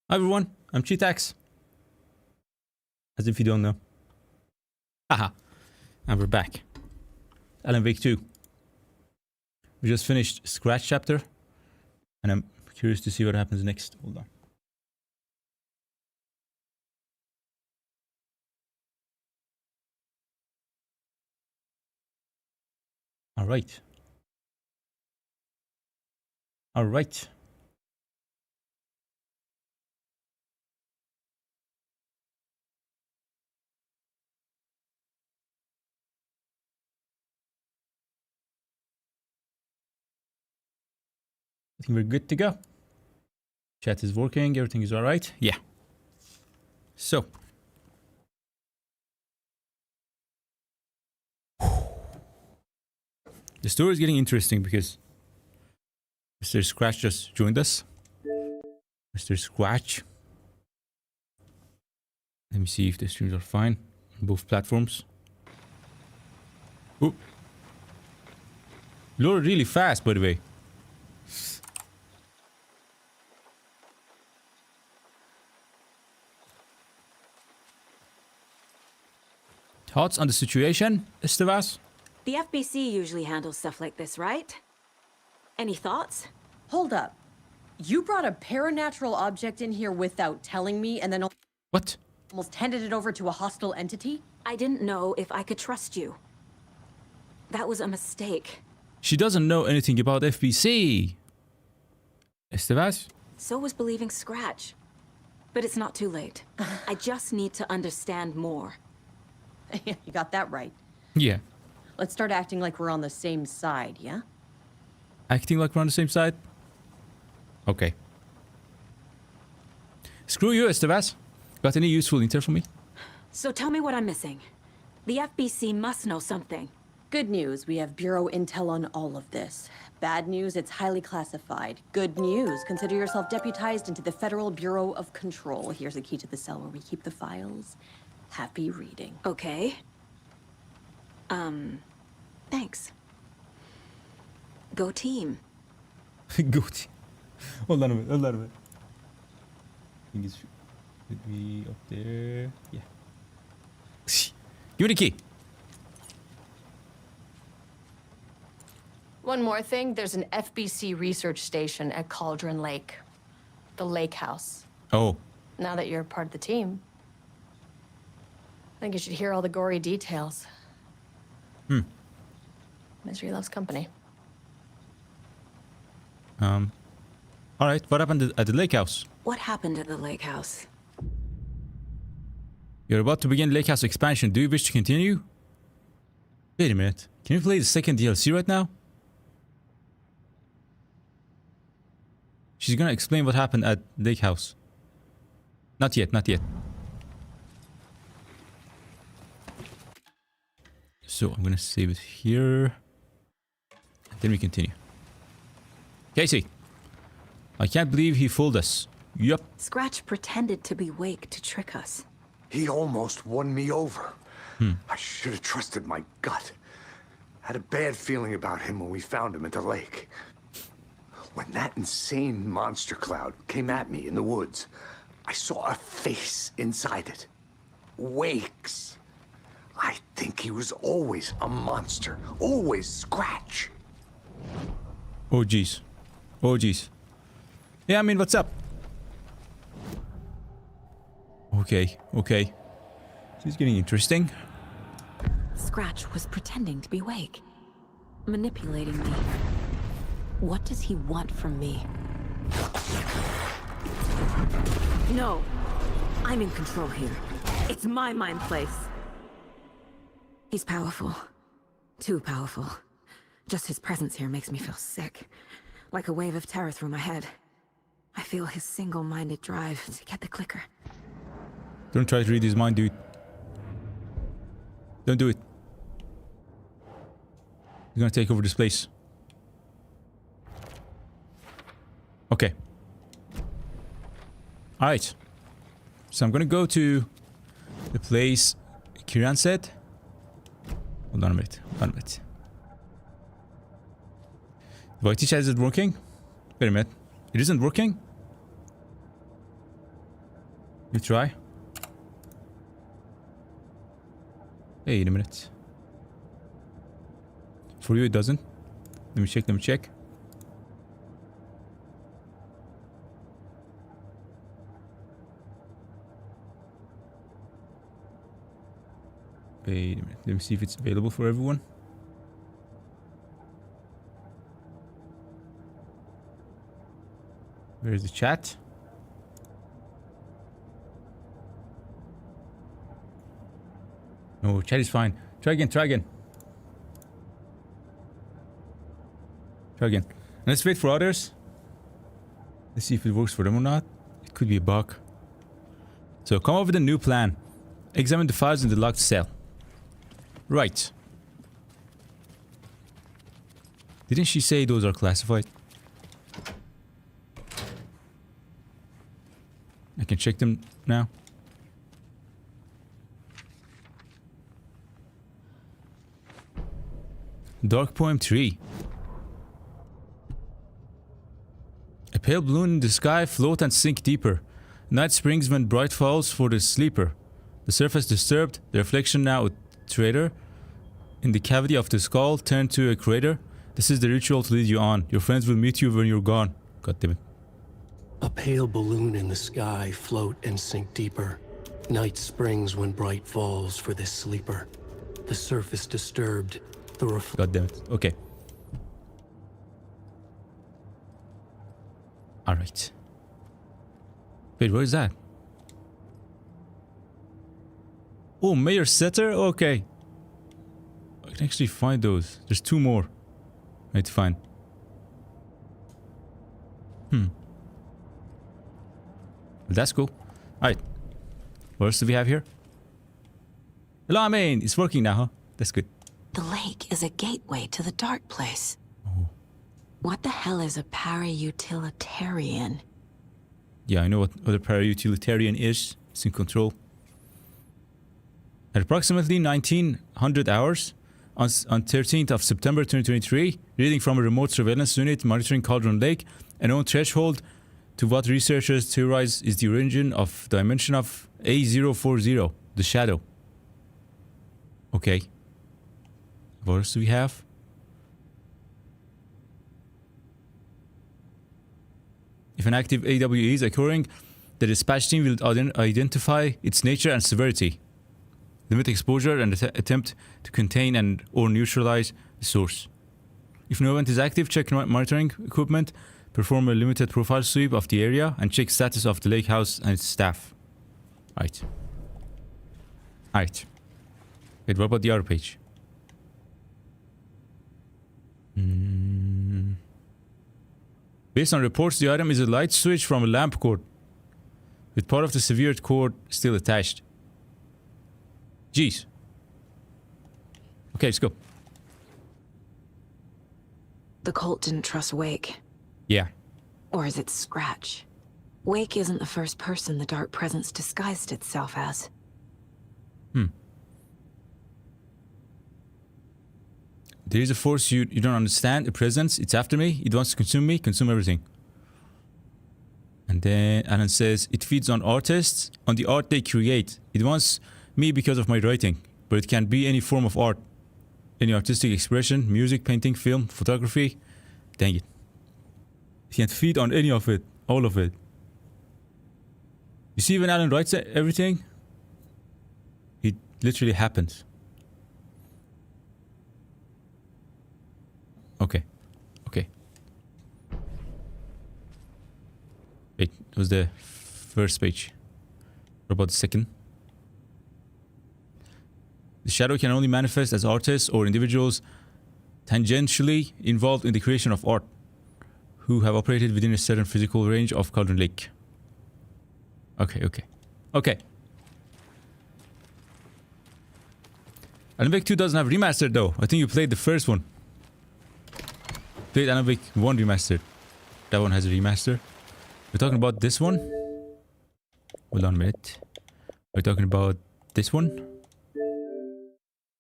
Hi everyone, I'm Cheetax. As if you don't know. Haha. And we're back. Alan Wake 2. We just finished Scratch chapter. And I'm curious to see what happens next. Hold on. Alright. Alright. I think we're good to go. Chat is working, everything is alright. Yeah. So. The story is getting interesting because Mr. Scratch just joined us. Mr. Scratch. Let me see if the streams are fine on both platforms. Oh. Loaded really fast, by the way. Thoughts on the situation, Estevas? The FBC usually handles stuff like this, right? Any thoughts? Hold up. You brought a paranatural object in here without telling me and then What? almost handed it over to a hostile entity? I didn't know if I could trust you. That was a mistake. She doesn't know anything about FBC. Estevas? So was believing Scratch. But it's not too late. I just need to understand more. You got that right. Yeah. Let's start acting like we're on the same side, yeah? Acting like we're on the same side? Okay. Screw you, Estevas. Got any useful intel for me? So tell me what I'm missing. The FBC must know something. Good news, we have Bureau intel on all of this. Bad news, it's highly classified. Good news, consider yourself deputized into the Federal Bureau of Control. Here's a key to the cell where we keep the files. Happy reading. Okay. Thanks. Go team. Good. Hold on a minute, hold on a minute. I think it's... Should be up there? Yeah. Give me the key. One more thing, there's an FBC research station at Cauldron Lake. The Lake House. Oh. Now that you're part of the team, I think you should hear all the gory details. Misery loves company. Alright, what happened at the lake house? What happened at the lake house? You're about to begin lake house expansion. Do you wish to continue? Wait a minute. Can we play the second DLC right now? She's gonna explain what happened at lake house. Not yet, not yet. So I'm gonna save it here. And then we continue. Casey. I can't believe he fooled us. Yup. Scratch pretended to be Wake to trick us. He almost won me over. I should have trusted my gut. Had a bad feeling about him when we found him at the lake. When that insane monster cloud came at me in the woods, I saw a face inside it. Wake's. I think he was always a monster. Always Scratch. Oh jeez. Oh jeez. Yeah, I mean, what's up? Okay, okay. This is getting interesting. Scratch was pretending to be Wake. Manipulating me. What does he want from me? No. I'm in control here. It's my mind place. He's powerful. Too powerful. Just his presence here makes me feel sick. Like a wave of terror through my head. I feel his single-minded drive to get the clicker. Don't try to read his mind, dude. Don't do it. He's gonna take over this place. Okay. Alright. So I'm gonna go to the place Kiran said. Hold on a minute. Hold on a minute. The YT chat isn't working? Wait a minute. It isn't working? You try. Wait a minute. For you it doesn't. Let me check, let me check. Wait a minute. Let me see if it's available for everyone. Where's the chat? No, chat is fine. Try again, try again. Try again. And let's wait for others. Let's see if it works for them or not. It could be a bug. So come up with a new plan. Examine the files in the locked cell. Right. Didn't she say those are classified? I can check them now. Dark Poem 3. A pale balloon in the sky, float and sink deeper. Night springs when bright falls for the sleeper. The surface disturbed, the reflection now a traitor. In the cavity of the skull, turned to a crater. This is the ritual to lead you on. Your friends will meet you when you're gone. God damn it. A pale balloon in the sky, float and sink deeper. Night springs when bright falls for this sleeper. The surface disturbed, the God damn it. Okay. Alright. Wait, where is that? Oh, Mayor Setter? Okay. I can actually find those. There's two more I need to find. That's cool. Alright. What else do we have here? Alarming! It's working now, huh? That's good. The lake is a gateway to the dark place. Oh. What the hell is a para-utilitarian? Yeah, I know what a para-utilitarian is. It's in control. At approximately 1900 hours, on 13th of September 2023, reading from a remote surveillance unit monitoring Cauldron Lake, a known threshold to what researchers theorize is the origin of dimension of A040, the shadow. Okay. What else do we have? If an active AWE is occurring, the dispatch team will identify its nature and severity, limit exposure, and attempt to contain and or neutralize the source. If no event is active, check monitoring equipment, perform a limited profile sweep of the area, and check status of the lake house and its staff. Right. Alright. Wait, what about the other page? Based on reports, the item is a light switch from a lamp cord, with part of the severed cord still attached. Jeez. Okay, let's go. The cult didn't trust Wake. Yeah. Or is it Scratch? Wake isn't the first person the Dark Presence disguised itself as. There is a force you don't understand, a presence, it's after me, it wants to consume everything. And then Alan says, it feeds on artists, on the art they create. It wants me because of my writing, but it can be any form of art. Any artistic expression, music, painting, film, photography. Dang it. It can feed on any of it, all of it. You see when Alan writes everything, it literally happens. Okay. Okay. Wait, it was the first page. What about the second? The shadow can only manifest as artists or individuals tangentially involved in the creation of art, who have operated within a certain physical range of Cauldron Lake. Okay, okay. Okay. Alan Wake 2 doesn't have remastered though. I think you played the first one. Played Alan Wake 1 remastered. That one has a remaster. We're talking about this one. Hold on a minute. We're talking about this one.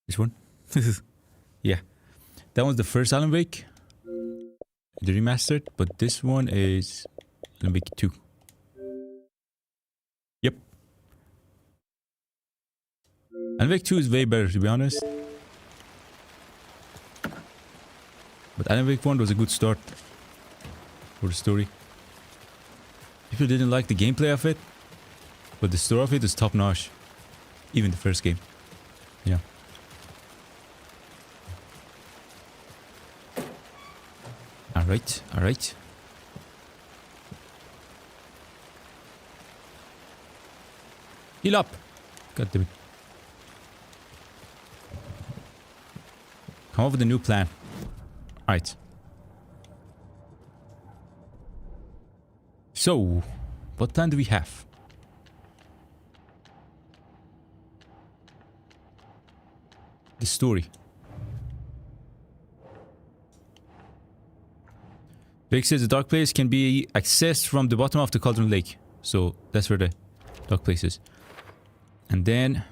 This one? Yeah. That one's the first Alan Wake. The remastered. But this one is Alan Wake 2. Yep. Alan Wake 2 is way better, to be honest. But Alan Wake 1 was a good start for the story. People didn't like the gameplay of it, but the story of it is top notch. Even the first game. Yeah. Alright, alright. Heal up! God damn it. Come up with a new plan. Alright. So, what plan do we have? The story. Blake says the dark place can be accessed from the bottom of the Cauldron Lake. So, that's where the dark place is. And then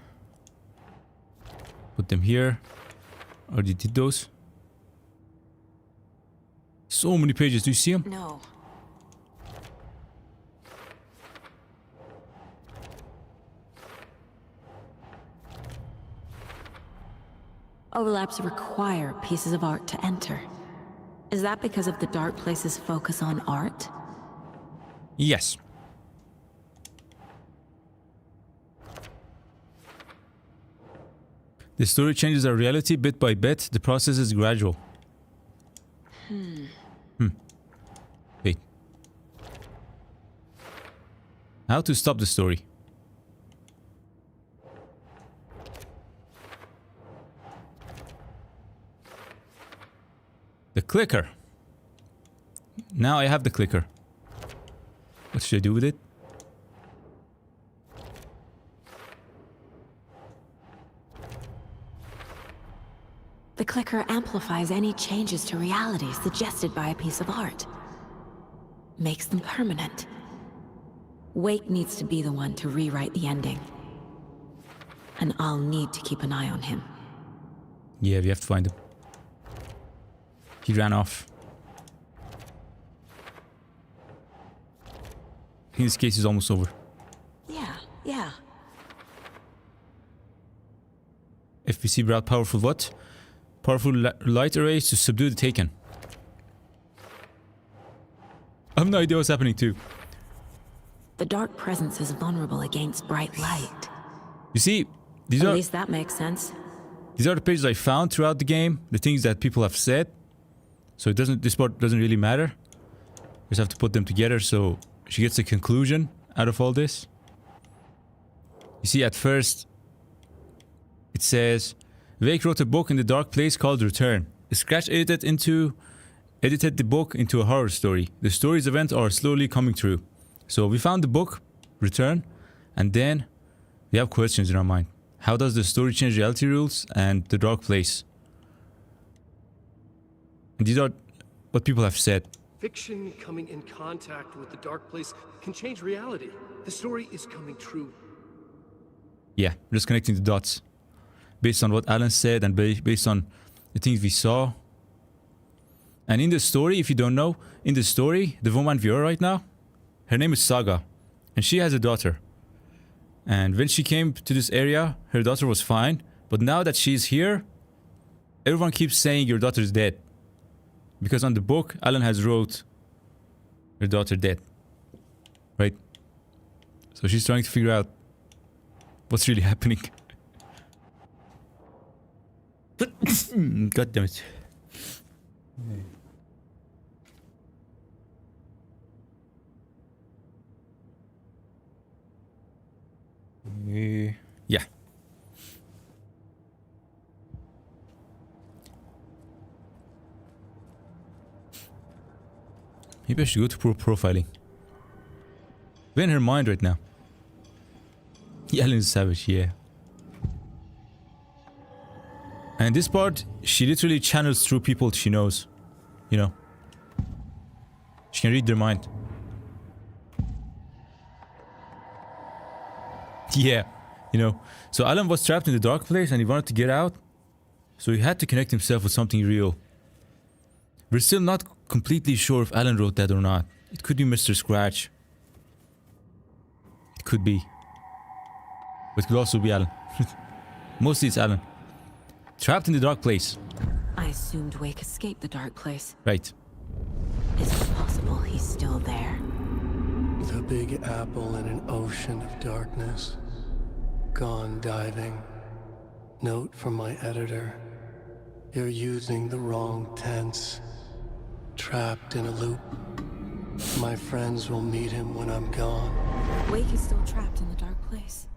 put them here. Already did those. So many pages. Do you see them? No. Overlaps require pieces of art to enter. Is that because of the dark place's focus on art? Yes. The story changes our reality bit by bit. The process is gradual. Wait. How to stop the story? The clicker. Now I have the clicker. What should I do with it? The clicker amplifies any changes to reality suggested by a piece of art. Makes them permanent. Wake needs to be the one to rewrite the ending. And I'll need to keep an eye on him. Yeah, we have to find him. He ran off. I think this case is almost over. Yeah. FPC brought powerful what? Powerful light arrays to subdue the Taken. I have no idea what's happening too. The dark presence is vulnerable against bright light. You see, these At are least that makes sense. these are the pages I found throughout the game. The things that people have said. So it doesn't. This part doesn't really matter. Just have to put them together so she gets a conclusion out of all this. You see, at first, it says, Wake wrote a book in the dark place called Return. Scratch edited the book into a horror story. The story's events are slowly coming true. So we found the book, Return, and then we have questions in our mind. How does the story change reality rules and the dark place? And these are what people have said. Fiction coming in contact with the dark place can change reality. The story is coming true. Yeah, just connecting the dots. Based on what Alan said and based on the things we saw. And in the story, if you don't know, in the story, the woman we are right now, her name is Saga. And she has a daughter. And when she came to this area, her daughter was fine. But now that she's here, everyone keeps saying your daughter is dead. Because on the book, Alan has wrote her daughter dead. Right? So she's trying to figure out what's really happening. God damn it. Yeah. Maybe I should go to profiling. We're in her mind right now. Ellen is savage, yeah. And this part, she literally channels through people she knows. You know. She can read their mind. Yeah, you know. So Alan was trapped in the dark place and he wanted to get out. So he had to connect himself with something real. We're still not completely sure if Alan wrote that or not. It could be Mr. Scratch. It could be. But it could also be Alan. Mostly it's Alan. Trapped in the dark place. I assumed Wake escaped the dark place. Right. Is it possible he's still there? The Big Apple in an ocean of darkness. Gone diving. Note from my editor. You're using the wrong tense. Trapped in a loop. My friends will meet him when I'm gone. Wake is still trapped in the dark place.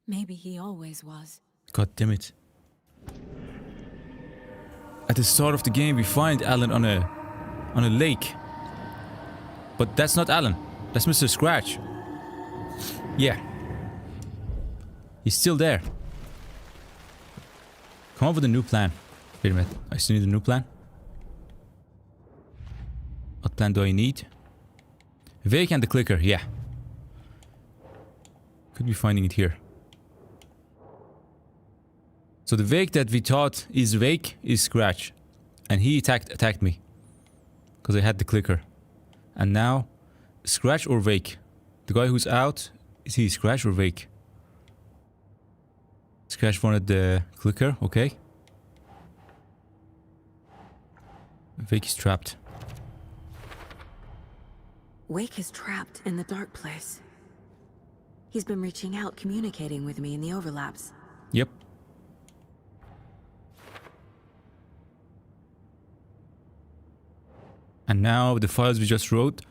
Maybe he always was. God damn it. At the start of the game, we find Alan on a lake. But that's not Alan. That's Mr. Scratch. Yeah. He's still there. Come up with a new plan. Wait a minute. I still need a new plan. What plan do I need? Wake and the clicker. Yeah. Could be finding it here. So the Wake that we thought is Wake is Scratch. And he attacked me. Because I had the clicker. And now, Scratch or Wake? The guy who's out, is he Scratch or Wake? Scratch wanted the clicker, okay. Wake is trapped. Wake is trapped in the dark place. He's been reaching out, communicating with me in the overlaps. Yep. And now the files we just read,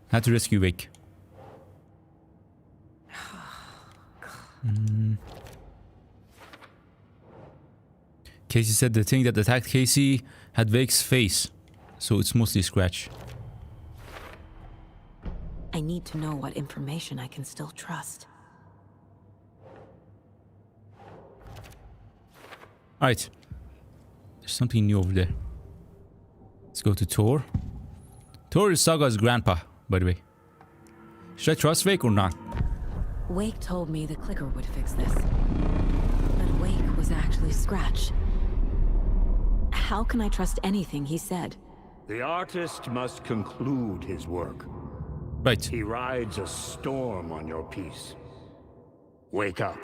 had to rescue Wake. Casey said the thing that attacked Casey had Wake's face, so it's mostly Scratch. I need to know what information I can still trust. Alright. There's something new over there. Let's go to Tor. Tor is Saga's grandpa, by the way. Should I trust Wake or not? Wake told me the clicker would fix this. But Wake was actually Scratch. How can I trust anything he said? The artist must conclude his work. Right. He rides a storm on your piece. Wake up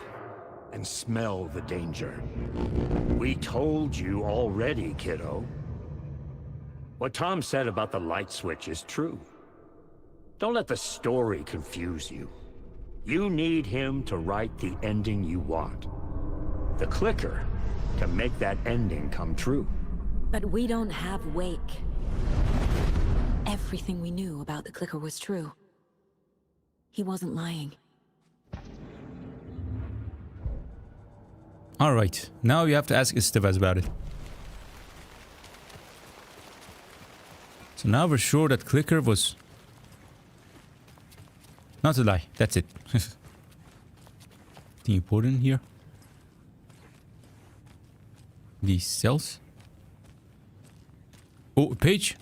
and smell the danger. We told you already, kiddo. What Tom said about the light switch is true. Don't let the story confuse you. You need him to write the ending you want. The clicker can make that ending come true. But we don't have Wake. Everything we knew about the clicker was true. He wasn't lying. Alright. Now you have to ask Estevez about it. So now we're sure that clicker was... Not a lie. That's it. Anything important here? These cells? Oh, a page?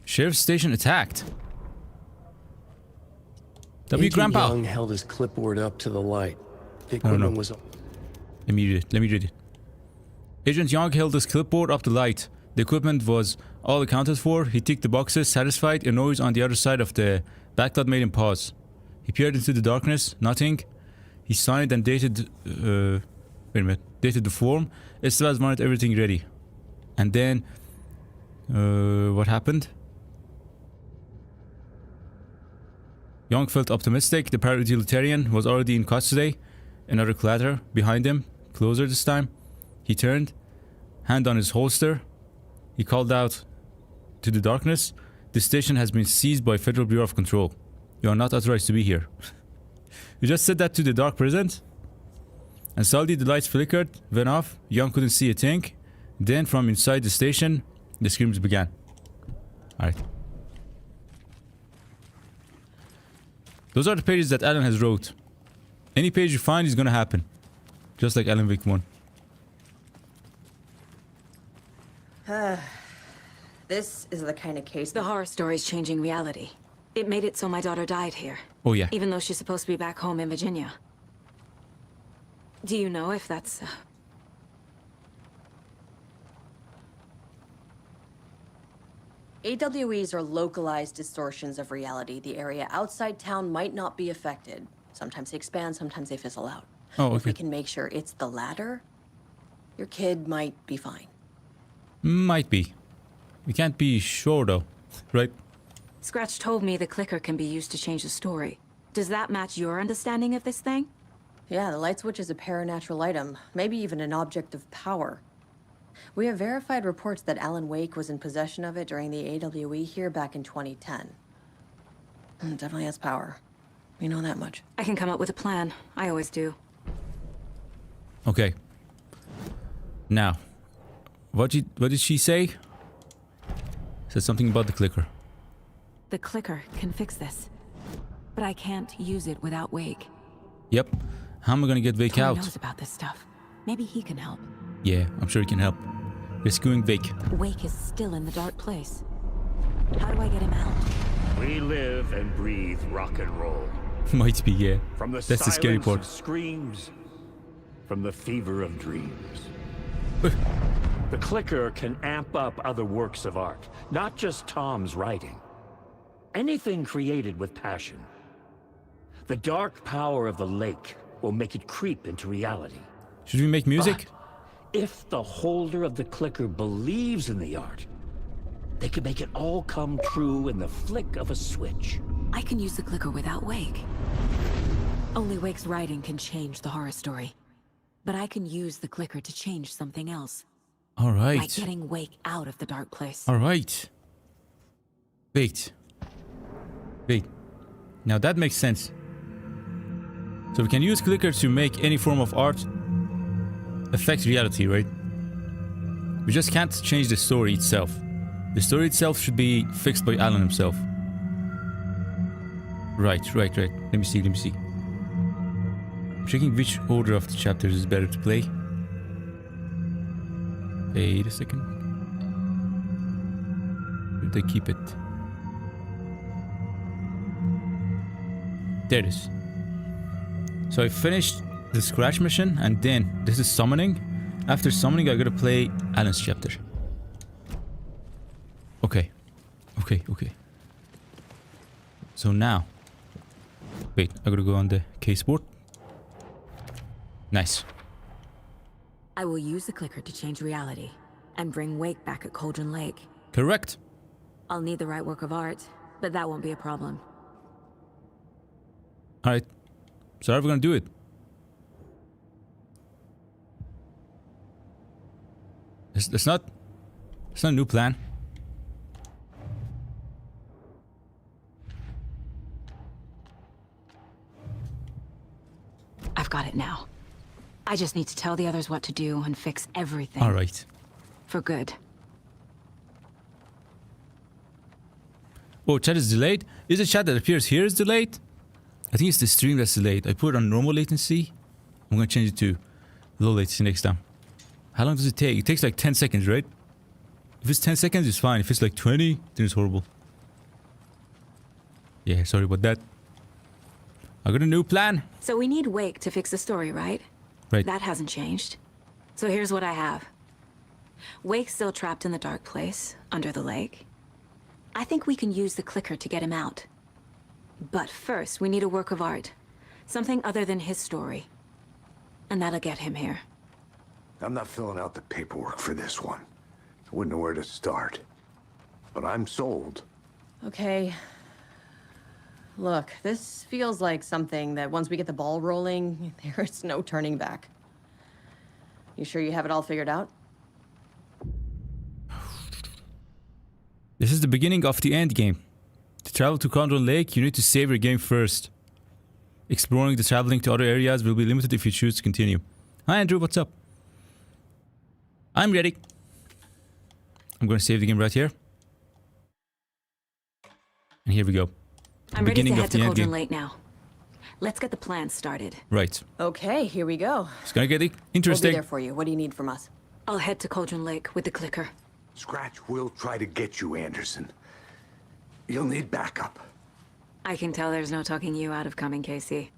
Sheriff's station attacked. W. Agent Grandpa. Young held his clipboard up to the light. The No, no. equipment was... Let me read it. Agent Young held his clipboard up the light. The equipment was all accounted for. He ticked the boxes, satisfied. A noise on the other side of the backlot made him pause. He peered into the darkness. Nothing. He signed and dated... wait a minute. Dated the form. Estevez wanted everything ready. And then... what happened? Young felt optimistic. The paramilitarian was already in custody. Another clatter behind him. Closer this time. He turned. Hand on his holster. He called out to the darkness. The station has been seized by Federal Bureau of Control. You are not authorized to be here. You just said that to the dark present? And suddenly the lights flickered, went off. Young couldn't see a thing. Then from inside the station, the screams began. Alright. Those are the pages that Alan has wrote. Any page you find is gonna happen. Just like Alan Wake 1. This is the kind of case The horror story's changing reality. It made it so my daughter died here. Oh yeah. Even though she's supposed to be back home in Virginia. Do you know if that's... AWEs are localized distortions of reality. The area outside town might not be affected. Sometimes they expand, sometimes they fizzle out. Oh, If we okay. can make sure it's the latter, your kid might be fine. Might be. We can't be sure though, right? Scratch told me the clicker can be used to change the story. Does that match your understanding of this thing? Yeah, the light switch is a paranatural item, maybe even an object of power. We have verified reports that Alan Wake was in possession of it during the AWE here back in 2010. It definitely has power. We know that much. I can come up with a plan. I always do. Okay. Now, what did she say? Said something about the clicker. The clicker can fix this. But I can't use it without Wake. Yep. How am I gonna get Wake Tony out? knows about this stuff. Maybe he can help. Yeah, I'm sure he can help. Rescuing Wake. Wake is still in the dark place. How do I get him out? We live and breathe rock and roll. Might be, yeah. From the That's the scary silence part. of screams, from the fever of dreams. The clicker can amp up other works of art, not just Tom's writing. Anything created with passion. The dark power of the lake will make it creep into reality. Should we make music? But if the holder of the clicker believes in the art, they can make it all come true in the flick of a switch. I can use the clicker without Wake. Only Wake's writing can change the horror story. But I can use the clicker to change something else. All Like right. getting Wake out of the dark place. All right. Wait. Wait. Now that makes sense. So we can use clicker to make any form of art affect reality, right? We just can't change the story itself. The story itself should be fixed by Alan himself. Right. Let me see. Checking which order of the chapters is better to play. Wait a second. Where did I keep it? There it is. So I finished the Scratch mission, and then this is summoning. After summoning, I gotta play Alan's chapter. Okay. So now, wait, I gotta go on the case board. Nice. I will use the clicker to change reality and bring Wake back at Cauldron Lake. Correct. I'll need the right work of art, but that won't be a problem. All right. So how are we gonna do it? It's not a new plan. I've got it now. I just need to tell the others what to do and fix everything. All right. For good. Oh, chat is delayed? Is the chat that appears here is delayed? I think it's the stream that's delayed. I put it on normal latency. I'm gonna change it to low latency next time. How long does it take? It takes like 10 seconds, right? If it's 10 seconds, it's fine. If it's like 20, then it's horrible. Yeah, sorry about that. I got a new plan. So we need Wake to fix the story, right? Right. That hasn't changed. So here's what I have. Wake's still trapped in the dark place, under the lake. I think we can use the clicker to get him out. But first, we need a work of art. Something other than his story. And that'll get him here. I'm not filling out the paperwork for this one. I wouldn't know where to start. But I'm sold. Okay. Look, this feels like something that once we get the ball rolling, there's no turning back. You sure you have it all figured out? This is the beginning of the end game. To travel to Cauldron Lake, you need to save your game first. Exploring the traveling to other areas will be limited if you choose to continue. Hi Andrew, what's up? I'm ready. I'm going to save the game right here. And here we go. I'm ready to Beginning head of to the end Cauldron game. Lake now. Let's get the plan started. Right. Okay, here we go. It's gonna get We'll be interesting. there for you. What do you need from us? I'll head to Cauldron Lake with the clicker. Scratch will try to get you, Anderson. You'll need backup. I can tell there's no talking you out of coming, Casey.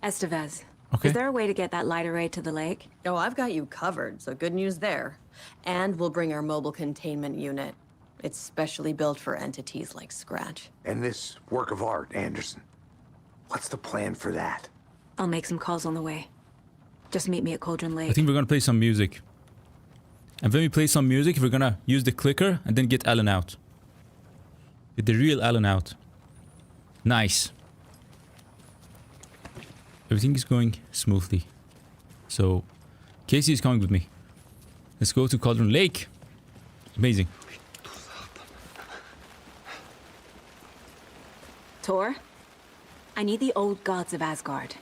Estevez, Okay. is there a way to get that light array to the lake? Oh, I've got you covered, so good news there. And we'll bring our mobile containment unit. It's specially built for entities like Scratch. And this work of art, Anderson. What's the plan for that? I'll make some calls on the way. Just meet me at Cauldron Lake. I think we're gonna play some music. And when we play some music, we're gonna use the clicker and then get Alan out. Get the real Alan out. Nice. Everything is going smoothly. So, Casey is coming with me. Let's go to Cauldron Lake. Amazing. Tor, I need the old gods of Asgard.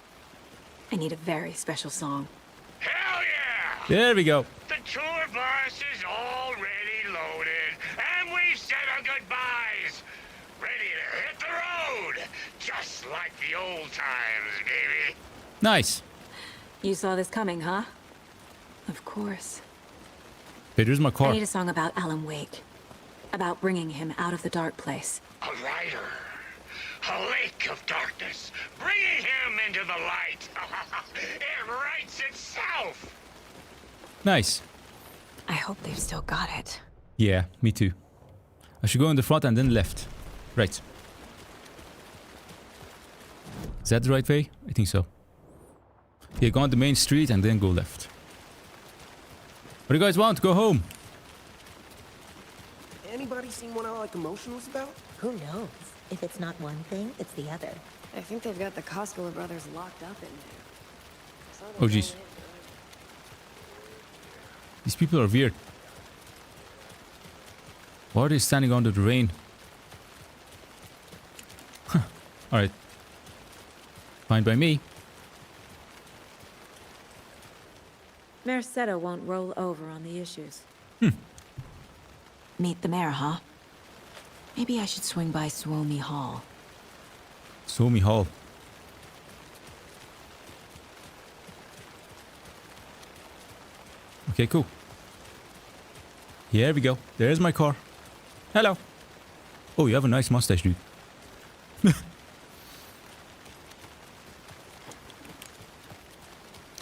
I need a very special song. Hell yeah! There we go. The tour bus is already loaded, and we've said our goodbyes. Ready to hit the road, just like the old times, baby. Nice. You saw this coming, huh? Of course. Hey, there's my I car. need a song about Alan Wake. About bringing him out of the dark place. A rider, a lake of darkness, bringing him into the light. It writes itself. Nice. I hope they've still got it. Yeah, me too. I should go in the front and then left. Right. Is that the right way? I think so. Yeah, go on the main street and then go left. What do you guys want? Go home. Anybody seen what I like emotionless about? Who knows? If it's not one thing, it's the other. I think they've got the Koskela brothers locked up in there. Oh, jeez. These people are weird. Why are they standing under the rain? Huh. Alright. Fine by me. Merceda won't roll over on the issues. Meet the mayor, huh? Maybe I should swing by Suomi Hall. Suomi Hall. Okay, cool. Here we go. There's my car. Hello. Oh, you have a nice mustache, dude.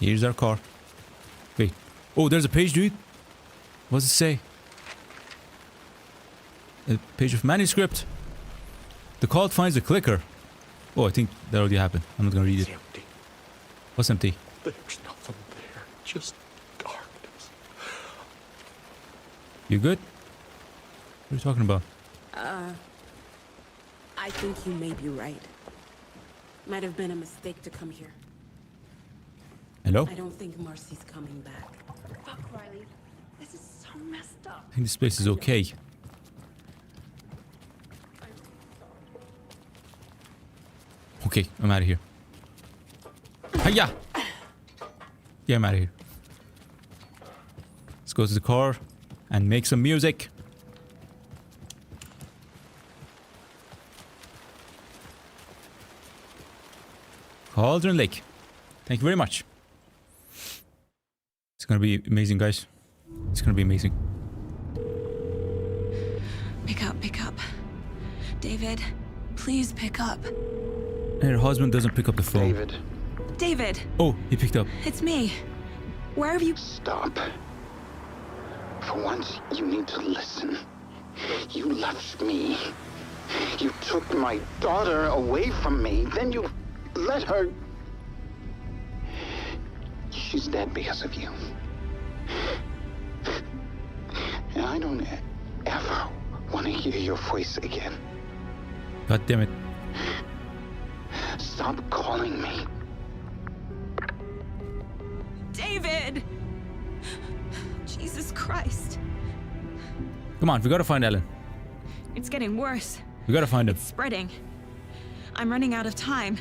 Here's our car. Wait. Oh, there's a page, dude. What does it say? A page of manuscript. The cult finds a clicker. Oh, I think that already happened. I'm not gonna read it. It's empty. What's empty? There's nothing there. Just darkness. You good? What are you talking about? I think you may be right. Might have been a mistake to come here. Hello? I don't think Marcy's coming back. Fuck, Riley. This is so messed up. I think this place is okay. Okay, I'm out of here. Hiya! Yeah, I'm out of here. Let's go to the car and make some music. Cauldron Lake. Thank you very much. It's gonna be amazing, guys. It's gonna be amazing. Pick up, pick up. David, please pick up. And her husband doesn't pick up the phone. David, David, Oh, he picked up. it's me. Where have you... Stop. For once, you need to listen. You left me. You took my daughter away from me. Then you let her... She's dead because of you. And I don't ever want to hear your voice again. God damn it. Stop calling me. David! Jesus Christ. Come on, we gotta find Alan. It's getting worse. We gotta find him. Spreading. I'm running out of time.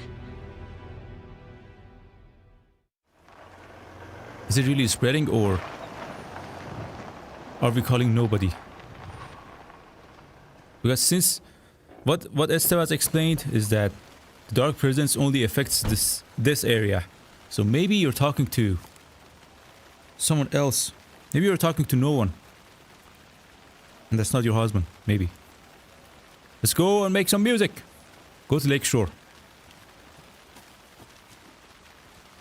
Is it really spreading, or are we calling nobody? Because since what Estevas explained is that the dark presence only affects this area. So maybe you're talking to someone else. Maybe you're talking to no one. And that's not your husband, maybe. Let's go and make some music. Go to Lakeshore.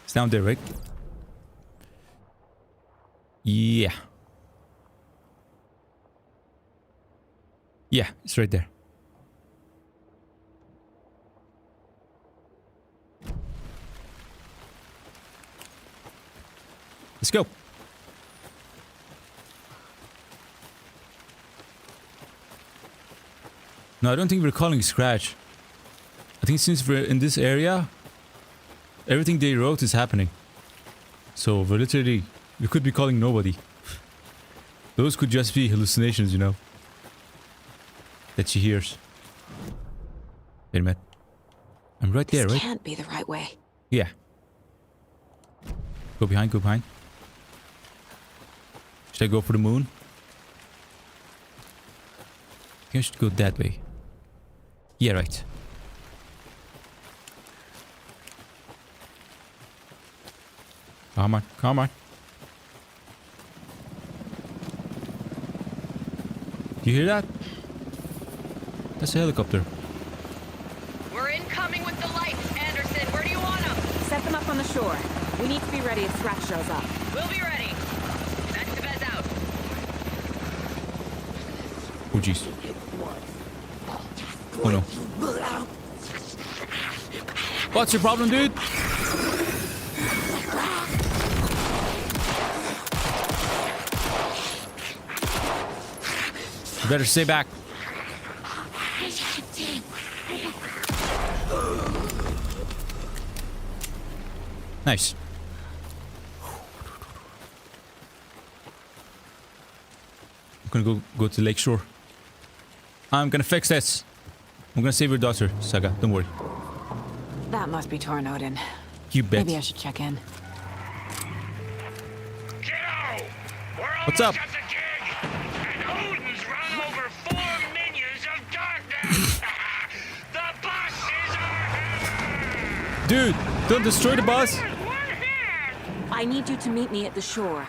It's down there, right? Yeah. Yeah, it's right there. Let's go. No, I don't think we're calling Scratch. I think since we're in this area, everything they wrote is happening. So we're literally, we could be calling nobody. Those could just be hallucinations, you know, that she hears. Wait a minute. I'm right there, This right? can't be the right way. Yeah. Go behind, go behind. Should I go for the moon? I think I should go that way. Yeah, right. Come on, come on. Do you hear that? That's a helicopter. We're incoming with the lights, Anderson. Where do you want them? Set them up on the shore. We need to be ready if Scratch shows up. We'll be ready. That's the best out. Oh, jeez. Oh, no. What's your problem, dude? You better stay back. Nice. I'm gonna go to the lakeshore. I'm gonna fix this. I'm gonna save your daughter, Saga. Don't worry. That must be torn Odin. You bet. Maybe I should check in. Kiddo! We're What's up? almost at the gig, and Odin's run over 4 minions of darkness. The bus is our Dude, don't destroy the bus. I need you to meet me at the shore.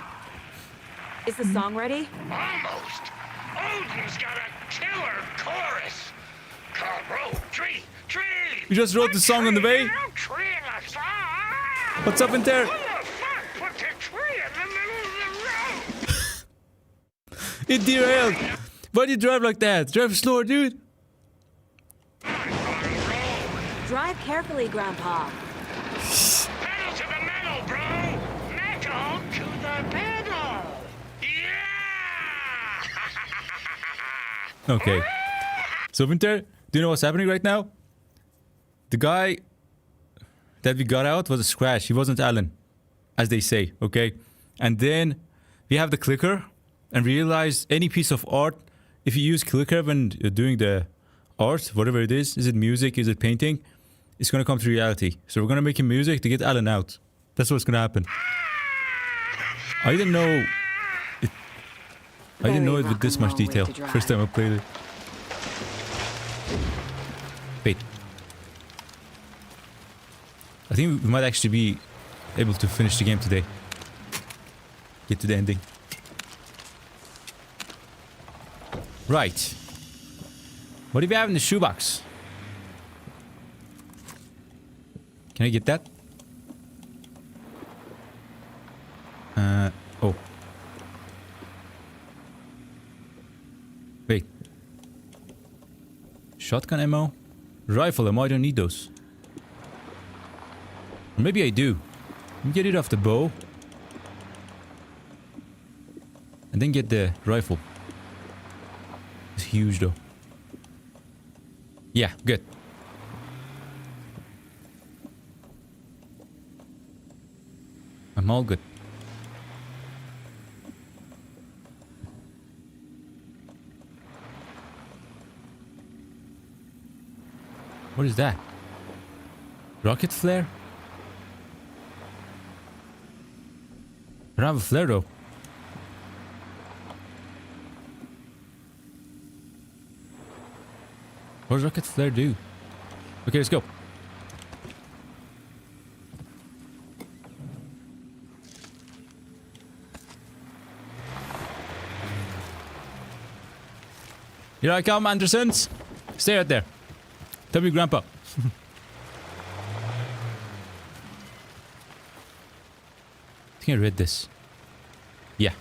Is the song ready? Almost. Odin's got a killer chorus. Row, tree, tree. You just wrote the song on the way. Tree in the song. What's up in there? Who the fuck put the tree in the middle of the road? It derailed. Why do you drive like that? Drive slower, dude. Drive carefully, Grandpa. Pedal to the metal, bro. Metal to the pedal. Yeah. Okay. So, Winter, do you know what's happening right now? The guy that we got out was a Scratch. He wasn't Alan, as they say, okay? And then we have the clicker and realize any piece of art, if you use clicker when you're doing the art, whatever it is it music, is it painting, it's going to come to reality. So we're going to make him music to get Alan out. That's what's going to happen. I didn't know it. I didn't know it with this much detail. First time I played it. Wait. I think we might actually be able to finish the game today. Get to the ending. Right. What do we have in the shoebox? Can I get that? Oh. Wait. Shotgun ammo? Rifle ammo, I don't need those. Or maybe I do. Let me get rid of the bow. And then get the rifle. It's huge though. Yeah, good. I'm all good. What is that? Rocket flare? I don't have a flare though. What does rocket flare do? Okay, let's go. Here I come, Andersons. Stay right there. Tell me, Grandpa. I think I read this. Yeah.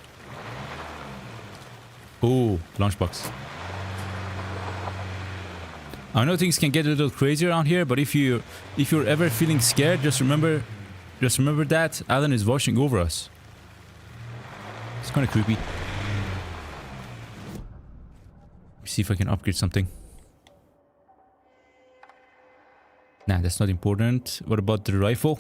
Oh, lunchbox. I know things can get a little crazy around here, but if you're ever feeling scared, just remember that Alan is watching over us. It's kind of creepy. Let me see if I can upgrade something. Nah, that's not important. What about the rifle?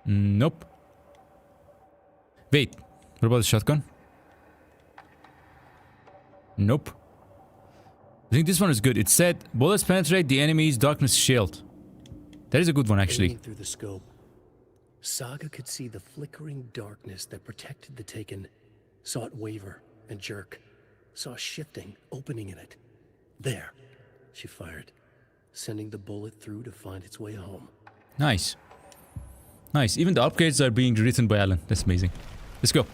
Nope. Wait, what about the shotgun? Nope. I think this one is good. It said, bullets penetrate the enemy's darkness shield. That is a good one, actually. Aiming through the scope, Saga could see the flickering darkness that protected the Taken. Saw it waver and jerk. Saw a shifting, opening in it. There, she fired, sending the bullet through to find its way home. Nice. Nice. Even the upgrades are being written by Alan. That's amazing. Let's go.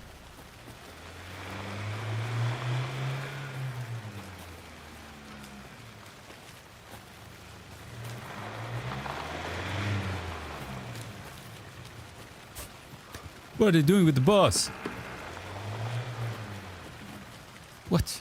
What are they doing with the boss? What?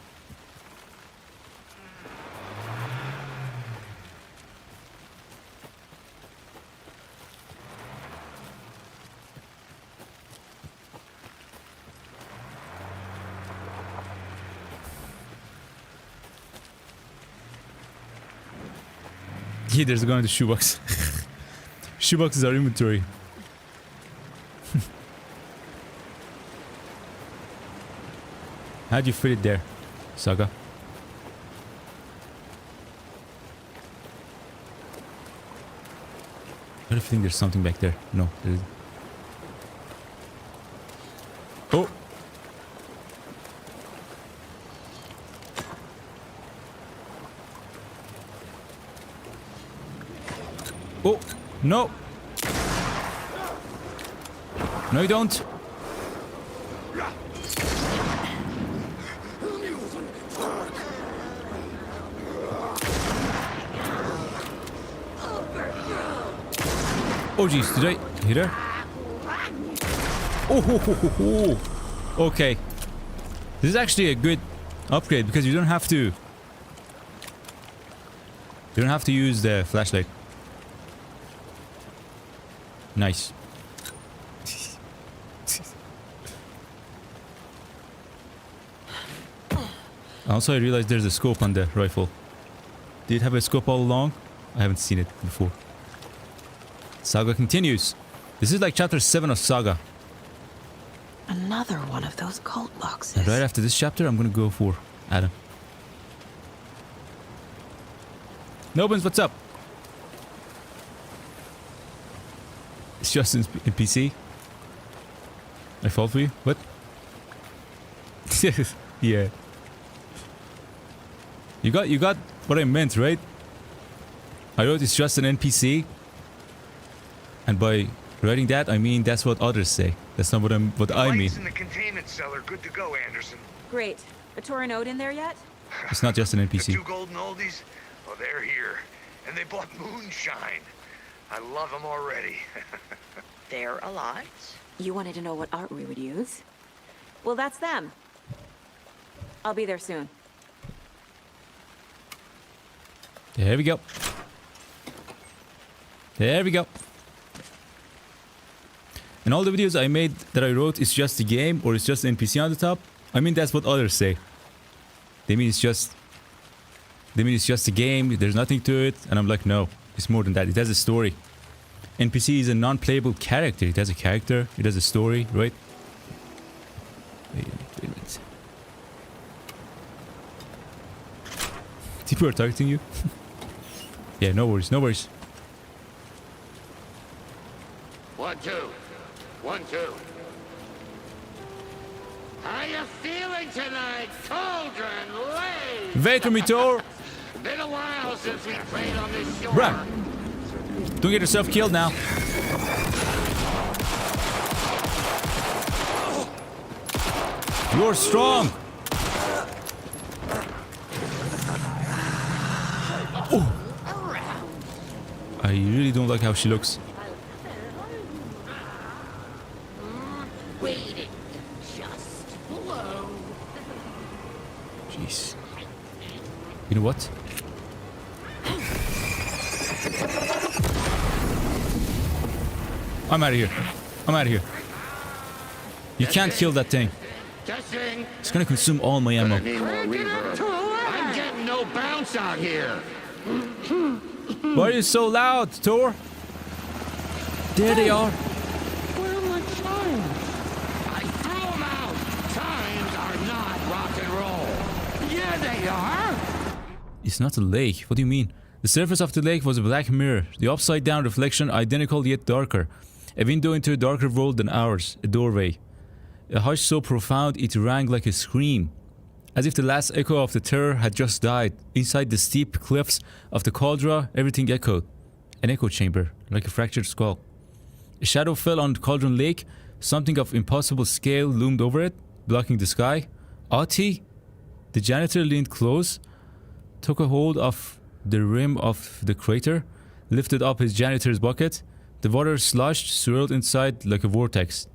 Yeah, there's a gun in the shoebox. Shoebox is our inventory. How'd you fit it there, Saga? I don't think there's something back there. No, there isn't. Oh! Oh! No! No, you don't! Oh jeez, did I hit her? Oh, ho, ho, ho, ho. Okay. This is actually a good upgrade because you don't have to use the flashlight. Nice. Also, I realized there's a scope on the rifle. Did it have a scope all along? I haven't seen it before. Saga continues. This is like chapter 7 of Saga. Another one of those cult boxes. And right after this chapter, I'm gonna go for Adam. Nobins, what's up? It's just in PC. I fall for you? What? Yeah. You got what I meant, right? I wrote it's just an NPC. And by writing that, I mean that's what others say. That's not what I mean. In the containment cellar, good to go, Anderson. Great. A Torinode in there yet? It's not just an NPC. The two golden oldies? Well, they're here. And they bought moonshine. I love them already. They're a lot. You wanted to know what art we would use? Well, that's them. I'll be there soon. There we go. There we go. And all the videos I made that I wrote is just a game or it's just an NPC on the top. I mean that's what others say. They mean it's just a game, there's nothing to it, and I'm like, no, it's more than that. It has a story. NPC is a non-playable character. It has a character, it has a story, right? Wait a minute. People are targeting you? Yeah, no worries, no worries. 1, 2. 1, 2. How you feeling tonight, Cauldron Lake? Wait for me, Tor! Been a while since we played on this shore. Bruh! Don't get yourself killed now. You're strong! Oh! I really don't like how she looks. Waiting, just You know what? I'm out of here. I'm out of here. You can't kill that thing. Testing. It's gonna consume all my ammo. Need more reverb. I'm getting no bounce out here. Why are you so loud, Thor? There they are. Where are my chimes? I threw them out. Chimes are not rock and roll. Yeah, they are. It's not a lake. What do you mean? The surface of the lake was a black mirror, the upside down reflection identical yet darker. A window into a darker world than ours, a doorway. A hush so profound it rang like a scream. As if the last echo of the terror had just died. Inside the steep cliffs of the cauldron, everything echoed. An echo chamber, like a fractured skull. A shadow fell on Cauldron Lake. Something of impossible scale loomed over it, blocking the sky. Ahti? The janitor leaned close, took a hold of the rim of the crater, lifted up his janitor's bucket. The water sloshed, swirled inside like a vortex.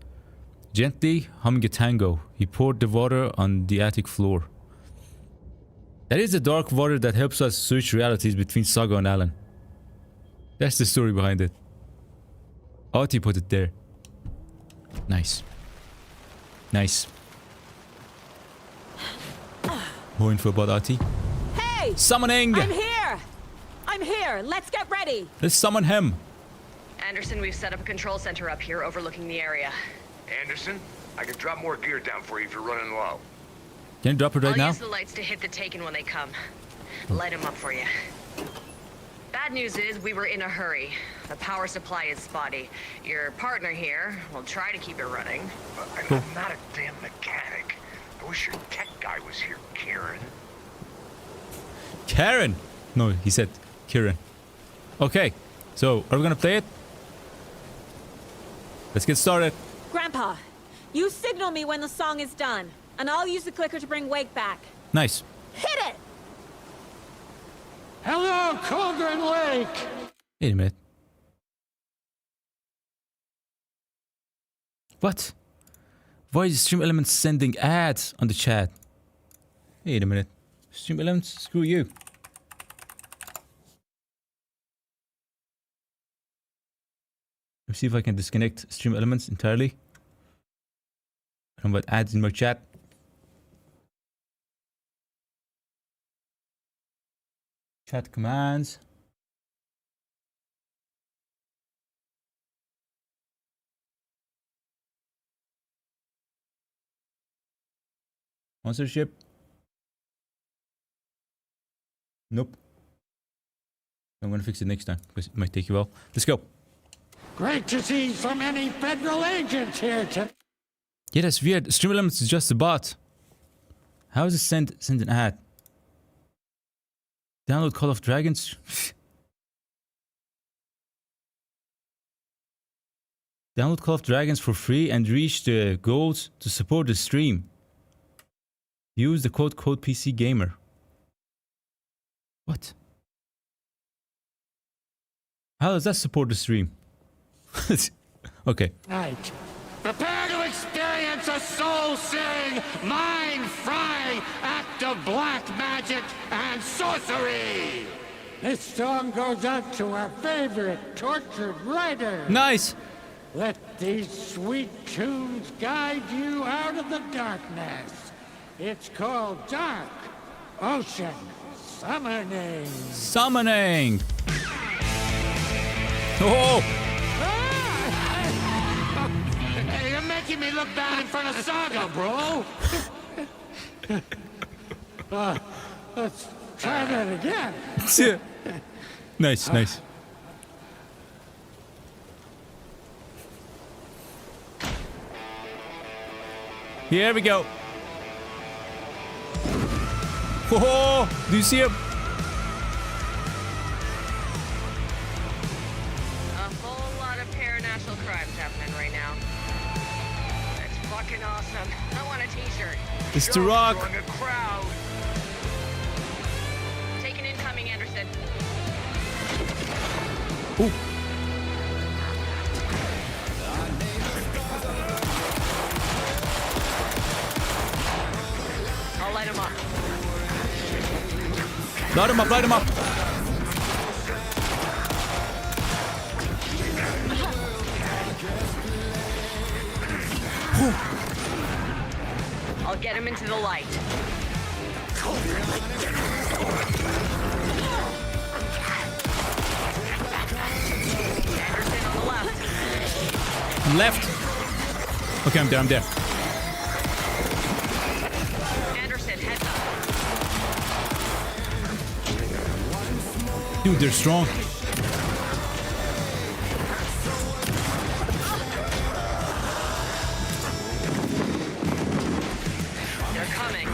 Gently, humming a tango, he poured the water on the attic floor. That is the dark water that helps us switch realities between Saga and Alan. That's the story behind it. Ahti put it there. Nice. Nice. More info about Ahti. Hey! Summoning! I'm here! I'm here! Let's get ready! Let's summon him. Anderson, we've set up a control center up here overlooking the area. Anderson, I can drop more gear down for you if you're running low. Can you drop it right I'll now? use the lights to hit the Taken when they come. Light them up for you. Bad news is we were in a hurry. The power supply is spotty. Your partner here will try to keep it running. I'm not a damn mechanic. I wish your tech guy was here, Kieran. Karen! No, he said Kieran. Okay, so are we gonna play it? Let's get started. Grandpa, you signal me when the song is done, and I'll use the clicker to bring Wake back. Nice. Hit it! Hello, Cauldron Lake. Wait a minute. What? Why is Stream Elements sending ads on the chat? Wait a minute. Stream Elements, screw you. Let's see if I can disconnect Stream Elements entirely. I don't want ads in my chat. Chat commands. Sponsorship. Nope. I'm gonna fix it next time because it might take you a while. Let's go. Great to see so many federal agents here to... Yeah, that's weird. Stream Elements is just a bot. How does it send an ad? Download Call of Dragons. Download Call of Dragons for free and reach the goals to support the stream. Use the code PC Gamer. What? How does that support the stream? Okay. Night. Prepare to experience a soul-searing, mind-frying act of black magic and sorcery! This song goes out to our favorite tortured writer. Nice! Let these sweet tunes guide you out of the darkness. It's called Dark Ocean Summoning. Summoning! Oh! Hey, you're making me look bad in front of Saga, bro! Let's try that again. Nice, nice. Here we go. Whoa! Do you see him? A whole lot of paranational crimes happening right now. That's fucking awesome. I want a t-shirt. It's The Rock. Drawing a crowd. Taken incoming, Anderson. Ooh. I'll light him up. Light him up, light him up. I'll get him into the light. Anderson on the left. I'm left. Okay, I'm there, I'm there. Anderson, heads up. Dude, they're strong. They're coming.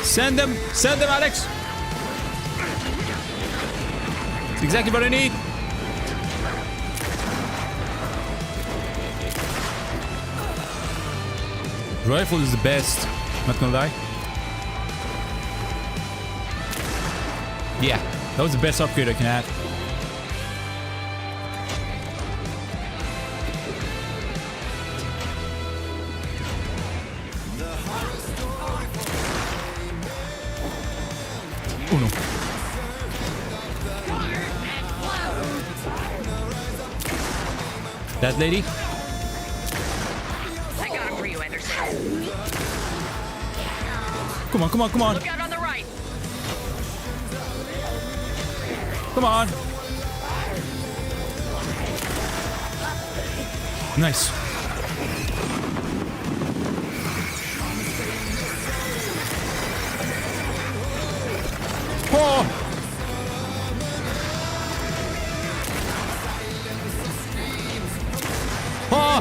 Send them, Alex. It's exactly what I need. Rifle is the best, not gonna lie. Yeah, that was the best upgrade I can add. Oh no. That lady? I got him for you, Anderson. Come on, come on, come on. Look out on the right. Come on. Nice. Oh! Oh!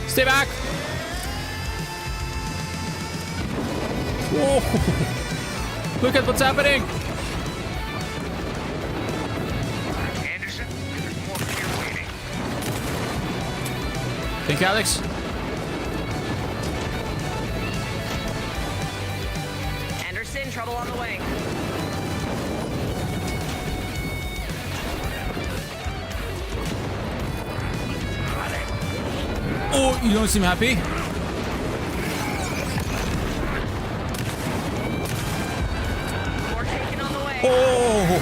Stay back! Whoa! Look at what's happening! Anderson, there's more here waiting. Thank you, Alex. Anderson, trouble on the way. Oh, you don't seem happy? More taken on the way. Oh!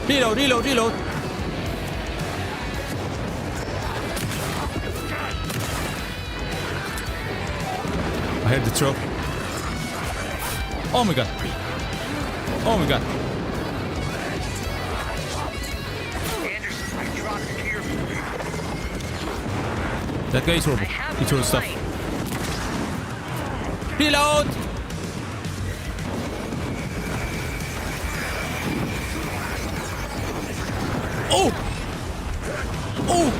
Reload, reload, reload. I heard the throw. Oh my god. Oh my god. Anderson, I dropped it here for you. That guy is horrible. He throws stuff. Reload! Oh! Oh!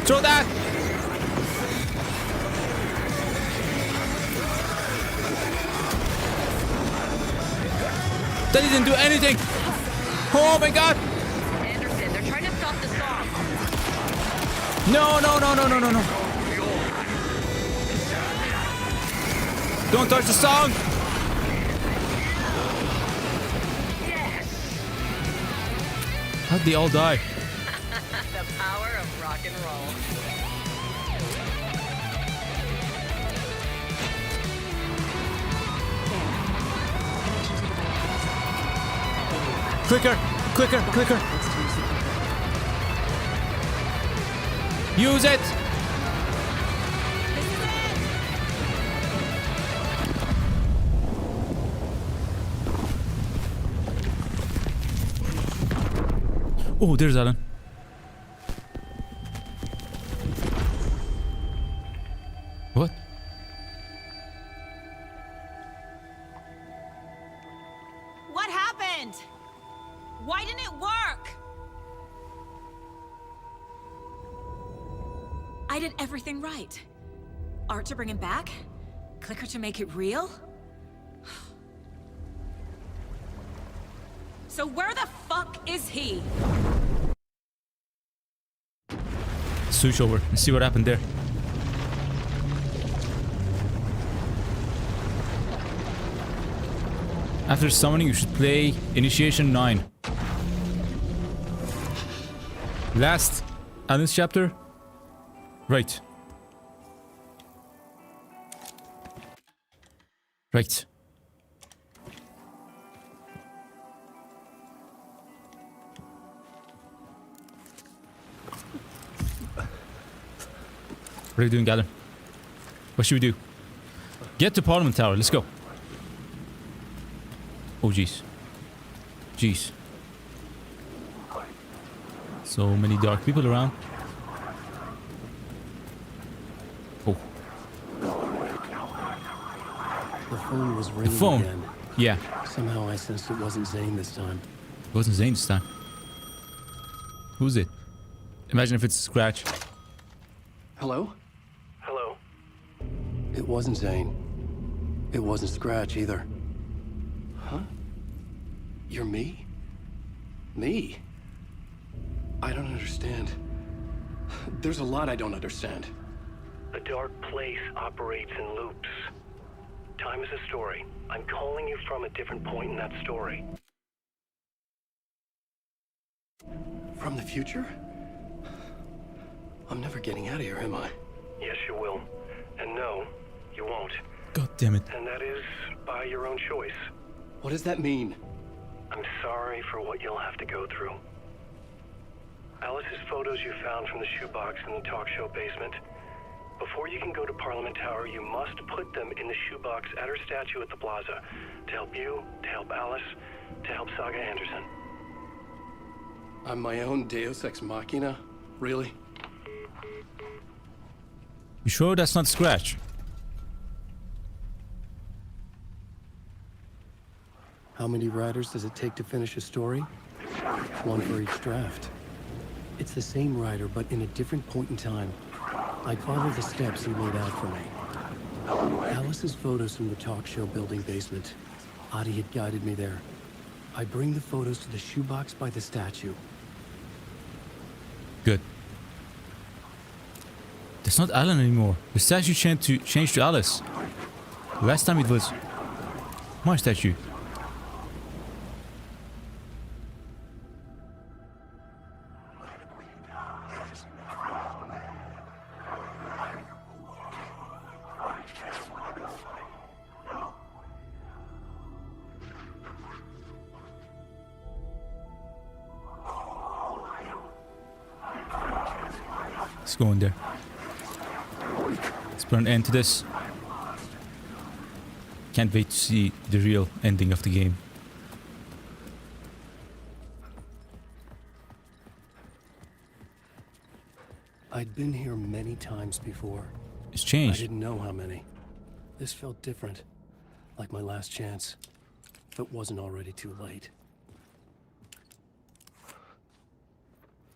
Throw that! That didn't do anything! Oh my god! Anderson, they're trying to stop the song. No, no, no, no, no, no, no. Don't touch the song! Yes! How'd they all die? The power of rock and roll. Clicker! Clicker! Clicker! Use it! Oh, there's Alan. What? What happened? Why didn't it work? I did everything right. Art to bring him back? Clicker to make it real? So where the fuck is he? switch over and see what happened there. After summoning, you should play Initiation 9. Last Alan's chapter? Right. Right. What are you doing, Galen? What should we do? Get to Parliament Tower. Let's go. Oh, jeez. Jeez. So many dark people around. Oh. The phone was ringing The phone. again. Yeah. Somehow I sensed it wasn't Zane this time. It wasn't Zane this time. Who's it? Imagine if it's Scratch. Hello? Hello. It wasn't Zane. It wasn't Scratch either. Huh? You're me? Me? I don't understand. There's a lot I don't understand. The dark place operates in loops. Time is a story. I'm calling you from a different point in that story. From the future? I'm never getting out of here, am I? Yes, you will. And no, you won't. God damn it. And that is by your own choice. What does that mean? I'm sorry for what you'll have to go through. Alice's photos you found from the shoebox in the talk show basement. Before you can go to Parliament Tower, you must put them in the shoebox at her statue at the plaza. To help you, to help Alice, to help Saga Anderson. I'm my own Deus Ex Machina? Really? You sure that's not Scratch? How many writers does it take to finish a story? One for each draft. It's the same writer, but in a different point in time. I follow the steps he laid out for me. Alice's photos from the talk show building basement. Adi had guided me there. I bring the photos to the shoebox by the statue. Good. That's not Alan anymore. The statue changed to Alice. Last time it was my statue. Let's go in there. Let's put an end to this. Can't wait to see the real ending of the game. I'd been here many times before. It's I changed. didn't know how many. This felt different. Like my last chance. If it wasn't already too late.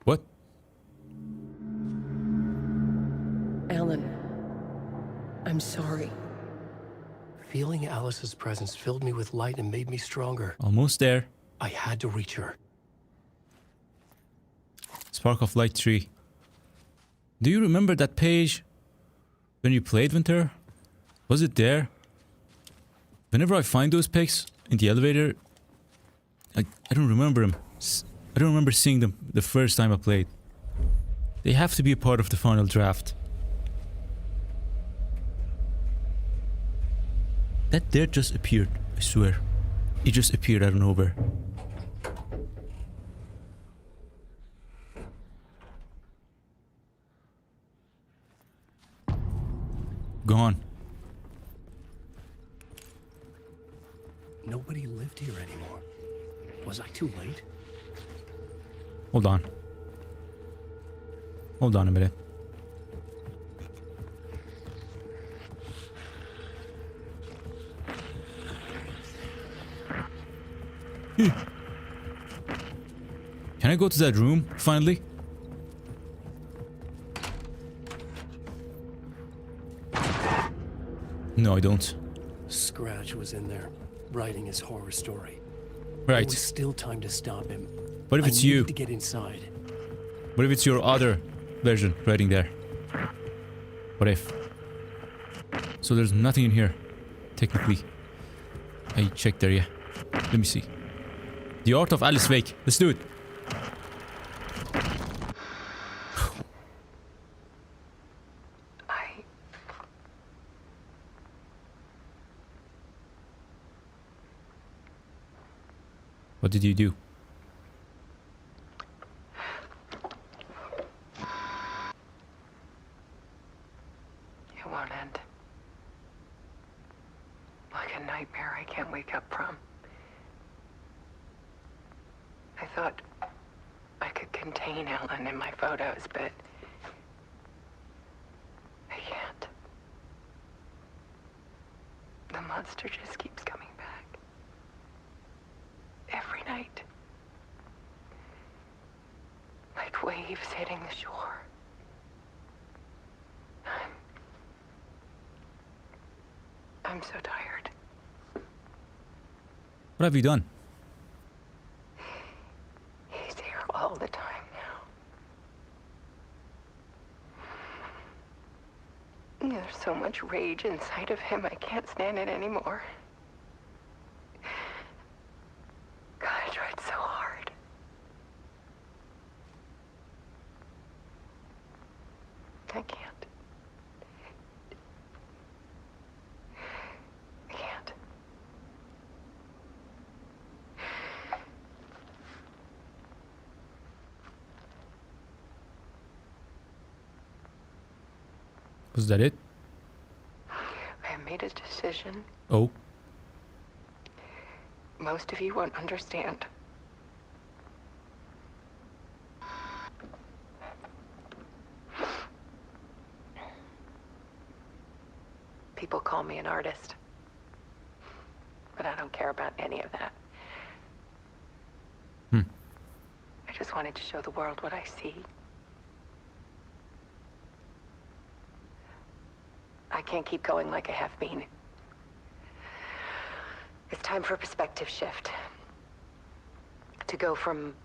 What? Alan, I'm sorry. Feeling Alice's presence filled me with light and made me stronger. Almost there. I had to reach her. Spark of Light 3. Do you remember that page when you played Winter? Was it there? Whenever I find those pics in the elevator, I don't remember them. I don't remember seeing them the first time I played. They have to be a part of the final draft. That there just appeared, I swear. It just appeared out of nowhere. Gone. Nobody lived here anymore. Was I too late? Hold on. Hold on a minute. Can I go to that room, finally? No, I don't. Scratch was in there, writing his horror story. Right. There was still time to stop him. What if I it's you? needed to get inside. What if it's your other version writing there. What if? So there's nothing in here, technically. I checked there, yeah. Let me see. The Art of Alice Wake. Let's do it. What did you do? It won't end. Like a nightmare I can't wake up from. I thought I could contain Ellen in my photos, but I can't. The monster just keeps coming back. Every night. Like waves hitting the shore. I'm so tired. What have you done? He's here all the time now. There's so much rage inside of him, I can't stand it anymore. God, I tried so hard. I can't. I can't. Was that it? I have made a decision. Oh. Most of you won't understand. People call me an artist. But I don't care about any of that. I just wanted to show the world what I see. I can't keep going like I have been. It's time for a perspective shift. To go from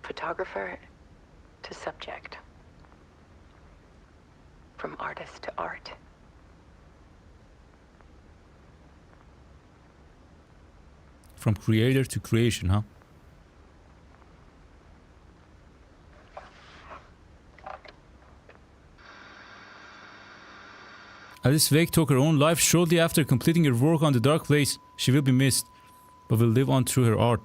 photographer to subject. From artist to art. From creator to creation, huh? Alice Wake took her own life shortly after completing her work on The Dark Place. She will be missed, but will live on through her art.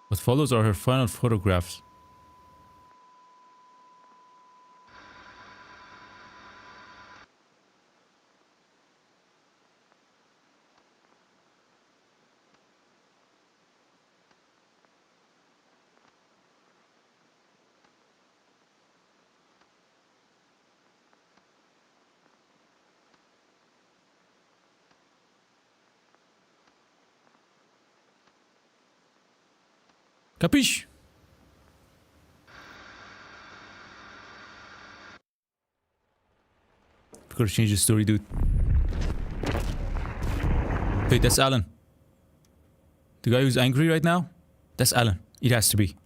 What follows are her final photographs. Capiche? I've got to change the story, dude. Wait, that's Alan. The guy who's angry right now? That's Alan. It has to be.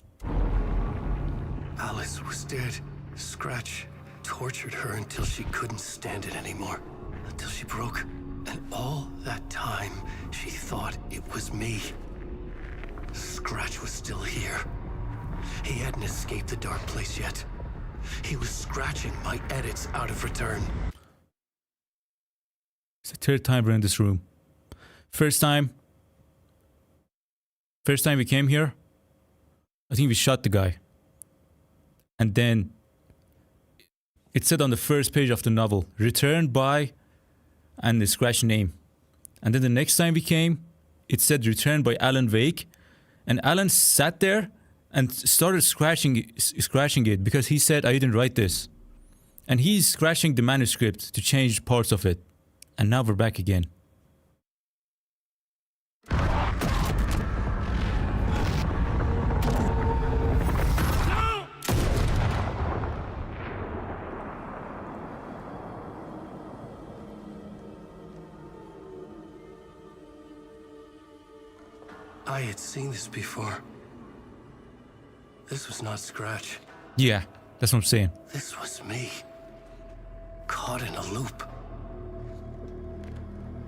Alice was dead. Scratch tortured her until she couldn't stand it anymore. Until she broke. And all that time, she thought it was me. Scratch was still here. He hadn't escaped the Dark Place yet. He was scratching my edits out of return. It's the third time we're in this room. First time we came here, I think we shot the guy. And then it said on the first page of the novel, returned by, and the Scratch name. And then the next time we came, it said returned by Alan Wake. And Alan sat there and started scratching it because he said, I didn't write this. And he's scratching the manuscript to change parts of it. And now we're back again. I had seen this before. This was not Scratch. Yeah, that's what I'm saying. This was me. Caught in a loop.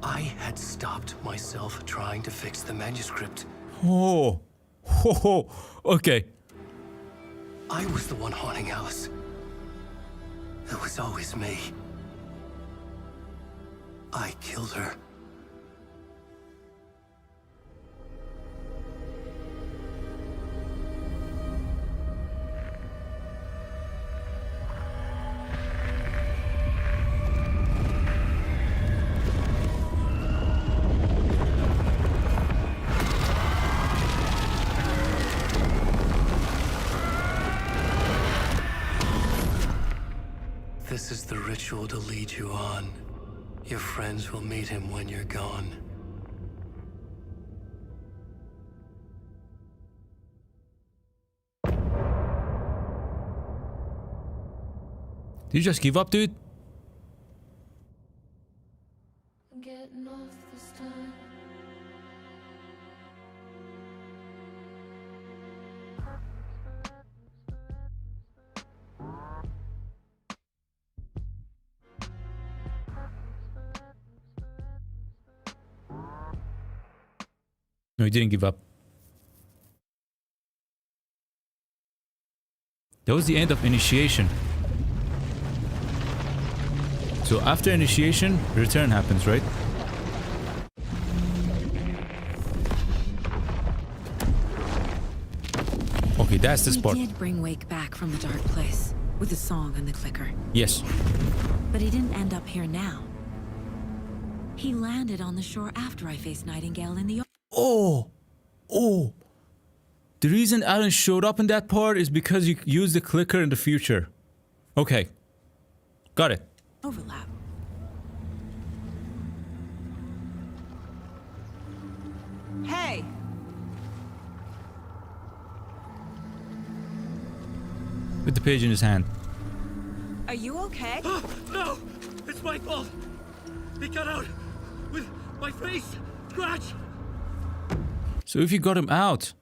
I had stopped myself trying to fix the manuscript. Oh. Okay. I was the one haunting Alice. It was always me. I killed her. This is the ritual to lead you on. Your friends will meet him when you're gone. Did you just give up, dude? Getting off this time. No, he didn't give up. That was the end of initiation. So after initiation, return happens, right? Okay, that's the spot. He did bring Wake back from the dark place with the song and the clicker. Yes. But he didn't end up here now. He landed on the shore after I faced Nightingale in the... Oh! The reason Alan showed up in that part is because you used the clicker in the future. Okay. Got it. overlap. Hey! With the page in his hand. Are you okay? No! It's my fault! He got out with my face! Scratch! So if you got him out,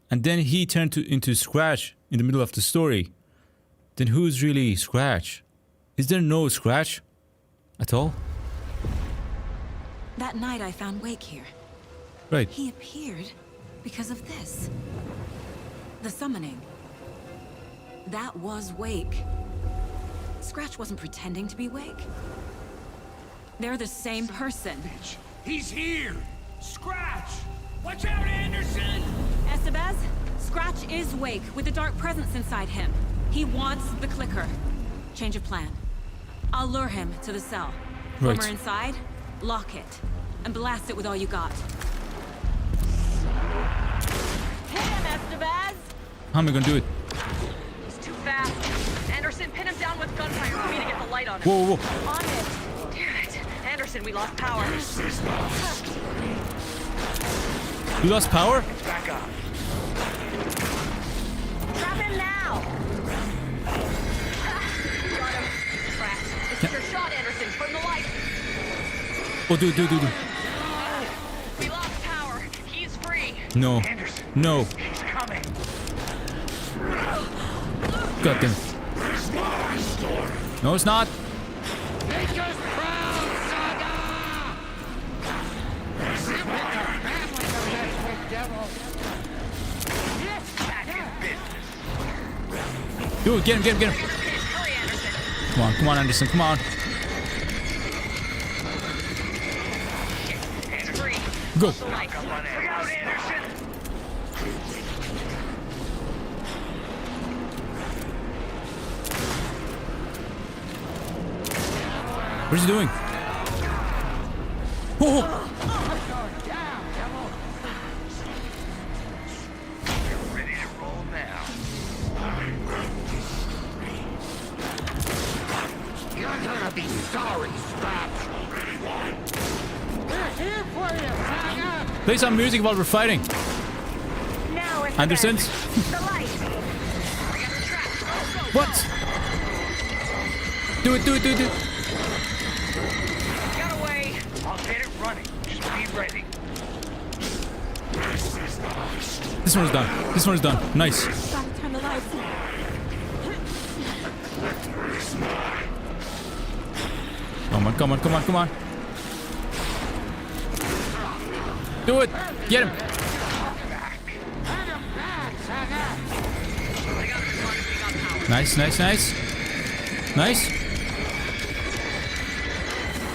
and then he turned into Scratch in the middle of the story, then who's really Scratch? Is there no Scratch at all? That night I found Wake here. Right. He appeared because of this. The summoning. That was Wake. Scratch wasn't pretending to be Wake. They're the same person. He's here! Scratch! Watch out, Anderson! Estevez, Scratch is Wake with a dark presence inside him. He wants the clicker. Change of plan. I'll lure him to the cell. Right. When we're inside, lock it. And blast it with all you got. Hit him, Estevez! How am I gonna do it? He's too fast. Anderson, pin him down with gunfire for me to get the light on him. Whoa, whoa. On it. Damn it. Anderson, we lost power. You lost power? Back up. Trap him now. Got him. Trapped. This is your shot, Anderson. Turn the light. Oh, dude. We lost power. He's free. No. Anderson. No. He's coming. God damn it. No, it's not. Make us proud, Saga! Back in business. Dude, get him. Hurry, Anderson. Come on, Anderson, come on. It's free. Go. The light. Look out, Anderson! What's he doing? Oh! Ready to roll now. You're gonna be sorry, Scratch. We're here for you, Saga! Play some music while we're fighting. Now it's Anderson's? the light. I got the trap. What? Do it. Got away. I'll get it running. Just be ready. This one's done. This one's done. Nice. Gotta turn the lights. Come on, come on, come on, come on. Do it. Get him. Nice, nice, nice. Nice.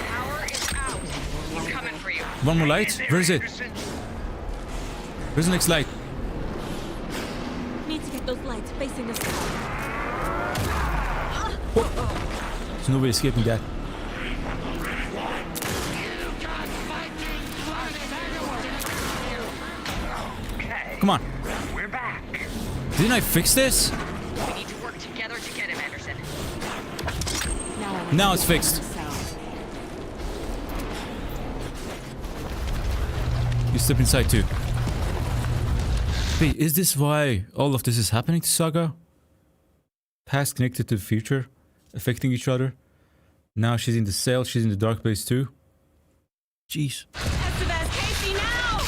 Power is out. He's coming for you. One more light. Where is it? Where's the next light? Need to get those lights facing us. There's no way escaping that. Come on. We're back. Didn't I fix this? We need to work together to get him, Anderson. Now it's fixed. You step inside too. Wait, is this why all of this is happening to Saga? Past connected to the future, affecting each other. Now she's in the cell, she's in the dark place too. Jeez. Estevez, Casey, now!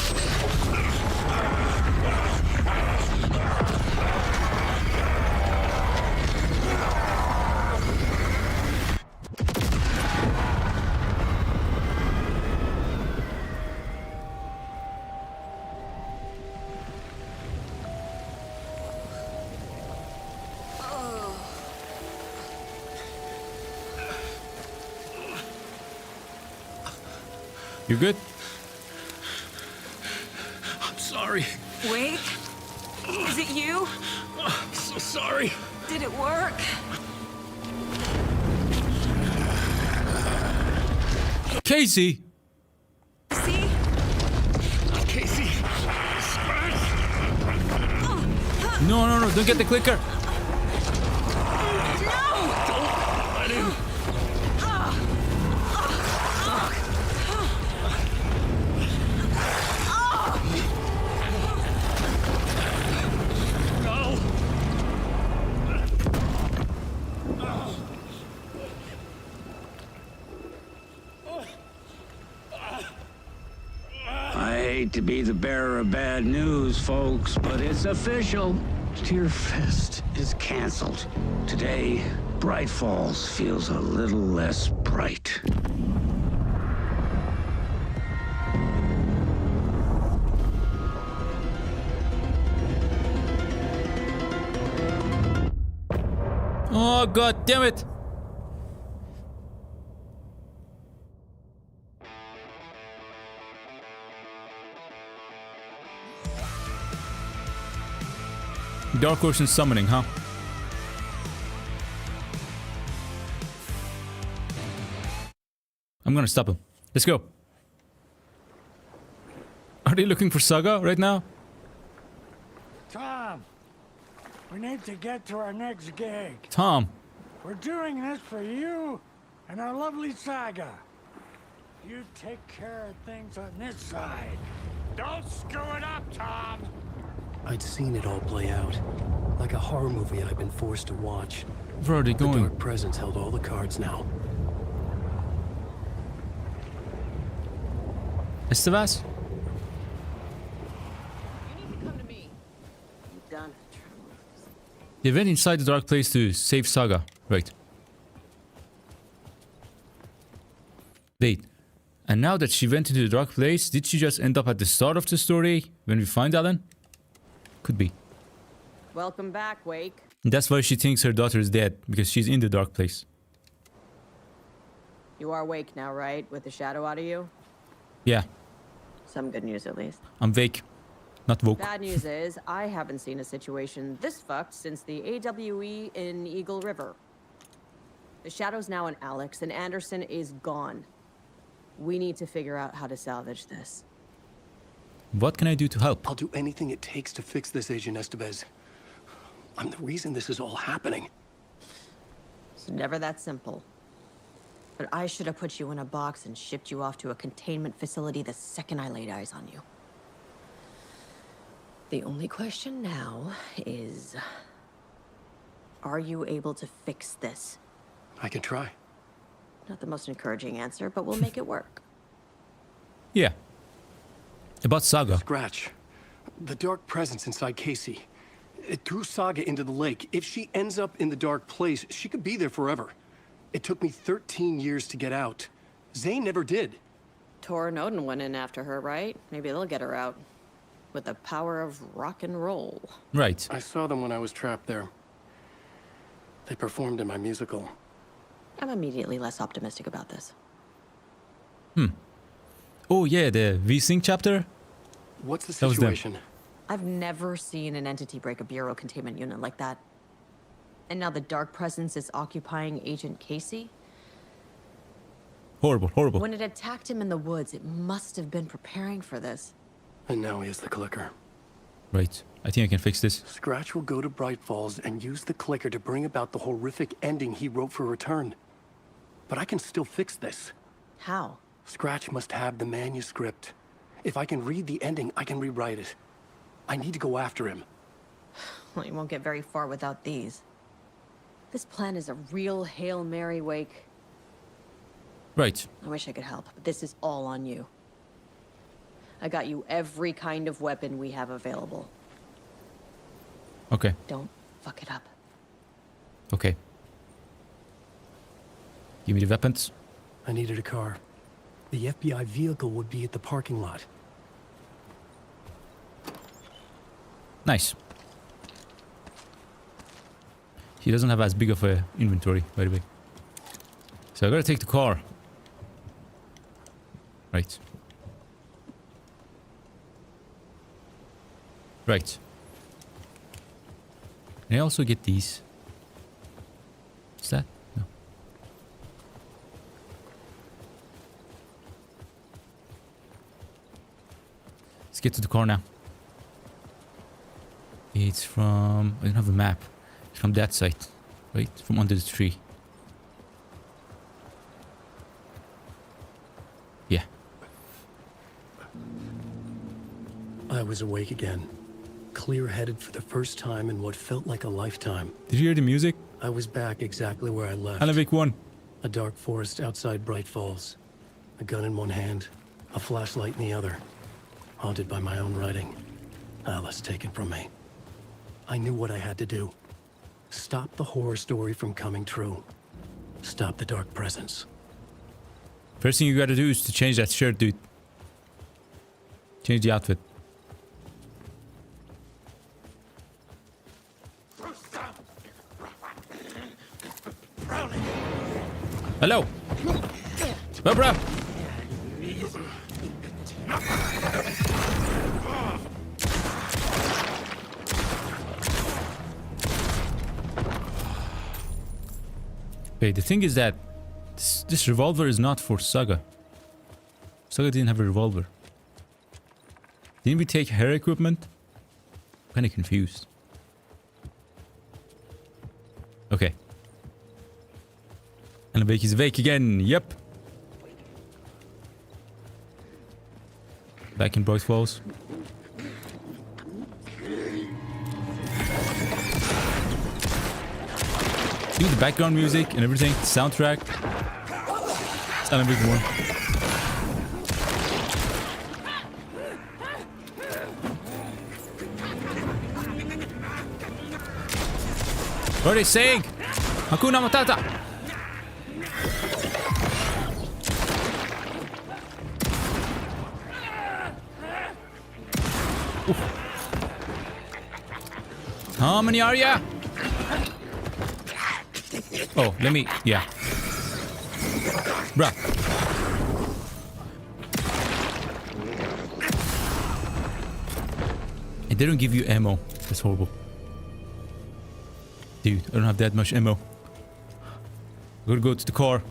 You good? I'm sorry. Wait. Is it you? I'm so sorry. Did it work? Casey! See? Casey. No, no, no, don't get the clicker. Let him. No. I hate to be the bearer of bad news, folks, but it's official. Tear Fest is canceled. Today, Bright Falls feels a little less bright. Oh, god damn it! Dark Ocean summoning, huh? I'm gonna stop him. Let's go. Are they looking for Saga right now? Tom, we need to get to our next gig. Tom. We're doing this for you and our lovely Saga. You take care of things on this side. Don't screw it up, Tom! I'd seen it all play out. Like a horror movie I'd been forced to watch. Where are they going? The Dark Presence held all the cards now. Estevez? Done. They went inside the dark place to save Saga. Right. Wait. And now that she went into the dark place, did she just end up at the start of the story when we find Alan? Could be. Welcome back, Wake. And that's why she thinks her daughter is dead, because she's in the dark place. You are Wake now, right? With the shadow out of you? Yeah, Some good news, at least. I'm Vake, not woke. Bad news is, I haven't seen a situation this fucked since the AWE in Eagle River. The shadow's now in Alex, and Anderson is gone. We need to figure out how to salvage this. What can I do to help? I'll do anything it takes to fix this, Agent Estevez. I'm the reason this is all happening. It's never that simple. But I should have put you in a box and shipped you off to a containment facility the second I laid eyes on you. The only question now is... are you able to fix this? I can try. Not the most encouraging answer, but we'll make it work. Yeah. About Saga. Scratch. The dark presence inside Casey. It threw Saga into the lake. If she ends up in the dark place, she could be there forever. It took me 13 years to get out. Zane never did. Tor and Odin went in after her, right? Maybe they'll get her out. With the power of rock and roll. Right. I saw them when I was trapped there. They performed in my musical. I'm immediately less optimistic about this. Oh yeah, the V-Sync chapter? What's the That was them. situation? I've never seen an entity break a Bureau containment unit like that. And now the Dark Presence is occupying Agent Casey? Horrible, horrible. When it attacked him in the woods, it must have been preparing for this. And now he has the clicker. Right. I think I can fix this. Scratch will go to Bright Falls and use the clicker to bring about the horrific ending he wrote for Return. But I can still fix this. How? Scratch must have the manuscript. If I can read the ending, I can rewrite it. I need to go after him. Well, you won't get very far without these. This plan is a real Hail Mary wake. Right. I wish I could help, but this is all on you. I got you every kind of weapon we have available. Okay. Don't fuck it up. Okay. Give me the weapons. I needed a car. The FBI vehicle would be at the parking lot. Nice. He doesn't have as big of a inventory, by the way. So I gotta take the car. Right. Right. Can I also get these? Is that? No. Let's get to the car now. It's from... I don't have a map. It's from that side. Right? From under the tree. Yeah. I was awake again. Clear-headed for the first time in what felt like a lifetime. Did you hear the music? I was back exactly where I left. Alan Wake 1. A dark forest outside Bright Falls. A gun in one hand, a flashlight in the other. Haunted by my own writing. Alice taken from me. I knew what I had to do. Stop the horror story from coming true. Stop the dark presence. First thing you gotta do is to change that shirt, dude. Change the outfit. Hello. Bro. Okay, the thing is that this revolver is not for Saga. Saga didn't have a revolver. Didn't we take her equipment? I'm kinda confused. Okay. And Wake is awake again. Yep. Back in Bright Falls. Dude, the background music and everything, the soundtrack. It's Alan Wake 1. What are they saying? Hakuna Matata. Oof. How many are ya? Oh, let me... Yeah. Bruh. And they don't give you ammo. That's horrible. Dude, I don't have that much ammo. I gotta go to the car.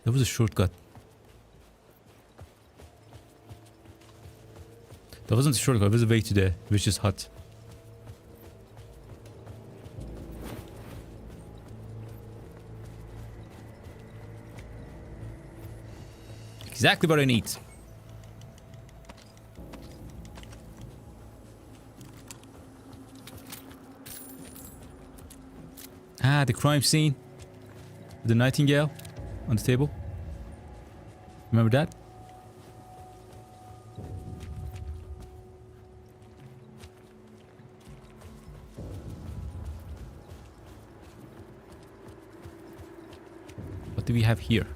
That was a shortcut. That wasn't a shortcut, it was a way to the Witch's hut. Exactly what I need. Ah, the crime scene. The Nightingale on the table. Remember that? What do we have here?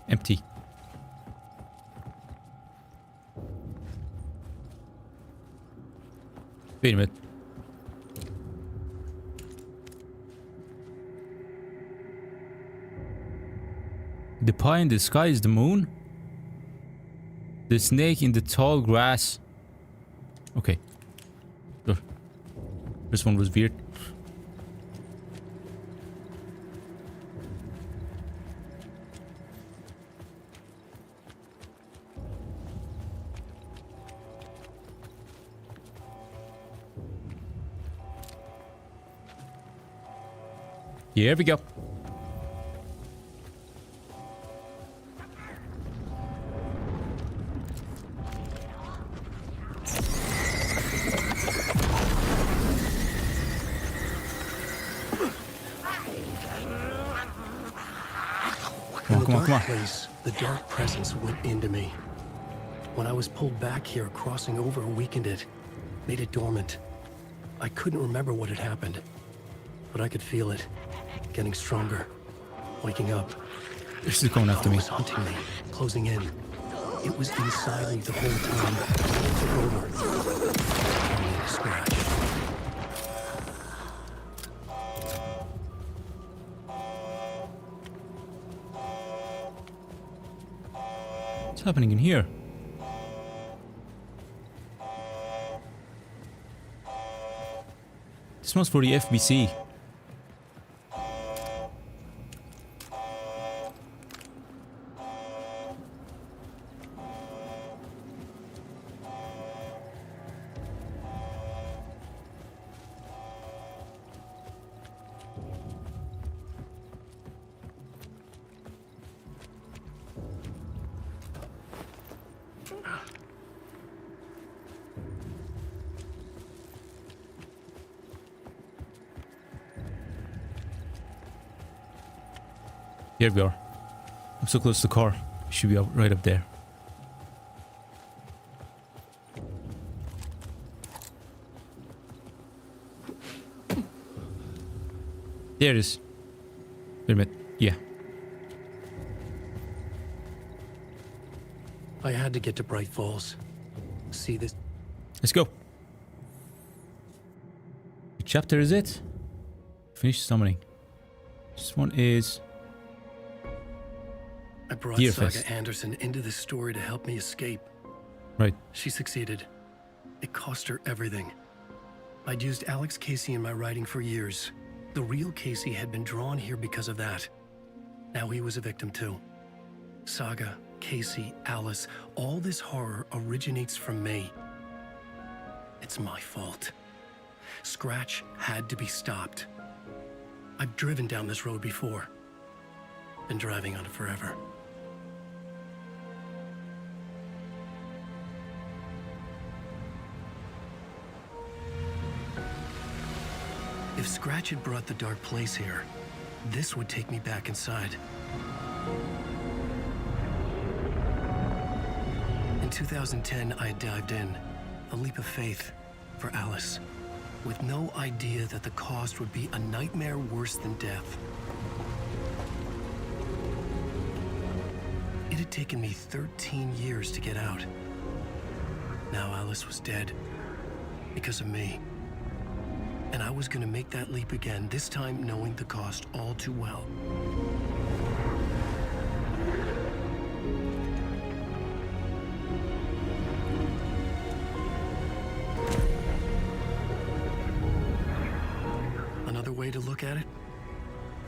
Empty. Wait a minute. The pie in the sky is the moon? The snake in the tall grass. Okay. Sure. This one was weird. Here we go. Come on. Place, the dark presence went into me. When I was pulled back here, crossing over weakened it, made it dormant. I couldn't remember what had happened, but I could feel it, getting stronger, waking up. This is going after me. It was hunting me, closing in. It was inside me the whole time. It took over. Only a scratch. What's happening in here? This one's for the FBC. Here we are. I'm so close to the car. It should be right up there. There it is. Wait a minute. Yeah. I had to get to Bright Falls. See this? Let's go. Which chapter is it? Finish summoning. This one is... I brought Saga Anderson into this story to help me escape. Right. She succeeded. It cost her everything. I'd used Alex Casey in my writing for years. The real Casey had been drawn here because of that. Now he was a victim too. Saga, Casey, Alice, all this horror originates from me. It's my fault. Scratch had to be stopped. I've driven down this road before. Been driving on it forever. If Scratch had brought the Dark Place here, this would take me back inside. In 2010, I had dived in, a leap of faith for Alice, with no idea that the cost would be a nightmare worse than death. It had taken me 13 years to get out. Now Alice was dead, because of me. And I was gonna make that leap again, this time knowing the cost all too well. Another way to look at it?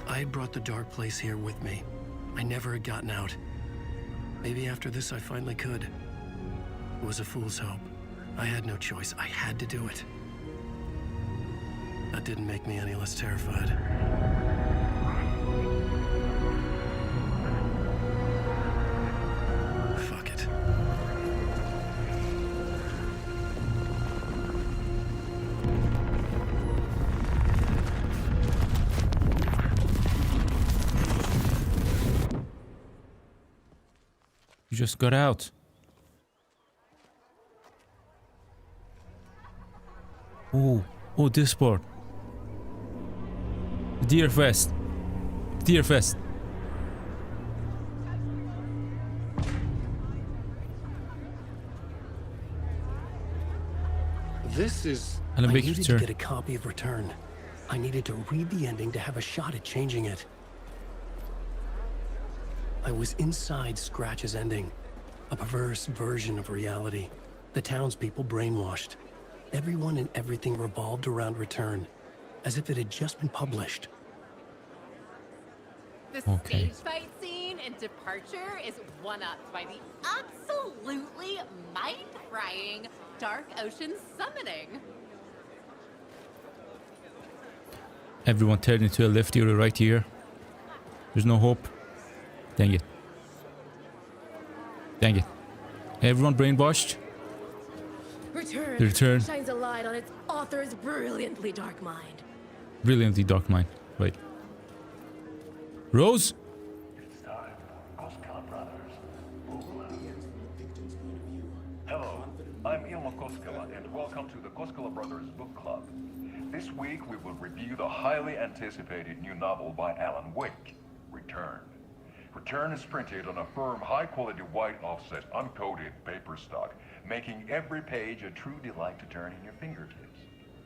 I had brought the Dark Place here with me. I never had gotten out. Maybe after this I finally could. It was a fool's hope. I had no choice. I had to do it. That didn't make me any less terrified. Fuck it. just got out. Oh, this part. Deerfest. Deerfest. This is... Alan I Wake needed to Return. get a copy of Return. I needed to read the ending to have a shot at changing it. I was inside Scratch's ending. A perverse version of reality. The townspeople brainwashed. Everyone and everything revolved around Return, as if it had just been published. The stage fight scene in Departure is one-upped by the absolutely mind-frying Dark Ocean summoning. Everyone turned into a left ear right here. There's no hope. Dang it. Dang it. Everyone brainwashed. Return, The Return. shines a light on its author's brilliantly dark mind. Brilliantly dark mind. Right. Rose? Hello, I'm Ilmo Koskela, and welcome to the Koskela Brothers Book Club. This week we will review the highly anticipated new novel by Alan Wake, Return. Return is printed on a firm, high-quality white offset, uncoated paper stock, making every page a true delight to turn in your fingertips.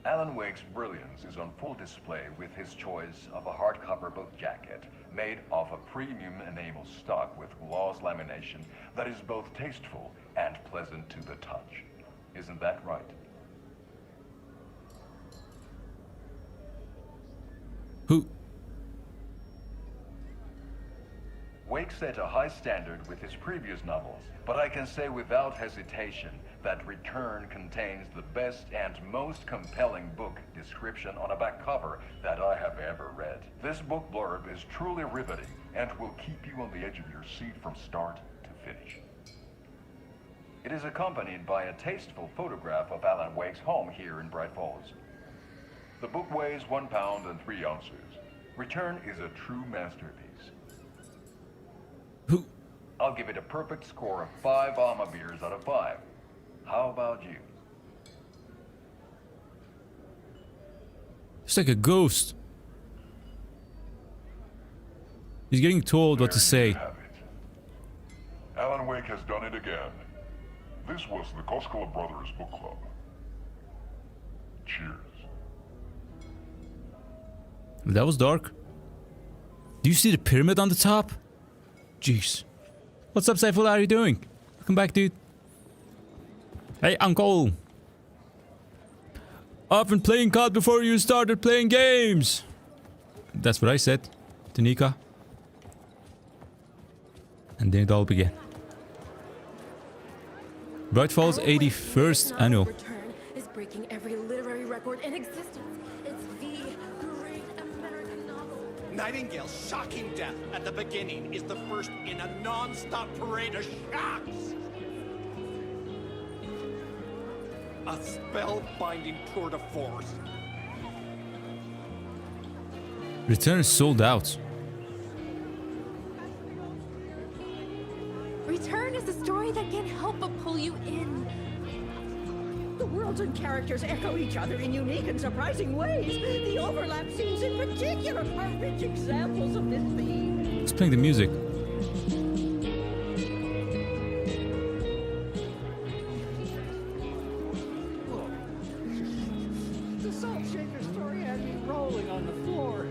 Alan Wake's brilliance is on full display with his choice of a hardcover book jacket made of a premium enamel stock with gloss lamination that is both tasteful and pleasant to the touch. Isn't that right? Who? Wake set a high standard with his previous novels, but I can say without hesitation that Return contains the best and most compelling book description on a back cover that I have ever read. This book blurb is truly riveting and will keep you on the edge of your seat from start to finish. It is accompanied by a tasteful photograph of Alan Wake's home here in Bright Falls. The book weighs 1 pound and 3 ounces. Return is a true masterpiece. I'll give it a perfect score of 5 Alma beers out of 5. How about you? It's like a ghost. He's getting told what to say. Alan Wake has done it again. This was the Koskela Brothers Book Club. Cheers. That was dark. Do you see the pyramid on the top? Jeez. What's up, Saifullah? How are you doing? Welcome back, dude. Hey, uncle. I've been playing COD before you started playing games. That's what I said to Nika. And then it all began. Bright Falls 81st annual. Return is breaking every literary record in existence. It's the great American novel. Nightingale's shocking death at the beginning is the first in a non-stop parade of shocks. A spellbinding tour de force. Return is sold out. Return is a story that can't help but pull you in. The worlds and characters echo each other in unique and surprising ways. The overlap scenes in particular are rich examples of this theme. It's playing the music. The Salt Shaker story had me rolling on the floor.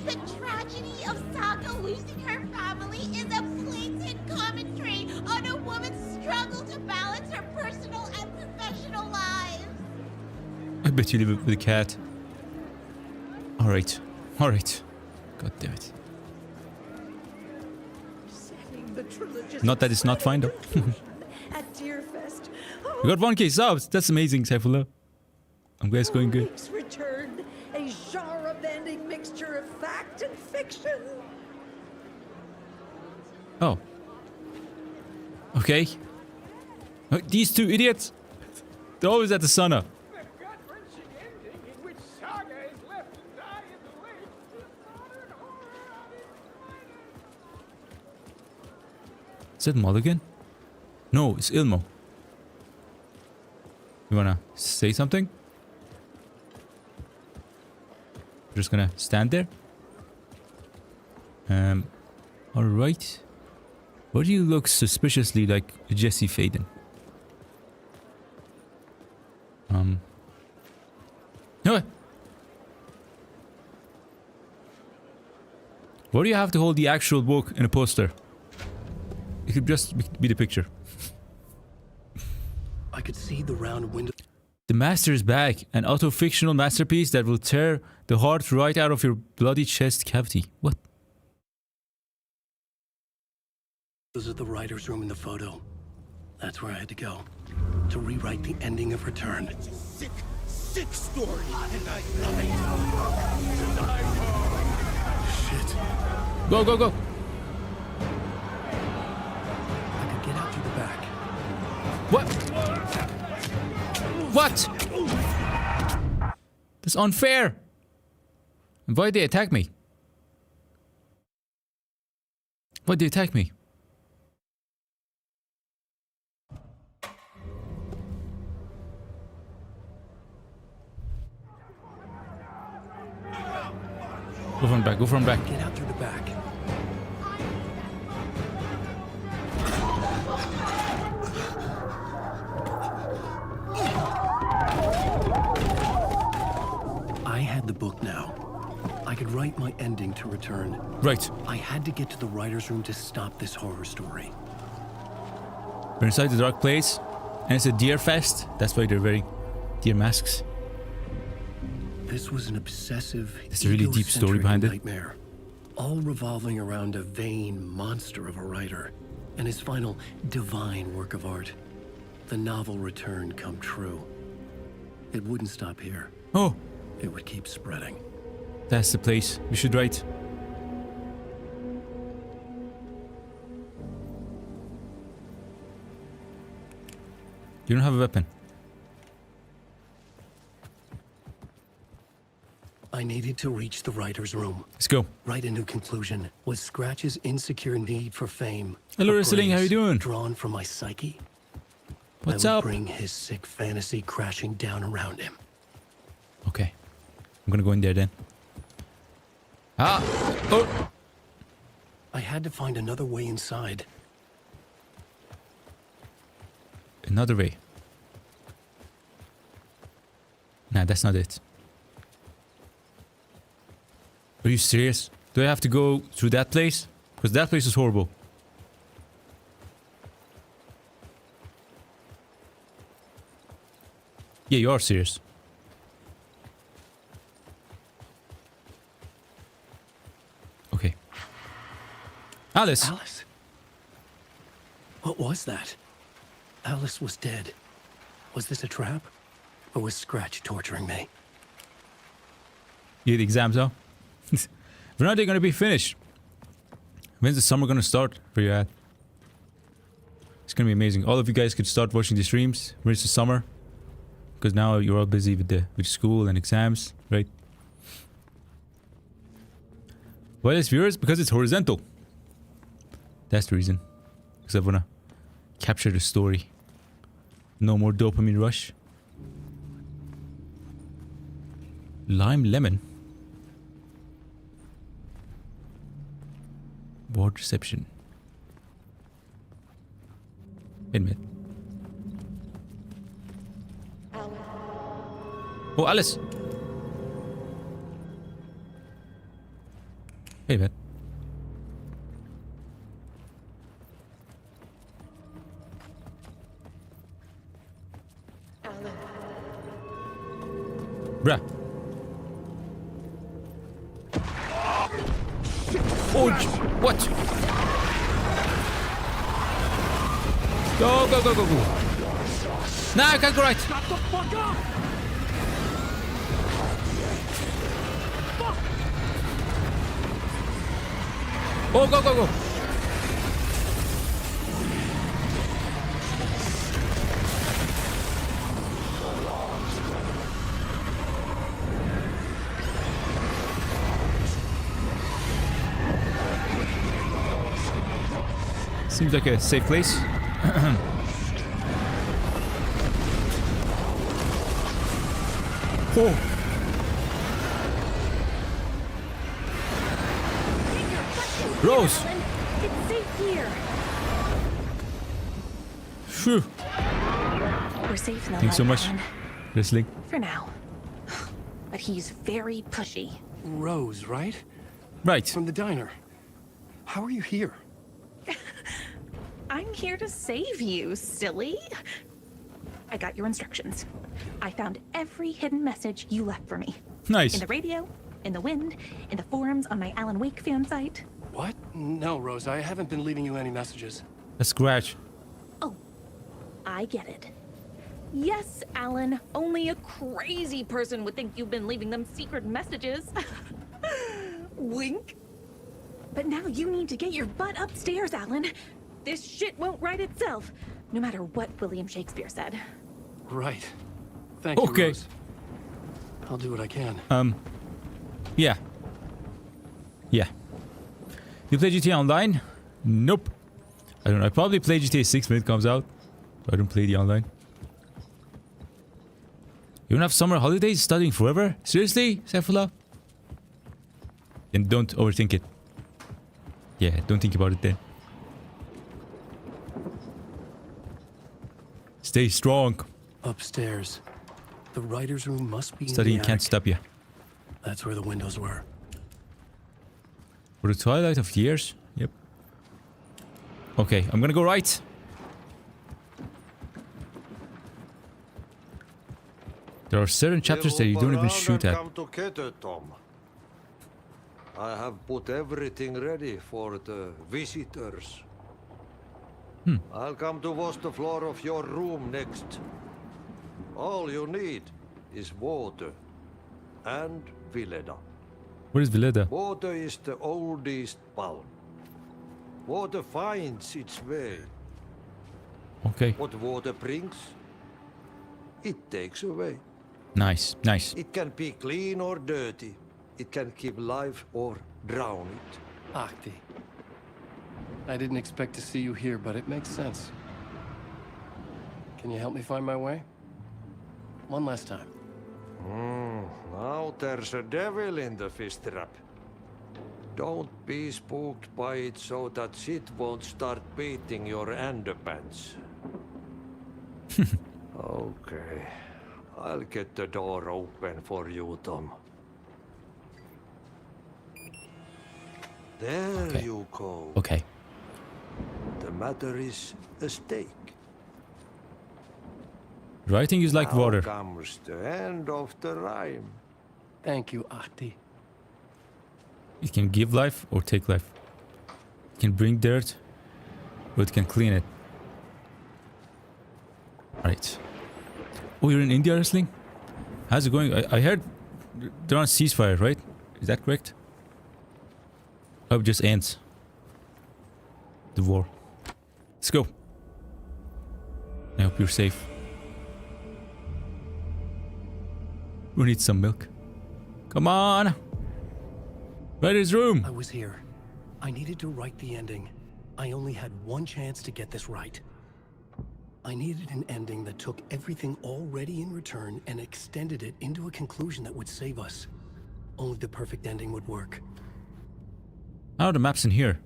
The tragedy of Saga losing her family is a blatant commentary on a woman's struggle to balance her personal and professional lives. I bet you live with a cat. Alright. Alright. God damn it. Not that it's not fine though. At Deerfest. We got 1K subs. That's amazing, Saifullah. I'm glad it's going good. Wake's Return, a genre-bending mixture of fact and fiction. Oh. Okay. These two idiots. They're always at the sun up. Is that Mulligan? No, it's Ilmo. You wanna say something? We're just gonna stand there. Alright. Why do you look suspiciously like Jesse Faden? No. Why do you have to hold the actual book in a poster? It could just be the picture. I could see the round window. The Master is back, an auto-fictional masterpiece that will tear the heart right out of your bloody chest cavity. What? This is the writer's room in the photo. That's where I had to go. To rewrite the ending of Return. It's a sick, sick story, and I love it. Shit. Go, go, go! I could get out through the back. What? What? That's unfair! Why'd they attack me? Why'd they attack me? Go from back, go from back. Get out through the back. I had the book now. I could write my ending to Return. Right. I had to get to the writer's room to stop this horror story. We're inside the dark place, and it's a deer fest. That's why they're wearing deer masks. This was an obsessive, there's a really deep story behind it. Nightmare, all revolving around a vain monster of a writer and his final divine work of art. The novel Return come true. It wouldn't stop here. Oh. It would keep spreading. That's the place. We should write. You don't have a weapon. I needed to reach the writer's room. Let's go. Write a new conclusion. Was Scratch's insecure need for fame, hello, for Wrestling, how you doing? Drawn from my psyche? What's I would up? Bring his sick fantasy crashing down around him. Okay. I'm gonna go in there then. Ah! Oh! I had to find another way inside. Another way. Nah, that's not it. Are you serious? Do I have to go through that place? Because that place is horrible. Yeah, you are serious. Okay. Alice! Alice? What was that? Alice was dead. Was this a trap? Or was Scratch torturing me? You had exams, huh? When are they gonna be finished? When's the summer gonna start for you at? It's gonna be amazing. All of you guys could start watching the streams when it's the summer. Because now you're all busy with school and exams, right? Why less viewers? Because it's horizontal. That's the reason. Because I wanna capture the story. No more dopamine rush. Lime lemon. Ward reception. Wait a minute. Oh, Alice! Hey, man. Bruh. Oh, what? Go, go, go, go, go. Nah, I can't go right. Shut the fuck up! Oh, go, go, go. Seems like a safe place. Oh. Rose! It's safe here. Phew. We're safe in the Thanks so light, much. Alan. Wrestling. For now. But he's very pushy. Rose, right? Right. From the diner. How are you here? I'm here to save you, silly. I got your instructions. I found every hidden message you left for me. Nice. In the radio, in the wind, in the forums on my Alan Wake fan site. What? No, Rose, I haven't been leaving you any messages. A scratch. Oh, I get it. Yes, Alan, only a crazy person would think you've been leaving them secret messages. Wink. But now you need to get your butt upstairs, Alan. This shit won't right itself, no matter what William Shakespeare said. Right. Thank you, Okay. Rose. I'll do what I can. Yeah. Yeah. You play GTA Online? Nope. I don't know. I probably play GTA 6 when it comes out. But I don't play the online. You don't have summer holidays? Studying forever? Seriously, Sefula? Then don't overthink it. Yeah, don't think about it then. Stay strong. Upstairs. The writer's room must be Studying in the can't attic. stop you. That's where the windows were. For the twilight of years? Yep. Okay, I'm gonna go right. There are certain chapters that you don't even shoot at. Come together, Tom. I have put everything ready for the visitors. I'll come to wash the floor of your room next. All you need is water and Vileda. What is Vileda? Water is the oldest bulb. Water finds its way. Okay. What water brings, it takes away. Nice, nice. It can be clean or dirty. It can keep life or drown it. Ahti. I didn't expect to see you here, but it makes sense. Can you help me find my way? One last time. Now there's a devil in the fish trap. Don't be spooked by it so that shit won't start beating your underpants. Okay. I'll get the door open for you, Tom. There you go. Okay. The matter is a stake. Writing is like Now water. comes the end of the rhyme. Thank you, Ahti. It can give life or take life. It can bring dirt, or it can clean it. Alright. Oh, you're in India wrestling? How's it going? I heard they're on ceasefire, right? Is that correct? I hope it just ends. The war. Let's go. I hope you're safe. We need some milk. Come on! Writer's room! I was here. I needed to write the ending. I only had one chance to get this right. I needed an ending that took everything already in return and extended it into a conclusion that would save us. Only the perfect ending would work. How are the maps in here?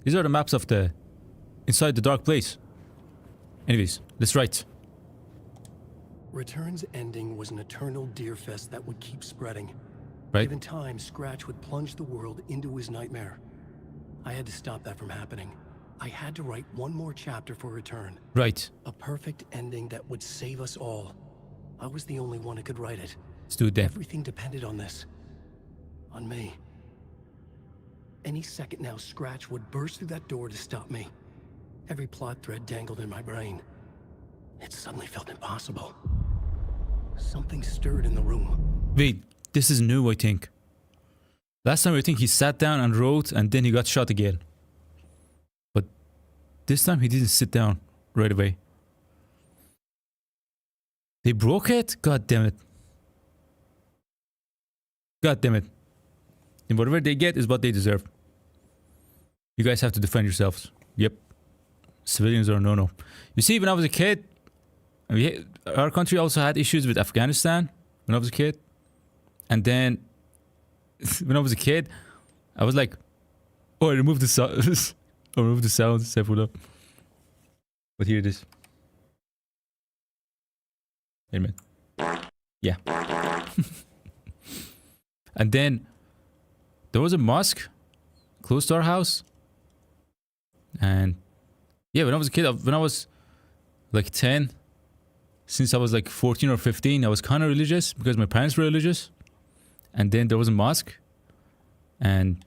These are the maps of the... inside the dark place. Anyways, let's write. Return's ending was an eternal deerfest that would keep spreading. Right. Given time, Scratch would plunge the world into his nightmare. I had to stop that from happening. I had to write one more chapter for Return. Right. A perfect ending that would save us all. I was the only one who could write it. Let's do it then. Everything depended on this. On me. Any second now, Scratch would burst through that door to stop me. Every plot thread dangled in my brain. It suddenly felt impossible. Something stirred in the room. Wait, this is new, I think. Last time I think he sat down and wrote and then he got shot again. But this time he didn't sit down right away. They broke it? God damn it. God damn it. And whatever they get is what they deserve. You guys have to defend yourselves. Yep. Civilians are no. You see, when I was a kid, our country also had issues with Afghanistan when I was a kid. And then, when I was a kid, I was like, oh, I removed the sounds. I removed the sounds. Except for up. But here it is. Wait a minute. Yeah. And then, there was a mosque close to our house. And yeah, when I was a kid, when I was like 10, since I was like 14 or 15, I was kind of religious because my parents were religious. And then there was a mosque. And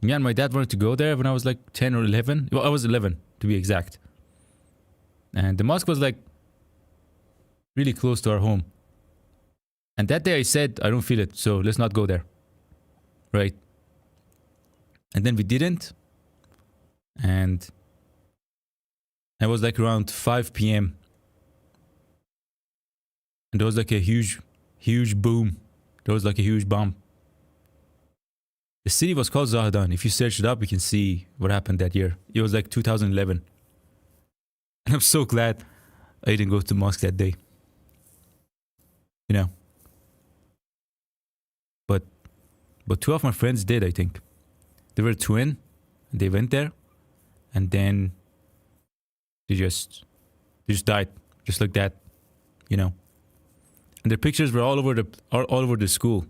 me and my dad wanted to go there when I was like 10 or 11. Well, I was 11 to be exact. And the mosque was like really close to our home. And that day I said, I don't feel it, so let's not go there. Right? And then we didn't. And it was like around 5 p.m. And there was like a huge boom. There was like a huge bomb. The city was called Zahedan. If you search it up, you can see what happened that year. It was like 2011. And I'm so glad I didn't go to the mosque that day. You know. But two of my friends did, I think. They were twin. And they went there. And then they just died. Just like that. You know. And their pictures were all over the school.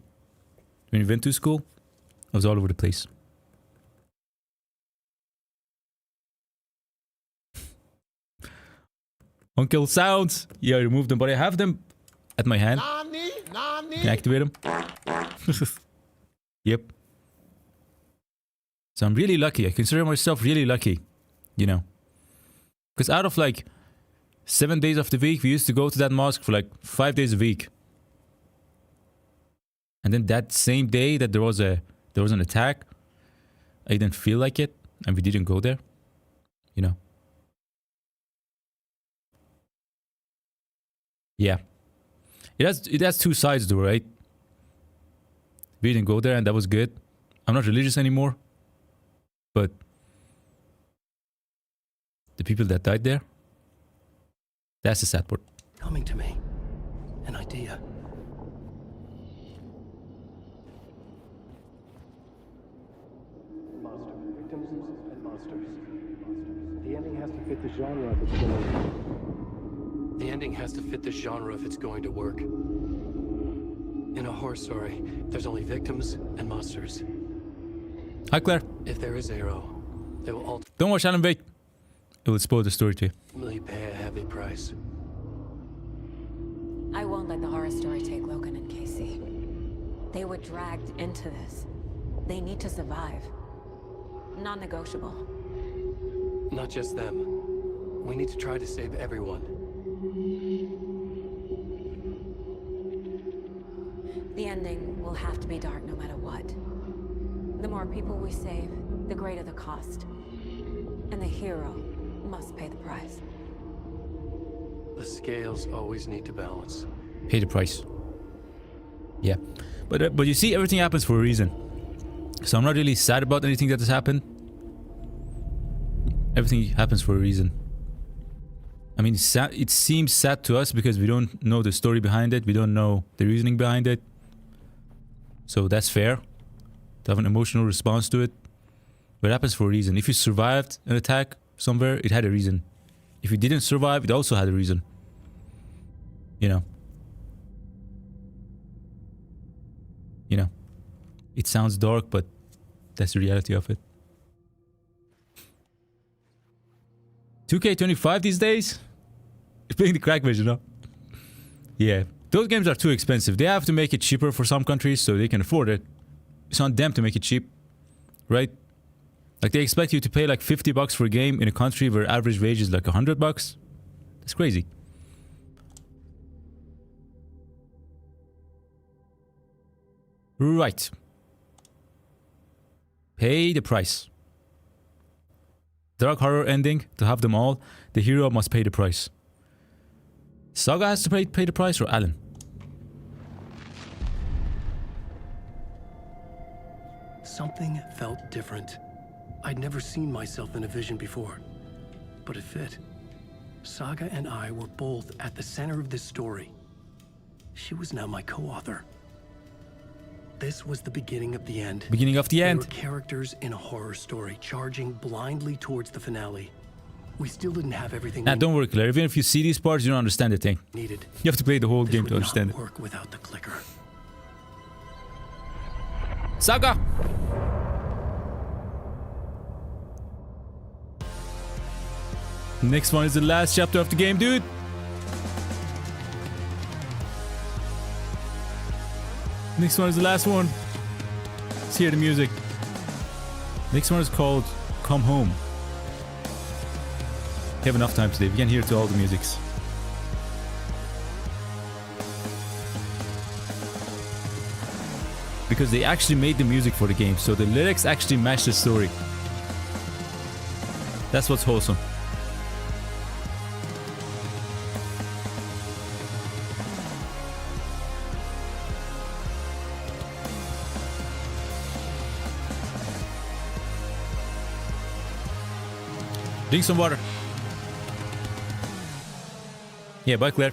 When we went to school, it was all over the place. Uncle sounds. Yeah, I removed them, but I have them at my hand. Can I activate them? Yep. So I'm really lucky. I consider myself really lucky. You know. Because out of like 7 days of the week, we used to go to that mosque for like 5 days a week. And then that same day that there was an attack, I didn't feel like it, and we didn't go there. You know. Yeah. It has two sides though, right? We didn't go there and that was good. I'm not religious anymore. But the people that died there, that's the sad part. Coming to me. An idea. Victims and monsters. The ending has to fit the genre if it's going to... The ending has to fit the genre if it's going to work. In a horror story, there's only victims and monsters. Hi, Claire. If there is Arrow, they will all... Don't watch Alan Wake. It will spoil the story to you. Will pay a heavy price? I won't let the horror story take Logan and Casey. They were dragged into this. They need to survive. Non-negotiable. Not just them. We need to try to save everyone. The ending will have to be dark no matter what. The more people we save, the greater the cost. And the hero must pay the price. The scales always need to balance. Pay the price. Yeah. But you see, everything happens for a reason. So I'm not really sad about anything that has happened. Everything happens for a reason. I mean, it seems sad to us because we don't know the story behind it. We don't know the reasoning behind it. So that's fair to have an emotional response to it. But it happens for a reason. If you survived an attack somewhere, it had a reason. If you didn't survive, it also had a reason. You know. You know. It sounds dark, but that's the reality of it. 2K25 these days? It's playing the crack version, huh? Yeah. Those games are too expensive. They have to make it cheaper for some countries so they can afford it. It's on them to make it cheap. Right? Like they expect you to pay like $50 for a game in a country where average wage is like $100. That's crazy. Right. Pay the price. Dark horror ending, to have them all, the hero must pay the price. Saga has to pay the price, or Alan? Something felt different. I'd never seen myself in a vision before. but it fit. Saga and I were both at the center of this story. She was now my co-author. This was the beginning of the end. Beginning of the We end. were characters in a horror story, charging blindly towards the finale. We still didn't have everything Nah, we don't worry, Claire. Even if you see these parts, you don't understand the thing. needed. You have to play the whole This game would to understand not it. work without the clicker. Saga! Next one is the last chapter of the game, dude. Next one is the last one. Let's hear the music. Next one is called Come Home. We have enough time today. We can hear to all the musics. Because they actually made the music for the game, so the lyrics actually match the story. That's what's wholesome. Drink some water. Yeah, bye, Claire.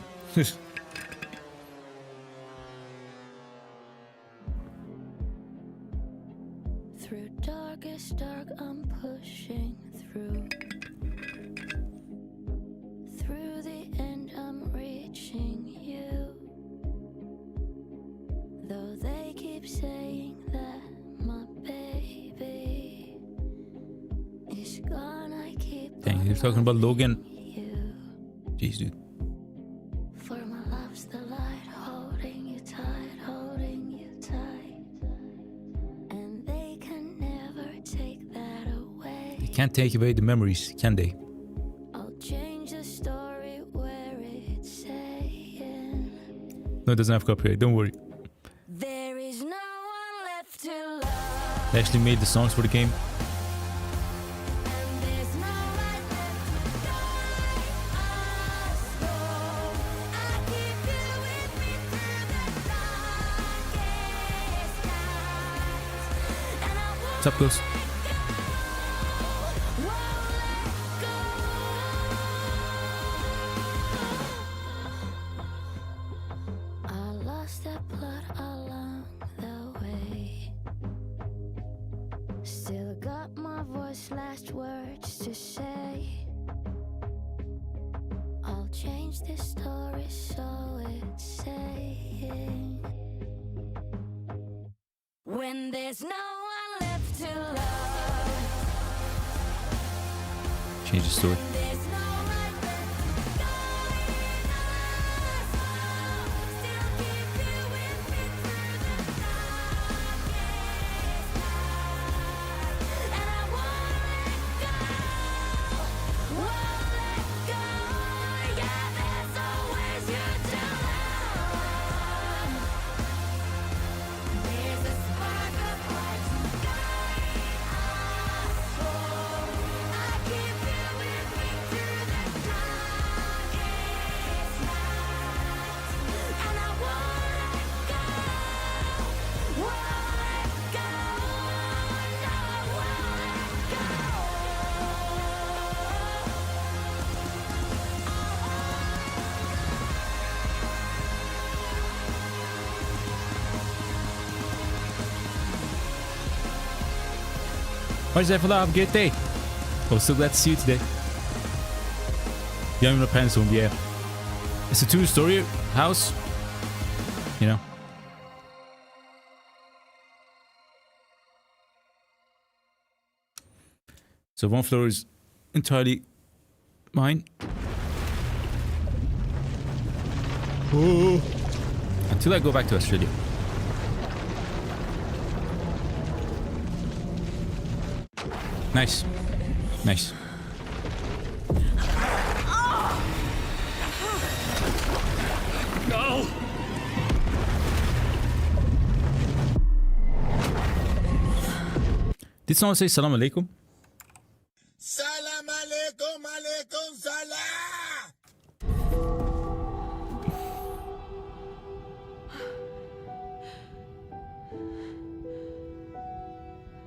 Through darkest dark, I'm pushing through. Through the end, I'm reaching you. Though they keep saying that my baby is gone, I keep Dang, you're talking about Logan. Jeez, dude. for my love's the light, holding you tight, holding you tight. And they can never take that away. They can't take away the memories, can they? I'll change the story where it's saying No, it doesn't have copyright, don't worry. there is no one left to love. They actually made the songs for the game. There's no light left to guide us home. I keep you with me through the darkest nights. And I What's up, Ghost? I lost that blood along the way. Still got my voice, last words to say. I'll change this story so it's saying when there's no one left to love. Change the story. There's no light left to guide us home. Still keep you with me through the darkest night. And I won't let go, won't let go. Yeah, there's always you to love. There's a spark of light to guide us home. I keep you with me through the darkest nights. And I won't let go, won't let go. No, I won't let go. Why does everyone have a good day? I was so glad to see you today. Young Rapunzel, yeah. It's a two-story house. You know. So one floor is entirely mine. Oh. Until I go back to Australia. Nice. Nice. No! Did someone say salam alaikum? Salam alaikum, alaikum salam!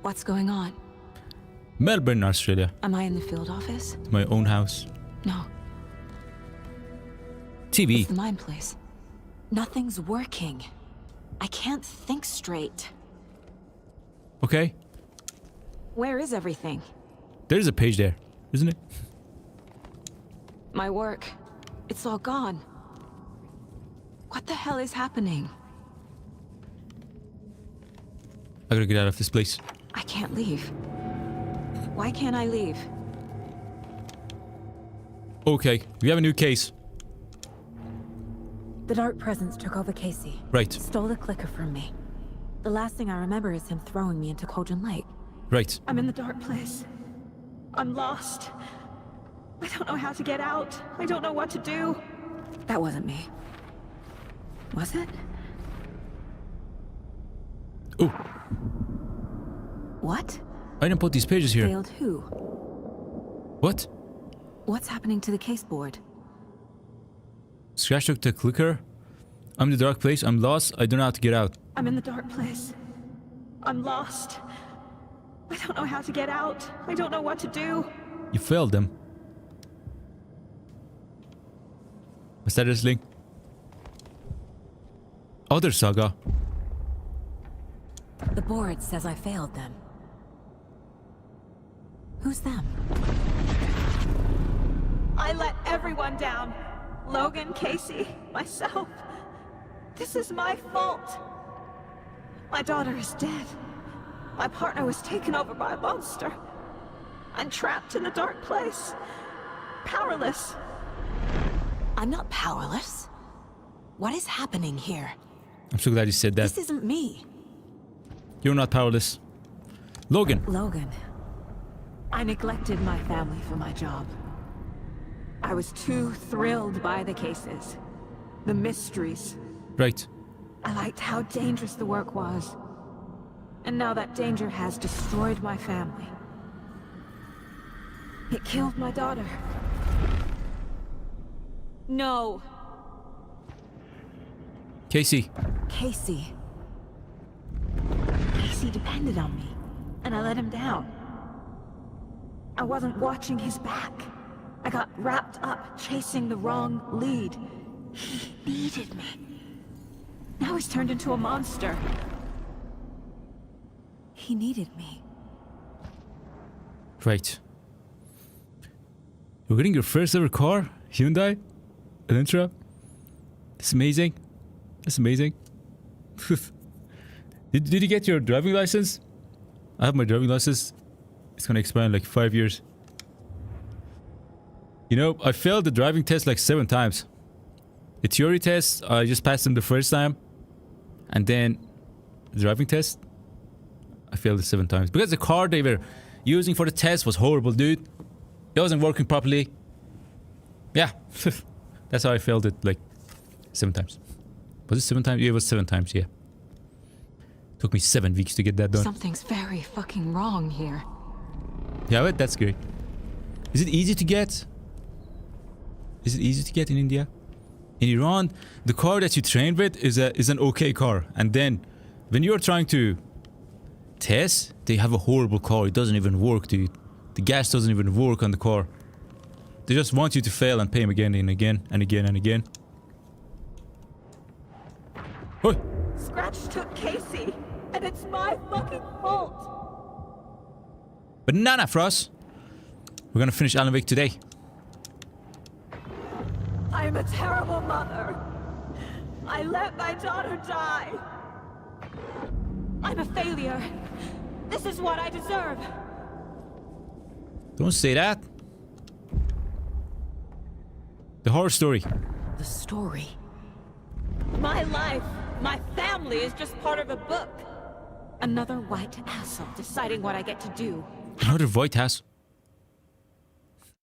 What's going on? Melbourne, Australia. Am I in the field office? My own house. No. TV. It's the mine place. Nothing's working. I can't think straight. Okay. Where is everything? There's a page there, isn't it? My work. It's all gone. What the hell is happening? I gotta get out of this place. I can't leave. Why can't I leave? Okay, we have a new case. The Dark Presence took over Casey. Right. Stole the clicker from me. The last thing I remember is him throwing me into Kojin Lake. Right. I'm in the dark place. I'm lost. I don't know how to get out. I don't know what to do. That wasn't me. Was it? Oh. What? I didn't put these pages here. Failed who? What? What's happening to the caseboard? Scratch took the clicker. I'm in the dark place. I'm lost. I don't know how to get out. I'm in the dark place. I'm lost. I don't know how to get out. I don't know what to do. You failed them. What's that link? Other saga. The board says I failed them. Who's them? I let everyone down. Logan, Casey, myself. This is my fault. My daughter is dead. My partner was taken over by a monster. I'm trapped in a dark place. Powerless. I'm not powerless. What is happening here? I'm so glad you said that. This isn't me. You're not powerless. Logan. Logan. I neglected my family for my job. I was too thrilled by the cases. The mysteries. Right. I liked how dangerous the work was. And now that danger has destroyed my family. It killed my daughter. No. Casey. Casey. Casey depended on me, and I let him down. I wasn't watching his back. I got wrapped up chasing the wrong lead. He needed me. Now he's turned into a monster. He needed me. Right. You're getting your first ever car? Hyundai? Elantra? That's amazing. That's amazing. Did you get your driving license? I have my driving license. It's gonna expire in like 5 years. You know, I failed the driving test like 7 times. The theory test, I just passed them the first time. And then the driving test, I failed it 7 times. Because the car they were using for the test was horrible, dude. It wasn't working properly. Yeah. That's how I failed it like 7 times. Was it 7 times? Yeah, it was 7 times, yeah. Took me 7 weeks to get that done. Something's very fucking wrong here. Yeah, but that's great. Is it easy to get? Is it easy to get in India? In Iran, the car that you train with is an okay car. And then, when you're trying to test, they have a horrible car. It doesn't even work, dude. The gas doesn't even work on the car. They just want you to fail and pay them again and again and again and again. Oi! Scratch took Casey, and it's my fucking fault. Banana for us. We're gonna finish Alan Wake today. I'm a terrible mother. I let my daughter die. I'm a failure. This is what I deserve. Don't say that. The horror story. The story. My life, my family is just part of a book. Another white asshole deciding what I get to do. Another White House.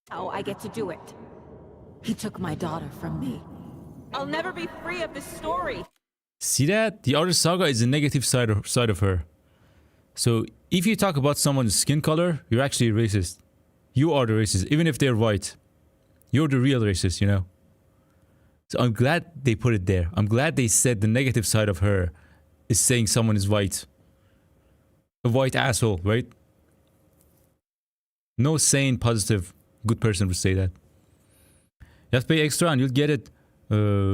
How I get to do it. He took my daughter from me. I'll never be free of this story. See that? The other saga is the negative side of her. So if you talk about someone's skin color, you're actually racist. You are the racist, even if they're white. You're the real racist, you know. So I'm glad they put it there. I'm glad they said the negative side of her is saying someone is white. A white asshole, right? No sane, positive, good person would say that. You have to pay extra and you'll get it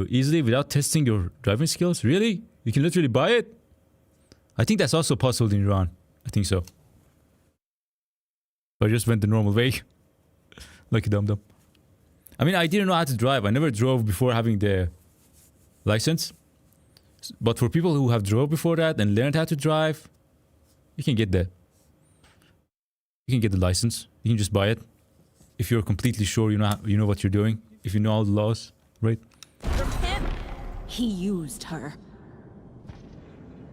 easily without testing your driving skills? Really? You can literally buy it? I think that's also possible in Iran. I think so. But I just went the normal way. Like a dum-dum. I mean, I didn't know how to drive. I never drove before having the license. But for people who have drove before that and learned how to drive, you can get that. You can get the license. You can just buy it. If you're completely sure you know what you're doing. If you know all the laws, right? From him, he used her.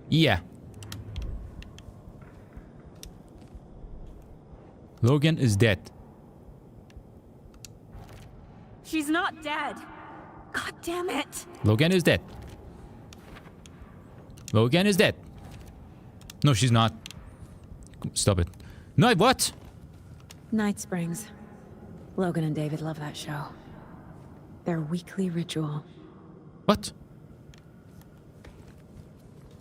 Yeah. Logan is dead. She's not dead. God damn it. Logan is dead. Logan is dead. No, she's not. Stop it. No, what? Night Springs. Logan and David love that show. Their weekly ritual. What?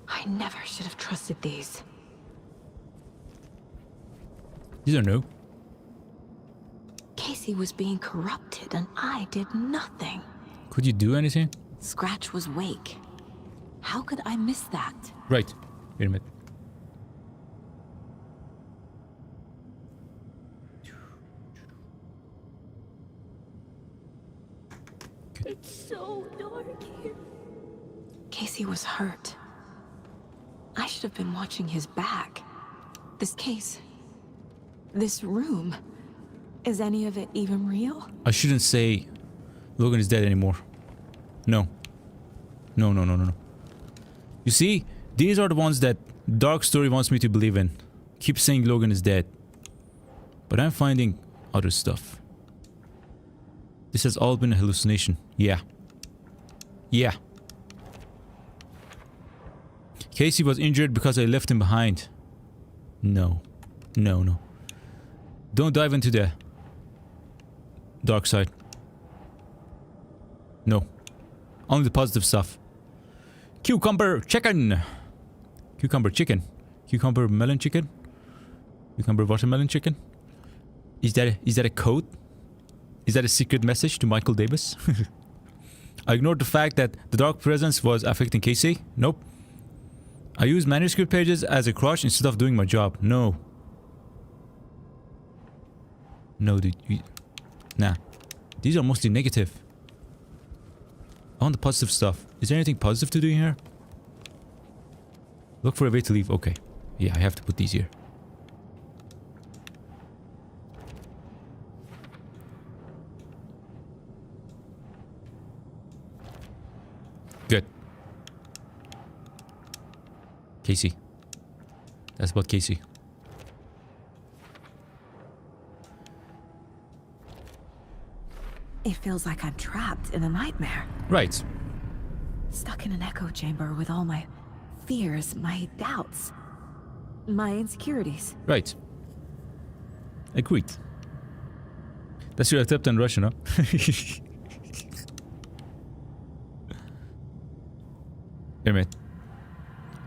I never should have trusted these. You don't know. Casey was being corrupted and I did nothing. Could you do anything? Scratch was Wake. How could I miss that? Right. Wait a minute. It's so dark here. Casey was hurt. I should have been watching his back. This case. This room. Is any of it even real? I shouldn't say Logan is dead anymore. No. No, no, no, no, no. You see, these are the ones that Dark Story wants me to believe in. Keep saying Logan is dead. But I'm finding other stuff. This has all been a hallucination. Yeah. Yeah. Casey was injured because I left him behind. No. No, no. Don't dive into the dark side. No. Only the positive stuff. Cucumber chicken. Cucumber chicken. Cucumber melon chicken. Cucumber watermelon chicken. Is that a code? Is that a secret message to Michael Davis? I ignored the fact that the dark presence was affecting Casey. Nope. I used manuscript pages as a crutch instead of doing my job. No. No, dude. Nah. These are mostly negative. I want the positive stuff. Is there anything positive to do in here? Look for a way to leave. Okay. Yeah, I have to put these here. Good. Casey. That's about Casey. It feels like I'm trapped in a nightmare. Right. Stuck in an echo chamber with all my fears, my doubts, my insecurities. Right. Agreed. That's your attempt in Russian, huh? Wait a minute.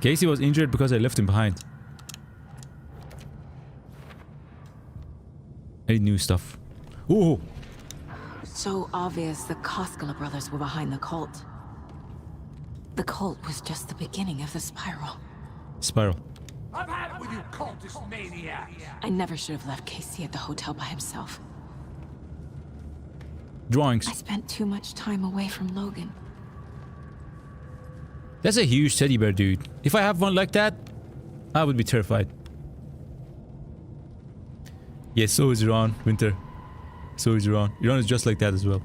Casey was injured because I left him behind. Any new stuff? Ooh! So obvious the Koskela brothers were behind the cult. The cult was just the beginning of the spiral. Spiral. I've had it with you cultist maniacs. I never should have left Casey at the hotel by himself. Drawings. I spent too much time away from Logan. That's a huge teddy bear, dude. If I have one like that, I would be terrified. Yes, so is Iran, Winter. So is Iran. Iran is just like that as well.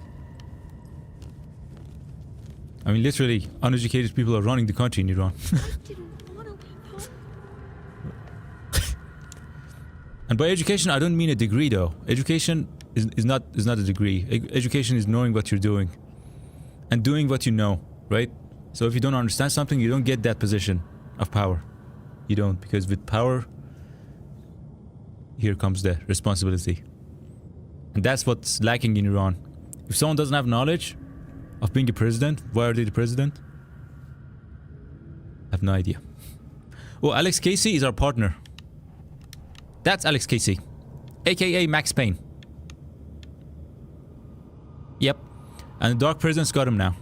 I mean, literally, uneducated people are running the country in Iran. And by education, I don't mean a degree, though. Education is not a degree. Education is knowing what you're doing. And doing what you know, right? So if you don't understand something, you don't get that position of power. You don't, because with power, here comes the responsibility. And that's what's lacking in Iran. If someone doesn't have knowledge of being a president, why are they the president? I have no idea. Oh, Alex Casey is our partner. That's Alex Casey. AKA Max Payne. Yep. And the Dark Presence got him now.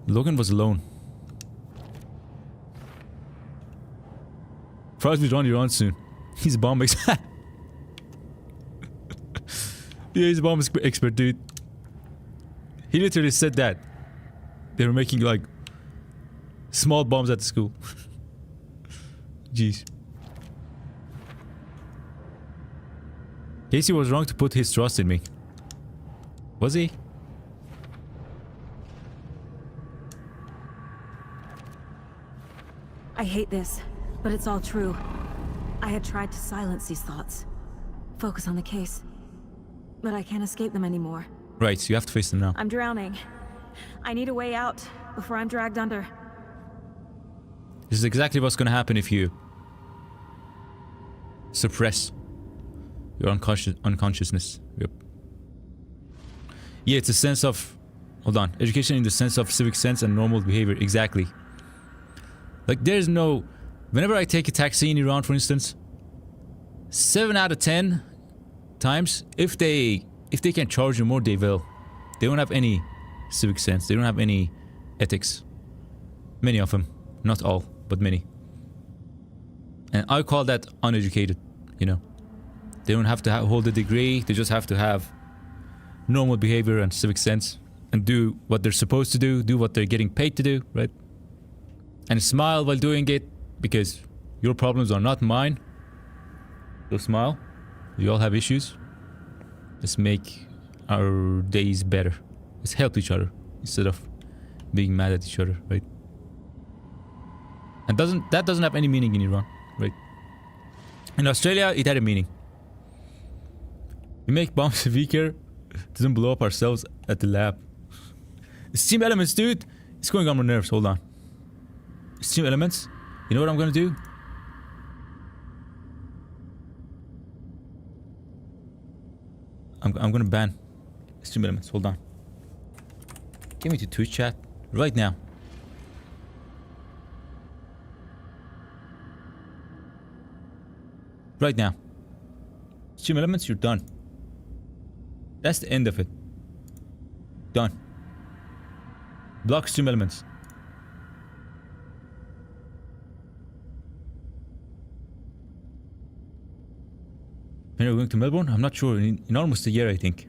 Logan was alone. Probably Ron, you're on soon. He's a bomb expert. Yeah, he's a bomb expert, dude. He literally said that. They were making like small bombs at the school. Jeez. Casey was wrong to put his trust in me. Was he? I hate this, but it's all true. I had tried to silence these thoughts. Focus on the case. But I can't escape them anymore. Right, so you have to face them now. I'm drowning. I need a way out before I'm dragged under. This is exactly what's gonna happen if you suppress your unconsciousness. Yep. Yeah, it's a sense of... Hold on. Education in the sense of civic sense and normal behavior. Exactly. Like, there's no... Whenever I take a taxi in Iran, for instance, 7 out of 10 times, if they can charge you more, they will. They don't have any civic sense. They don't have any ethics. Many of them. Not all, but many. And I call that uneducated, you know. They don't have to hold a degree. They just have to have normal behavior and civic sense and do what they're supposed to do what they're getting paid to do, right? And smile while doing it, because your problems are not mine. So smile. We all have issues. Let's make our days better. Let's help each other instead of being mad at each other, right? And that doesn't have any meaning in Iran, right? In Australia, it had a meaning. We make bombs weaker, doesn't blow up ourselves at the lab. Steam elements, dude. It's going on my nerves. Hold on. Steam elements. You know what I'm gonna do? I'm gonna ban Steam elements. Hold on. Get me to Twitch chat right now. Right now. Steam elements, you're done. That's the end of it. Done. Block Steam elements. When are we going to Melbourne? I'm not sure. In almost a year, I think.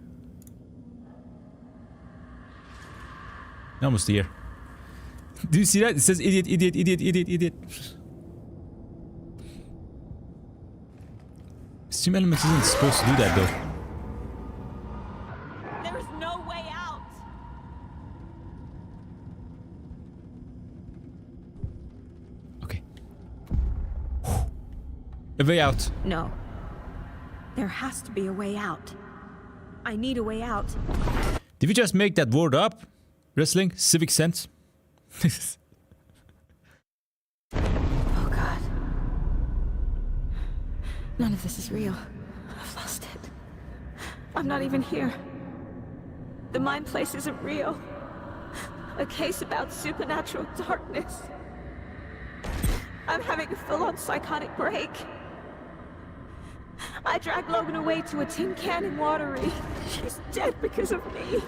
In almost a year. Do you see that? It says idiot, idiot, idiot, idiot, idiot. Steam Elements isn't supposed to do that, though. There's no way out. Okay. A way out. No. There has to be a way out. I need a way out. Did we just make that word up? Wrestling? Civic sense? Oh God. None of this is real. I've lost it. I'm not even here. The mind place isn't real. A case about supernatural darkness. I'm having a full-on psychotic break. I dragged Logan away to a tin can in Watery. She's dead because of me.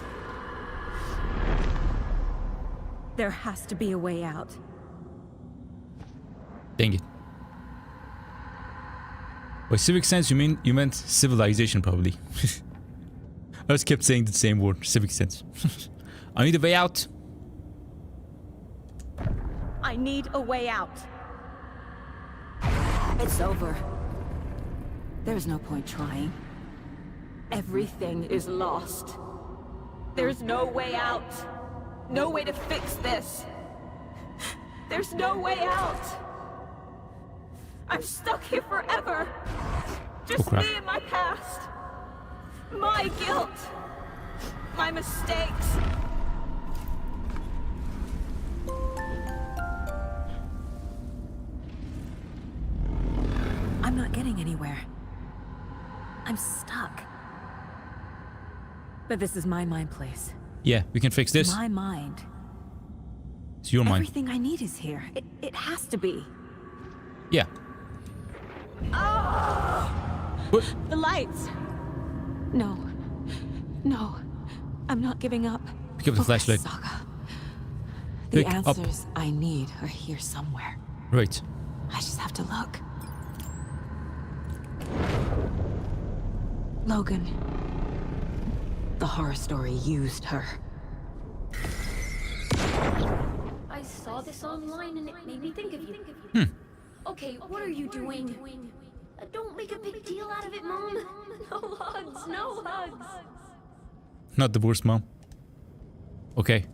There has to be a way out. Dang it. By civic sense, you meant civilization, probably. I just kept saying the same word, civic sense. I need a way out. I need a way out. It's over. There's no point trying. Everything is lost. There's no way out. No way to fix this. There's no way out. I'm stuck here forever. Just me and my past. My guilt. My mistakes. I'm not getting anywhere. I'm stuck. But this is my mind place. Yeah, we can fix this. My mind. It's your mind. Everything I need is here. It has to be. Yeah. Oh! The lights! No. No. I'm not giving up. Pick up the flashlight. Saga. Pick The up. answers I need are here somewhere. Right. I just have to look. Logan. The horror story used her. I saw this online and it made me think of you. Okay, what are you doing? Don't make a big deal out of it, Mom. No hugs, no hugs. Not the worst, Mom. Okay.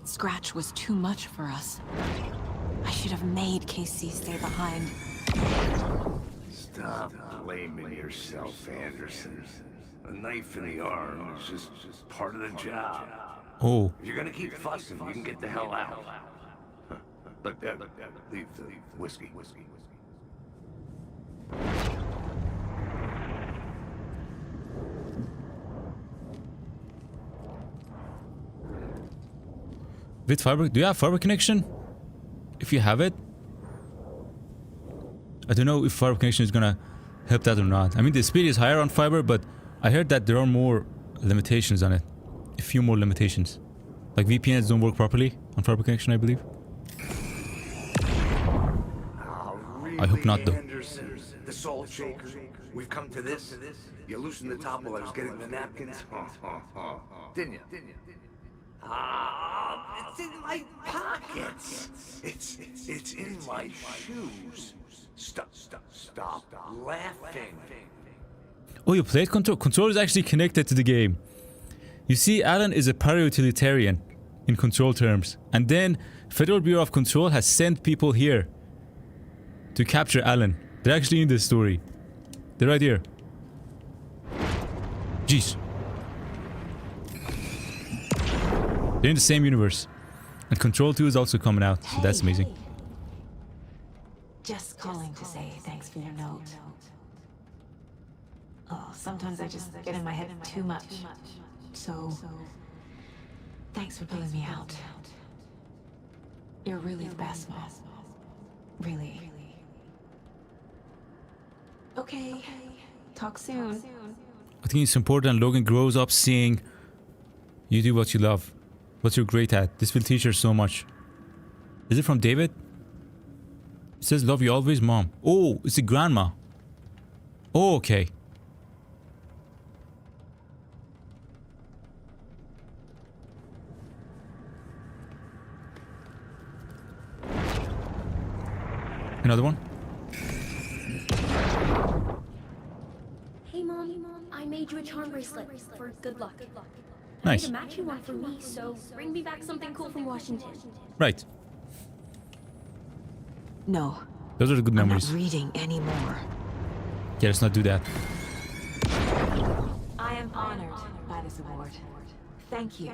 Scratch was too much for us. I should have made Casey stay behind. Stop blaming yourself, Anderson. A knife in the arm is just part of the job. Oh. If you're gonna keep fussing, you can get the hell out. Look, leave the whiskey. With fiber, do you have fiber connection? If you have it, I don't know if fiber connection is gonna help that or not. I mean, the speed is higher on fiber, but I heard that there are more limitations on it. A few more limitations. Like VPNs don't work properly on fiber connection, I believe. I hope not, though. Anderson, the salt shaker. We've come to this. You loosened the top while I was getting the napkins. Didn't you? It's in my pockets. It's in my shoes. Stop laughing. Oh, you played Control? Control is actually connected to the game. You see, Alan is a para-utilitarian in Control terms. And then Federal Bureau of Control has sent people here to capture Alan. They're actually in this story. They're right here. Jeez. They're in the same universe. And Control 2 is also coming out, so that's amazing. Just calling to say thanks for your note. Oh, sometimes I just get in my head too much. So, thanks for pulling me out. You're really the best, Mom. Really. Okay. Talk soon. I think it's important Logan grows up seeing you do what you love. What you're great at. This will teach her so much. Is it from David? It says love you always, Mom. Oh, it's a grandma. Oh, okay. Another one? Hey, Mom, I made you a charm bracelet for good luck. Nice. I made a matching one for me, so bring me back something cool from Washington. Right. No. Those are the good memories. I'm not reading anymore. Yeah, let's not do that. I am honored by this award. Thank you.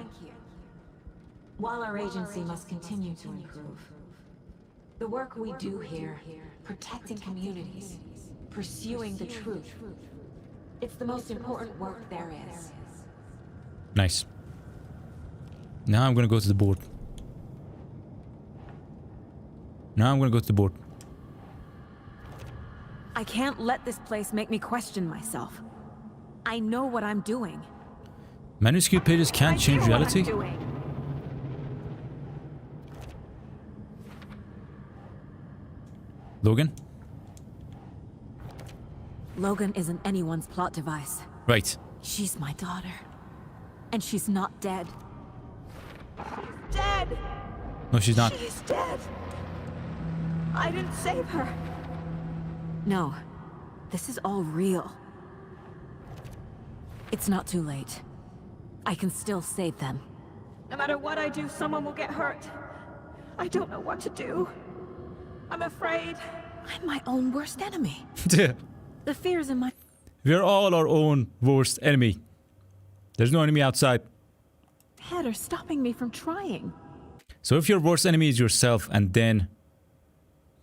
While our agency must continue to improve, the work we do here, protecting communities, pursuing the truth, it's the most important work there is. Nice. Now I'm gonna go to the board. I can't let this place make me question myself. I know what I'm doing. Manuscript pages can't change reality? Logan? Logan isn't anyone's plot device. Right. She's my daughter. And she's not dead. Dead! No, she's not. She's dead! I didn't save her. No. This is all real. It's not too late. I can still save them. No matter what I do, someone will get hurt. I don't know what to do. I'm afraid. I'm my own worst enemy. Yeah. The fears in my... We're all our own worst enemy. There's no enemy outside. head are stopping me from trying. So if your worst enemy is yourself and then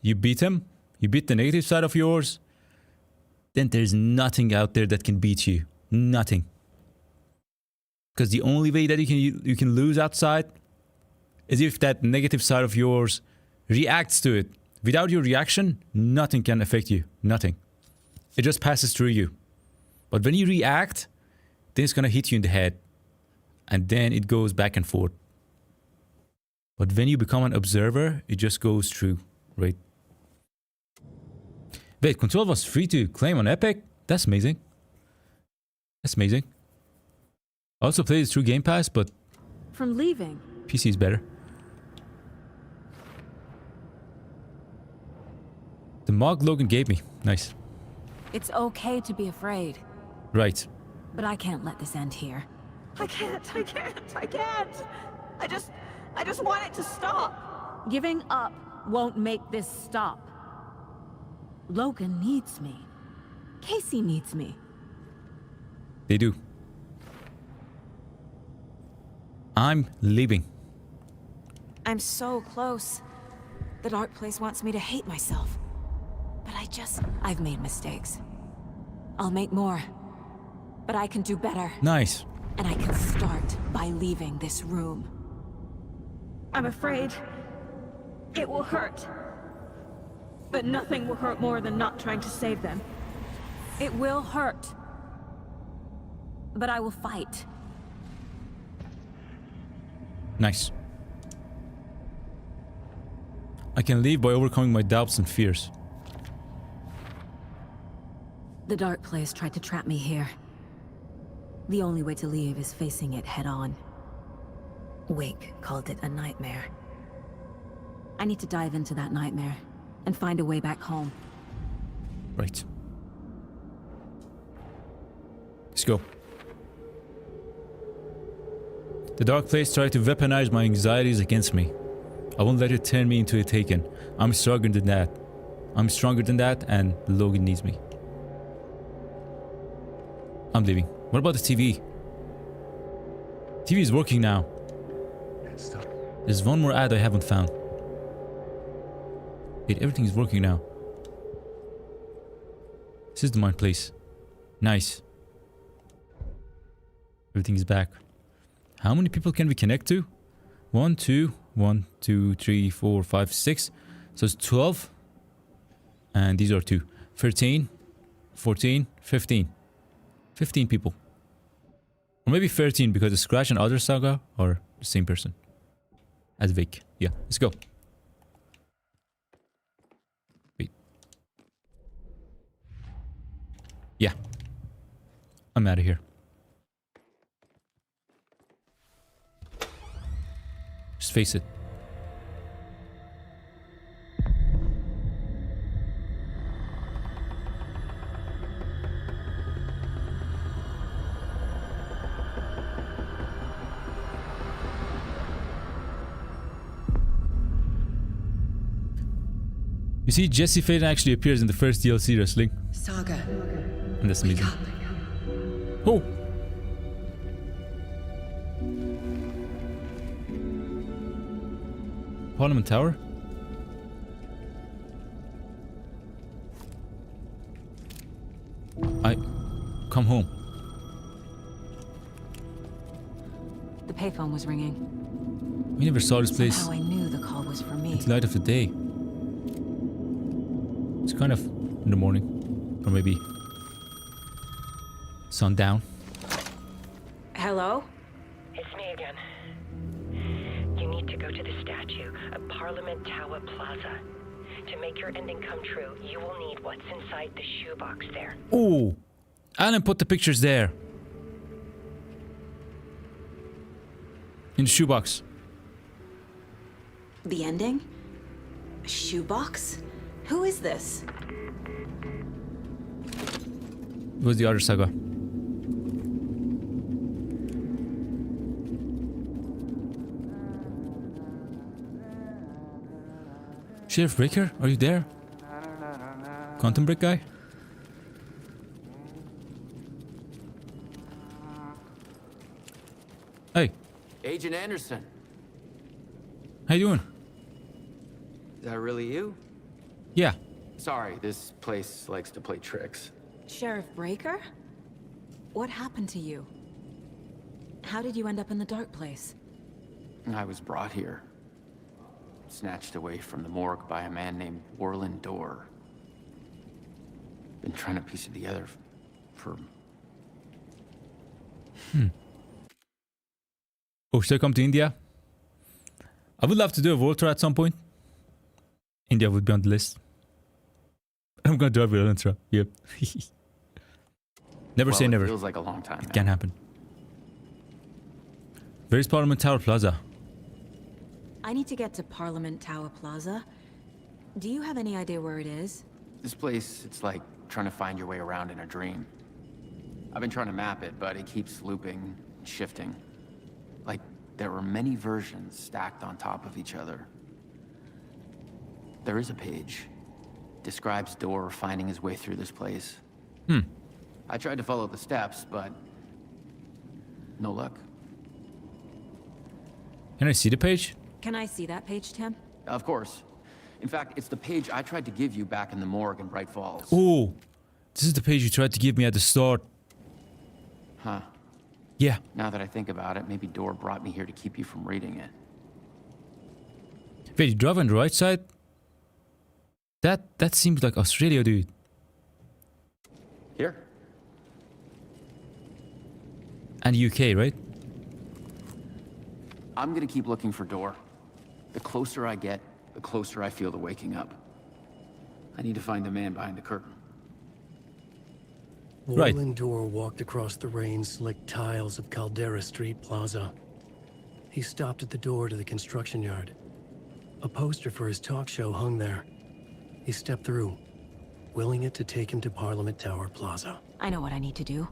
you beat him, you beat the negative side of yours, then there's nothing out there that can beat you. Nothing. Because the only way that you can lose outside is if that negative side of yours reacts to it. Without your reaction, nothing can affect you. Nothing. It just passes through you. But when you react, then it's gonna hit you in the head. And then it goes back and forth. But when you become an observer, it just goes through, right? Wait, Control was free to claim on Epic? That's amazing. That's amazing. I also played it through Game Pass, but From leaving. PC is better. The mug Logan gave me. Nice. It's okay to be afraid, Right. but I can't let this end here. I can't. I just want it to stop. Giving up won't make this stop. Logan needs me. Casey needs me. They do. I'm leaving. I'm so close. The dark place wants me to hate myself. But I've made mistakes. I'll make more. But I can do better. Nice. And I can start by leaving this room. I'm afraid it will hurt. But nothing will hurt more than not trying to save them. It will hurt. But I will fight. Nice. I can leave by overcoming my doubts and fears. The dark place tried to trap me here. The only way to leave is facing it head on. Wake called it a nightmare. I need to dive into that nightmare and find a way back home. Right. Let's go. The dark place tried to weaponize my anxieties against me. I won't let it turn me into a Taken. I'm stronger than that. And Logan needs me. I'm leaving. What about the TV? TV is working now. There's one more ad I haven't found. Wait, everything is working now. This is the mine place. Nice. Everything is back. How many people can we connect to? 1, 2, 3, 4, 5, 6. So it's 12. And these are 2. 13, 14, 15. 15 people. Or maybe 13 because the Scratch and Other Saga are the same person. As Vic. Yeah, let's go. Wait. Yeah. I'm out of here. Just face it. You see, Jesse Faden actually appears in the first DLC wrestling. Saga. And that's amazing. Oh! Parliament Tower? Come home. The payphone was ringing. We never saw this place. Somehow I knew the call was for me. It's light of the day. It's kind of in the morning. Or maybe sundown. Hello? It's me again. You need to go to the statue at Parliament Tower Plaza. To make your ending come true, you will need what's inside the shoebox there. Oh! Alan put the pictures there. In the shoebox. The ending? A shoebox? Who is this? It was the Other Saga. Sheriff Breaker, are you there? Quantum Break guy? Hey. Agent Anderson. How you doing? Is that really you? Yeah. Sorry, this place likes to play tricks. Sheriff Breaker? What happened to you? How did you end up in the dark place? I was brought here. Snatched away from the morgue by a man named Orlin Dorr. Been trying to piece it together for... Oh, should I come to India? I would love to do a world tour at some point. India would be on the list. I'm gonna do a world tour. Yep. Never say never. It feels like a long time. It can happen. Where is Parliament Tower Plaza? I need to get to Parliament Tower Plaza. Do you have any idea where it is? This place, it's like trying to find your way around in a dream. I've been trying to map it, but it keeps looping, shifting. Like there were many versions stacked on top of each other. There is a page. Describes Door finding his way through this place. I tried to follow the steps, but no luck. Can I see the page? Can I see that page, Tim? Of course. In fact, it's the page I tried to give you back in the morgue in Bright Falls. Oh, this is the page you tried to give me at the start. Huh. Yeah. Now that I think about it, maybe Door brought me here to keep you from reading it. Wait, you drive on the right side? That seems like Australia, dude. Here. And UK, right? I'm gonna keep looking for Door. The closer I get, the closer I feel to waking up. I need to find the man behind the curtain. Right. Roland Door walked across the rain-slicked tiles of Caldera Street Plaza. He stopped at the door to the construction yard. A poster for his talk show hung there. He stepped through, willing it to take him to Parliament Tower Plaza. I know what I need to do.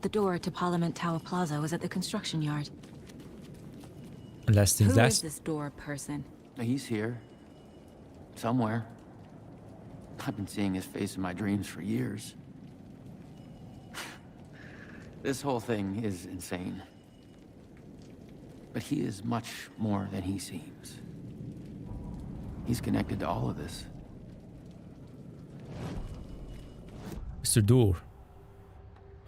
The door to Parliament Tower Plaza was at the construction yard. Last things Who is last. this Door person? He's here. Somewhere. I've been seeing his face in my dreams for years. This whole thing is insane. But he is much more than he seems. He's connected to all of this. Mr. Door.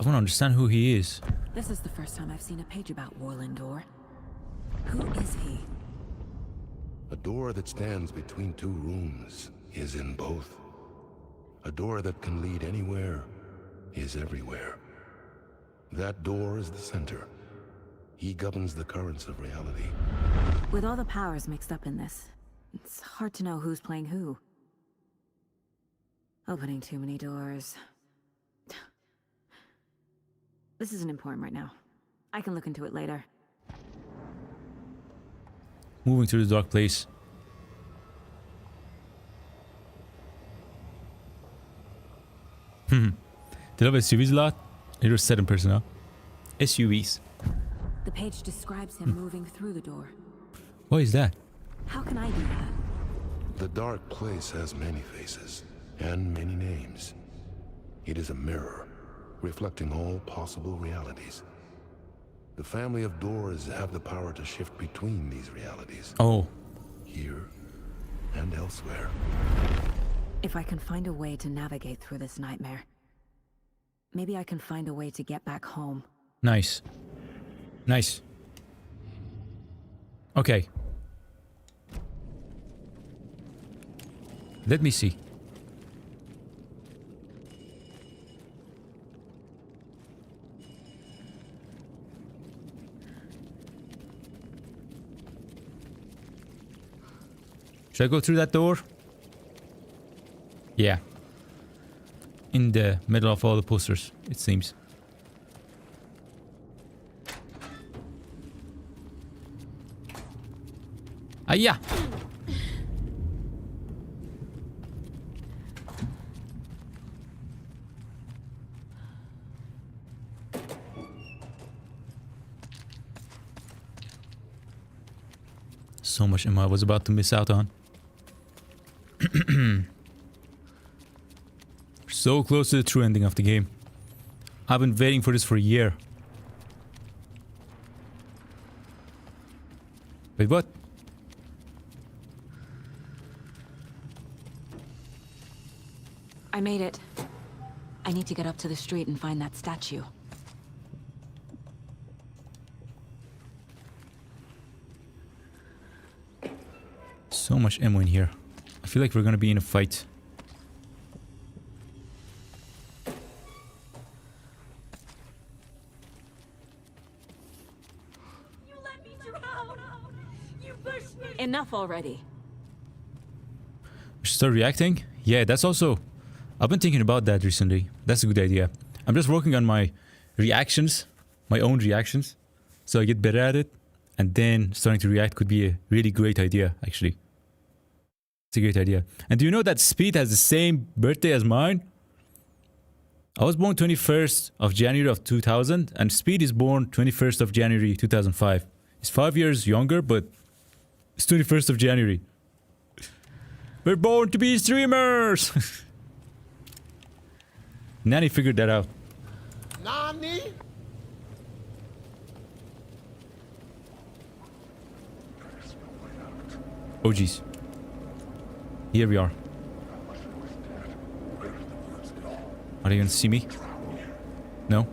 I want to understand who he is. This is the first time I've seen a page about Warland Door. Who is he? A door that stands between two rooms is in both. A door that can lead anywhere is everywhere. That door is the center. He governs the currents of reality. With all the powers mixed up in this, it's hard to know who's playing who. Opening too many doors. This isn't important right now. I can look into it later. Moving to the dark place. Did I have SUVs a lot? It was set in person, huh? SUVs. The page describes him moving through the door. Why is that? How can I do that? The dark place has many faces and many names. It is a mirror, reflecting all possible realities. The family of doors have the power to shift between these realities. Oh. Here and elsewhere. If I can find a way to navigate through this nightmare, maybe I can find a way to get back home. Nice. Nice. Okay. Let me see. Should I go through that door? Yeah. In the middle of all the posters, it seems. Ah, yeah. So much Emma I was about to miss out on. So close to the true ending of the game. I've been waiting for this for a year. Wait, what? I made it. I need to get up to the street and find that statue. So much ammo in here. I feel like we're gonna be in a fight. Enough already. Start reacting? Yeah, that's also... I've been thinking about that recently. That's a good idea. I'm just working on my reactions, my own reactions, so I get better at it, and then starting to react could be a really great idea, actually. It's a great idea. And do you know that Speed has the same birthday as mine? I was born 21st of January of 2000, and Speed is born 21st of January 2005. He's 5 years younger, but it's 21st of January. We're born to be streamers! Nanny figured that out. Nani? Oh jeez. Here we are. Are they gonna see me? No?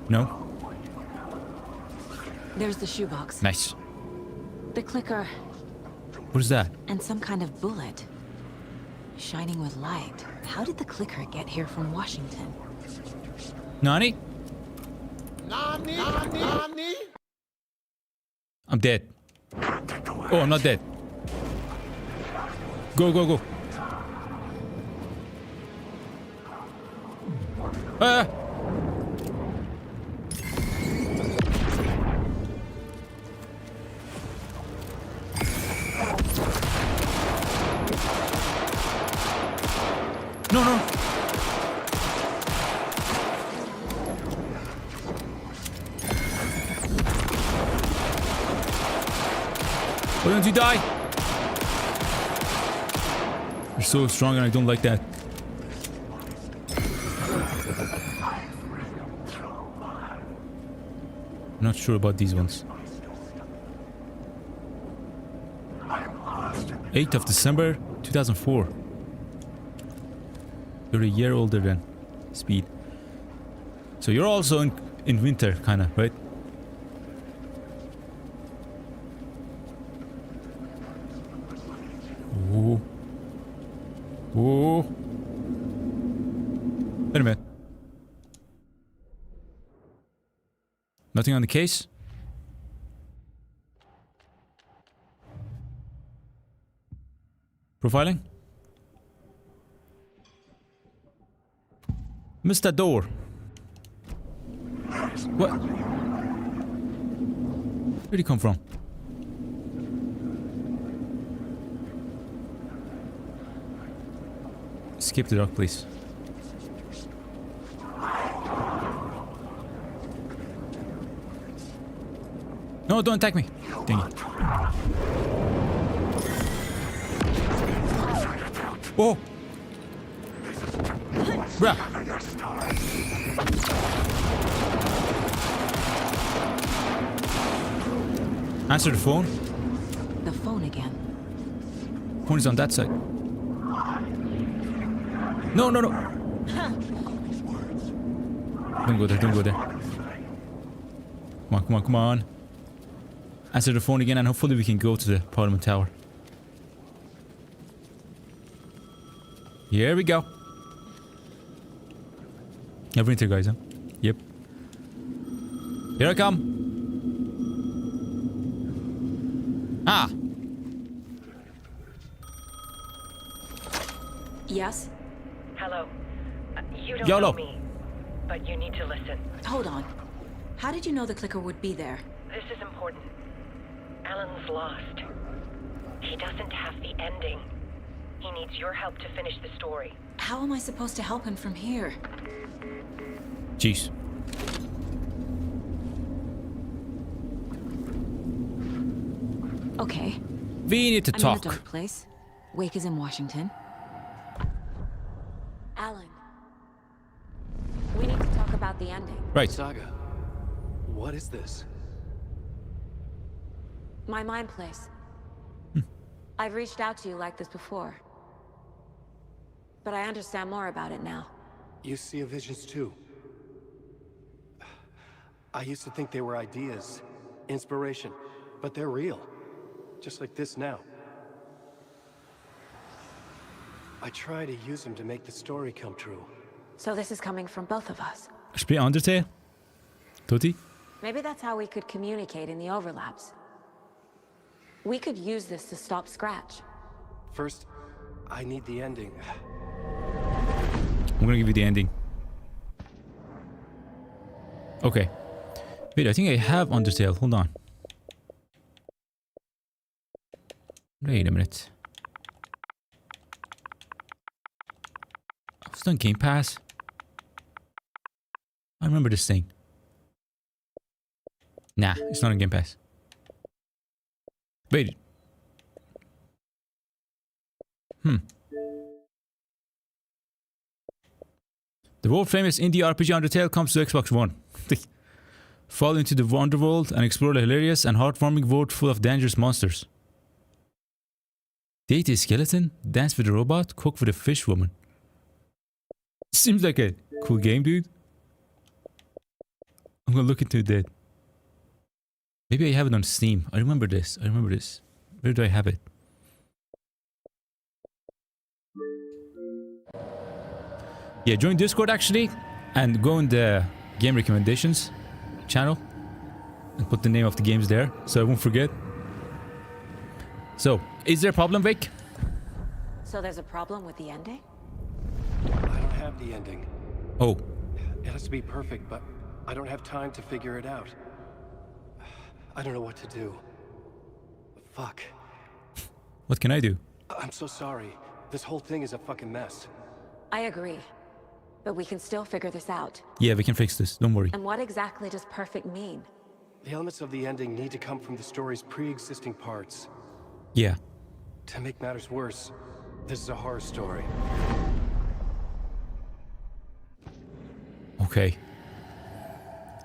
No? There's the shoebox. Nice. The clicker. What is that? And some kind of bullet. Shining with light. How did the clicker get here from Washington? Nani? Nani? Nani? I'm dead. Oh, I'm not dead. Go, go, go. Ah! No, no. Why don't you die? You're so strong and I don't like that. Not sure about these ones. 8th of December 2004. You're a year older than Speed. So you're also in winter, kinda, right? Ooh. Ooh. Wait a minute. Nothing on the case? Profiling? Missed that door. What? Where'd he come from? Skip the dock, please. No, don't attack me. Dang it. Oh! Bruh! Answer the phone. The phone again. Phone is on that side. No, no, no! Don't go there, don't go there. Come on, come on, come on. Answer the phone again and hopefully we can go to the Parliament Tower. Here we go. Yeah, winter guys, huh? Yep. Here I come. Ah! Yes? Hello. You don't YOLO. know me, but you need to listen. Hold on. How did you know the clicker would be there? This is important. Alan's lost. He doesn't have the ending. He needs your help to finish the story. How am I supposed to help him from here? Jeez. Okay. We need to I'm talk. in a dark place. Wake is in Washington. Alan. We need to talk about the ending. Right. Saga, what is this? My mind place. I've reached out to you like this before. But I understand more about it now. You see visions too. I used to think they were ideas, inspiration, but they're real. Just like this now. I try to use them to make the story come true. So this is coming from both of us. Speel Undertale? Doet hij? Maybe that's how we could communicate in the overlaps. We could use this to stop Scratch. First, I need the ending. I'm gonna give you the ending. Okay. Wait, I think I have Undertale. Hold on. Wait a minute. I was on Game Pass. I remember this thing. Nah, it's not on Game Pass. Wait. The world famous indie RPG Undertale comes to Xbox One. Fall into the Wonderworld and explore the hilarious and heartwarming world full of dangerous monsters. Date a skeleton, dance with a robot, cook with a fish woman. Seems like a cool game, dude. I'm gonna look into that. Maybe I have it on Steam. I remember this. Where do I have it? Yeah, join Discord actually, and go in the game recommendations channel and put the name of the games there so I won't forget. So, is there a problem, Vic? So there's a problem with the ending? I don't have the ending. Oh. It has to be perfect, but I don't have time to figure it out. I don't know what to do. Fuck. What can I do? I'm so sorry. This whole thing is a fucking mess. I agree. But we can still figure this out. Yeah, we can fix this. Don't worry. And what exactly does perfect mean? The elements of the ending need to come from the story's pre-existing parts. Yeah. To make matters worse, this is a horror story. Okay.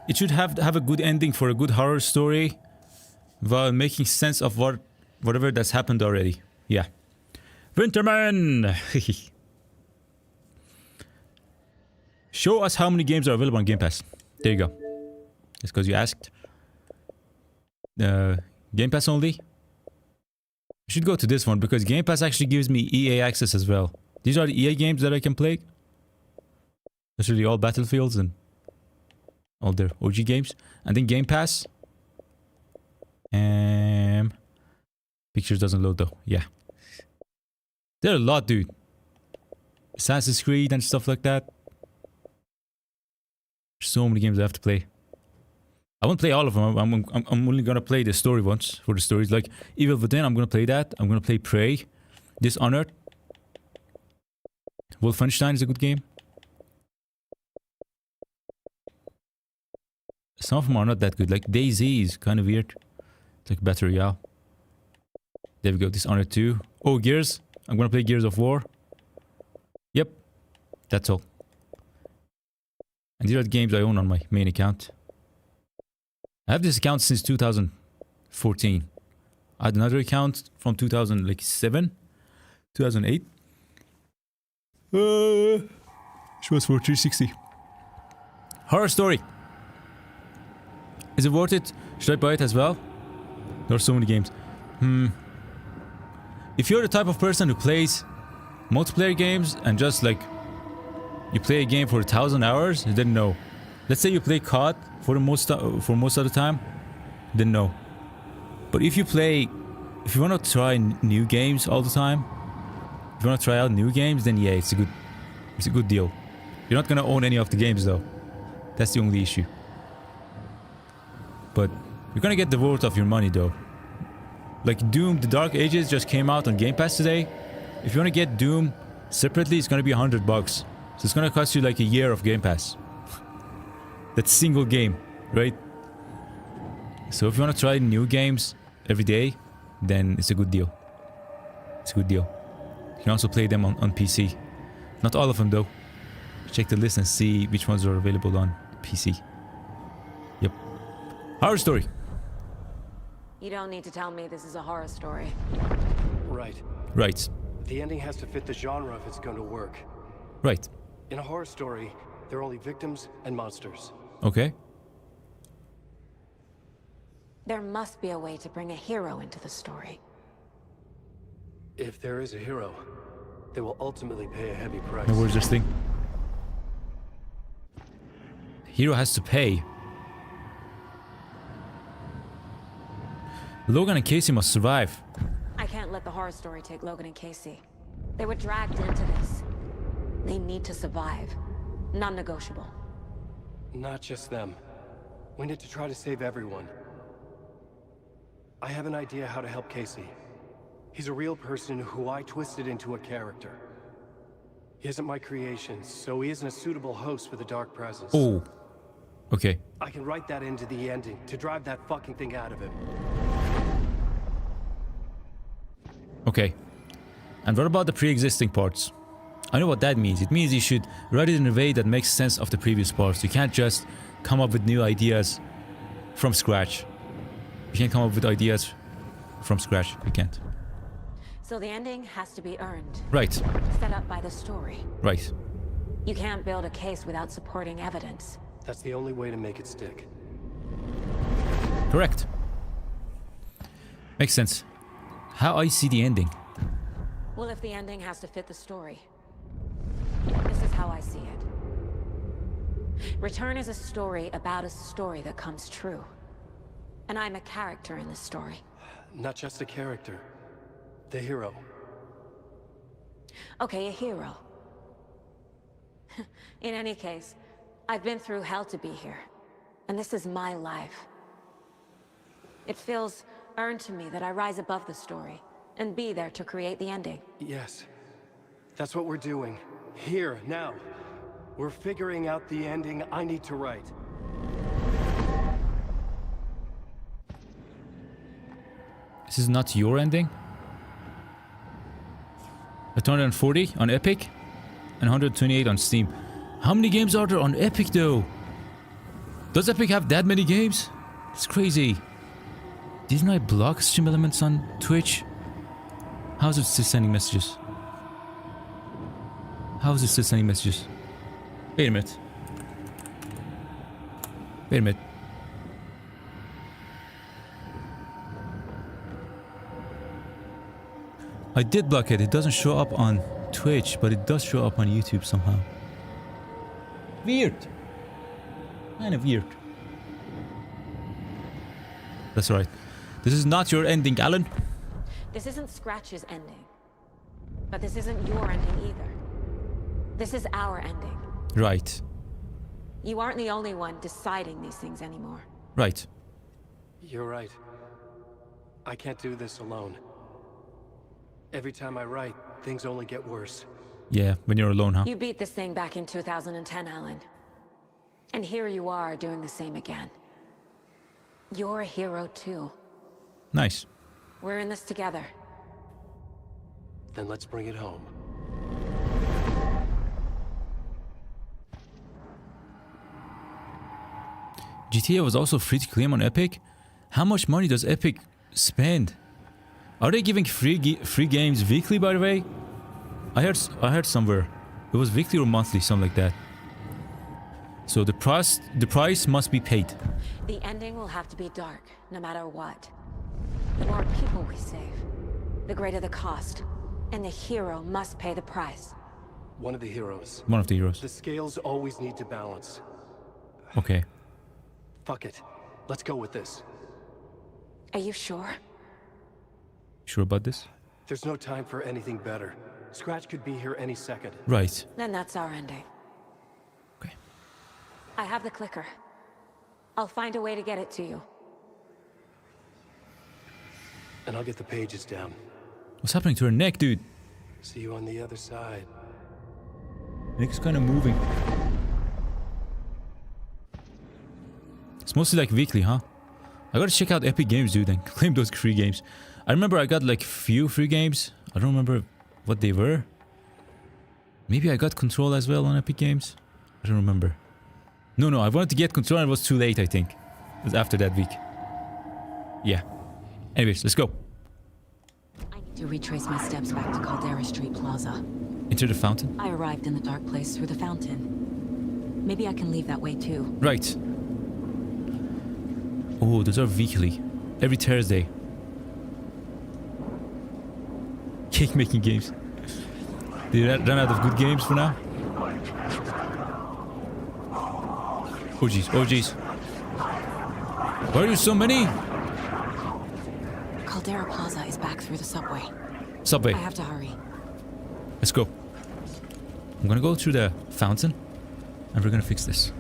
It should have a good ending for a good horror story while making sense of whatever that's happened already. Yeah. Winterman! Show us how many games are available on Game Pass. There you go. Just because you asked. Game Pass only? I should go to this one because Game Pass actually gives me EA access as well. These are the EA games that I can play. That's really all Battlefields and all their OG games. And then Game Pass. Pictures doesn't load though. Yeah. There are a lot, dude. Assassin's Creed and stuff like that. So many games I have to play. I won't play all of them. I'm only gonna play the story ones for the stories. Like Evil Within, I'm gonna play that. I'm gonna play Prey, Dishonored. Wolfenstein is a good game. Some of them are not that good. Like DayZ is kind of weird. It's like Battle Royale. There we go. Dishonored 2. Oh, Gears. I'm gonna play Gears of War. Yep. That's all. And these are the games I own on my main account. I have this account since 2014. I had another account from 2007, 2008. Which was for 360. Horror Story. Is it worth it? Should I buy it as well? There are so many games. If you're the type of person who plays multiplayer games and just like you play a game for 1,000 hours, then no. Let's say you play COD for most of the time, then no. But if you want to try new games all the time, if you want to try out new games, then yeah, it's a good deal. You're not gonna own any of the games though. That's the only issue. But you're gonna get the worth of your money though. Like Doom, The Dark Ages just came out on Game Pass today. If you want to get Doom separately, it's gonna be $100. So it's gonna cost you like a year of Game Pass. That single game, right? So if you want to try new games every day, then it's a good deal. It's a good deal. You can also play them on PC. Not all of them though. Check the list and see which ones are available on PC. Yep. Horror Story. You don't need to tell me this is a horror story. Right. Right. The ending has to fit the genre if it's going to work. Right. In a horror story, there are only victims and monsters. Okay. There must be a way to bring a hero into the story. If there is a hero, they will ultimately pay a heavy price. Now where's this thing? Hero has to pay. Logan and Casey must survive. I can't let the horror story take Logan and Casey. They were dragged into this. They need to survive. Non-negotiable. Not just them. We need to try to save everyone. I have an idea how to help Casey. He's a real person who I twisted into a character. He isn't my creation, so he isn't a suitable host for the Dark Presence. Oh. Okay. I can write that into the ending to drive that fucking thing out of him. Okay. And what about the pre-existing parts? I know what that means. It means you should write it in a way that makes sense of the previous parts. You can't just come up with new ideas from scratch. You can't come up with ideas from scratch. You can't. So the ending has to be earned. Right. Set up by the story. Right. You can't build a case without supporting evidence. That's the only way to make it stick. Correct. Makes sense. How I see the ending. Well, if the ending has to fit the story. This is how I see it. Return is a story about a story that comes true. And I'm a character in this story. Not just a character. The hero. Okay, a hero. In any case, I've been through hell to be here. And this is my life. It feels earned to me that I rise above the story and be there to create the ending. Yes. That's what we're doing. Here, now. We're figuring out the ending I need to write. This is not your ending? 140 on Epic and 128 on Steam. How many games are there on Epic though? Does Epic have that many games? It's crazy. Didn't I block Stream Elements on Twitch? How is it still sending messages? How is it still sending messages? Wait a minute. Wait a minute. I did block it. It doesn't show up on Twitch, but it does show up on YouTube somehow. Weird. Kind of weird. That's right. This is not your ending, Alan. This isn't Scratch's ending. But this isn't your ending either. This is our ending. Right. You aren't the only one deciding these things anymore. Right. You're right. I can't do this alone. Every time I write, things only get worse. Yeah, when you're alone, huh? You beat this thing back in 2010, Alan. And here you are doing the same again. You're a hero too. Nice. We're in this together. Then let's bring it home. GTA was also free to claim on Epic. How much money does Epic spend? Are they giving free games weekly, by the way? I heard somewhere. It was weekly or monthly, something like that. So the price must be paid. The ending will have to be dark, no matter what. The more people we save, the greater the cost. And the hero must pay the price. One of the heroes. One of the heroes. The scales always need to balance. Okay. Fuck it. Let's go with this. Are you sure? Sure about this? There's no time for anything better. Scratch could be here any second. Right. Then that's our ending. Okay. I have the clicker. I'll find a way to get it to you. And I'll get the pages down. What's happening to her neck, dude? See you on the other side. Neck is kind of moving. It's mostly like weekly, huh? I gotta check out Epic Games, dude, and claim those free games. I remember I got like few free games. I don't remember what they were. Maybe I got Control as well on Epic Games. I don't remember. No, I wanted to get Control and it was too late, I think. It was after that week. Yeah. Anyways, let's go. I need to retrace my steps back to Caldera Street Plaza. Into the fountain? I arrived in the dark place through the fountain. Maybe I can leave that way too. Right. Oh, those are weekly. Every Thursday. Cake making games. Did you run out of good games for now? Oh jeez, oh jeez. Why are there so many? Caldera Plaza is back through the subway. Subway. I have to hurry. Let's go. I'm gonna go through the fountain, and we're gonna fix this.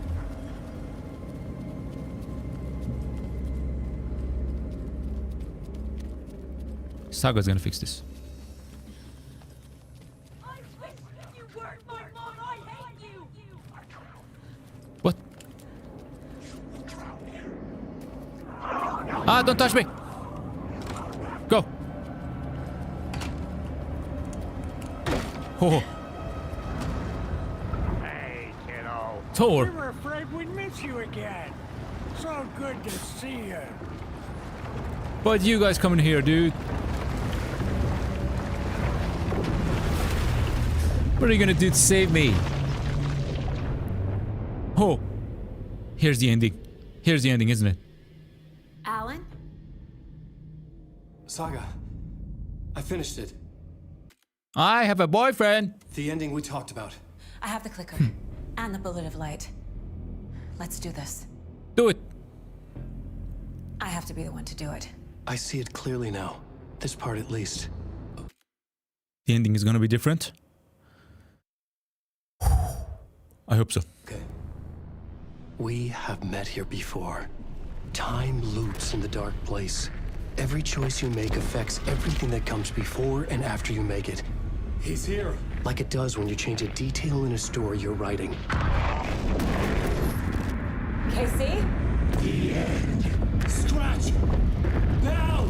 Saga's gonna fix this. What? Ah, don't touch me! Go! Oh. Hey, kiddo. Thor. We were afraid we'd miss you again. So good to see you. But you guys coming here, dude? What are you gonna do to save me? Oh. Here's the ending. Here's the ending, isn't it? Alan? Saga, I finished it. I have a boyfriend. The ending we talked about. I have the clicker and the bullet of light. Let's do this. Do it. I have to be the one to do it. I see it clearly now. This part at least. The ending is gonna be different. I hope so. Okay. We have met here before. Time loops in the dark place. Every choice you make affects everything that comes before and after you make it. He's here. Like it does when you change a detail in a story you're writing. Casey? The end. Scratch! Now!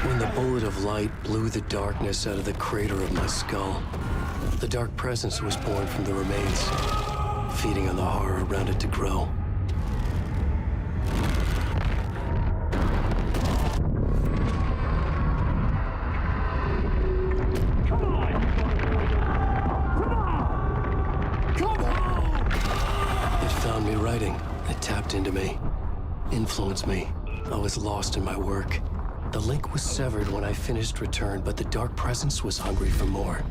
When the bullet of light blew the darkness out of the crater of my skull, the dark presence was born from the remains, feeding on the horror around it to grow. It found me writing. It tapped into me, influenced me. I was lost in my work. The link was severed when I finished Return, but the dark presence was hungry for more.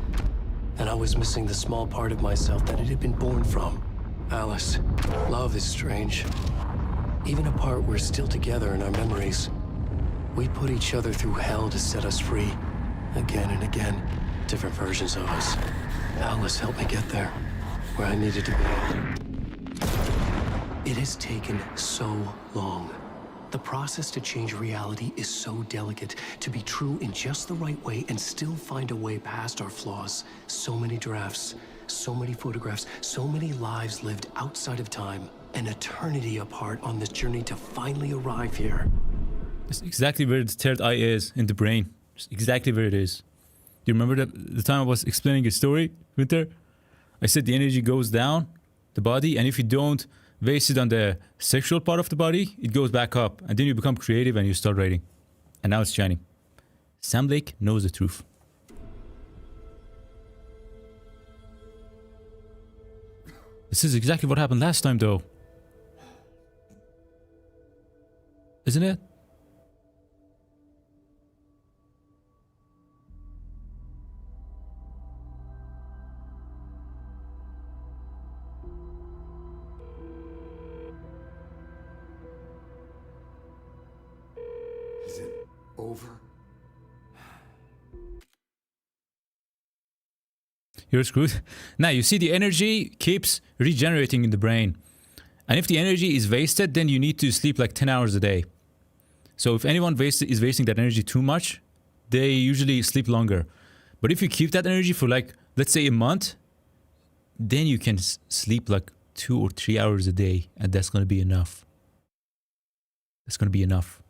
And I was missing the small part of myself that it had been born from. Alice, love is strange. Even apart, we're still together in our memories. We put each other through hell to set us free. Again and again, different versions of us. Alice helped me get there, where I needed to be. It has taken so long. The process to change reality is so delicate, to be true in just the right way and still find a way past our flaws. So many drafts, so many photographs, so many lives lived outside of time, an eternity apart on this journey to finally arrive here. That's exactly where the third eye is in the brain. It's exactly where it is. Do you remember the time I was explaining a story, Winter? I said the energy goes down the body, and if you don't waste it on the sexual part of the body, it goes back up, and then you become creative and you start writing. And now it's shining. Sam Lake knows the truth. This is exactly what happened last time, though. Isn't it? Is it over? You're screwed. Now, you see the energy keeps regenerating in the brain. And if the energy is wasted, then you need to sleep like 10 hours a day. So if anyone is wasting that energy too much, they usually sleep longer. But if you keep that energy for like, let's say a month, then you can sleep like 2 or 3 hours a day. And that's going to be enough. That's going to be enough.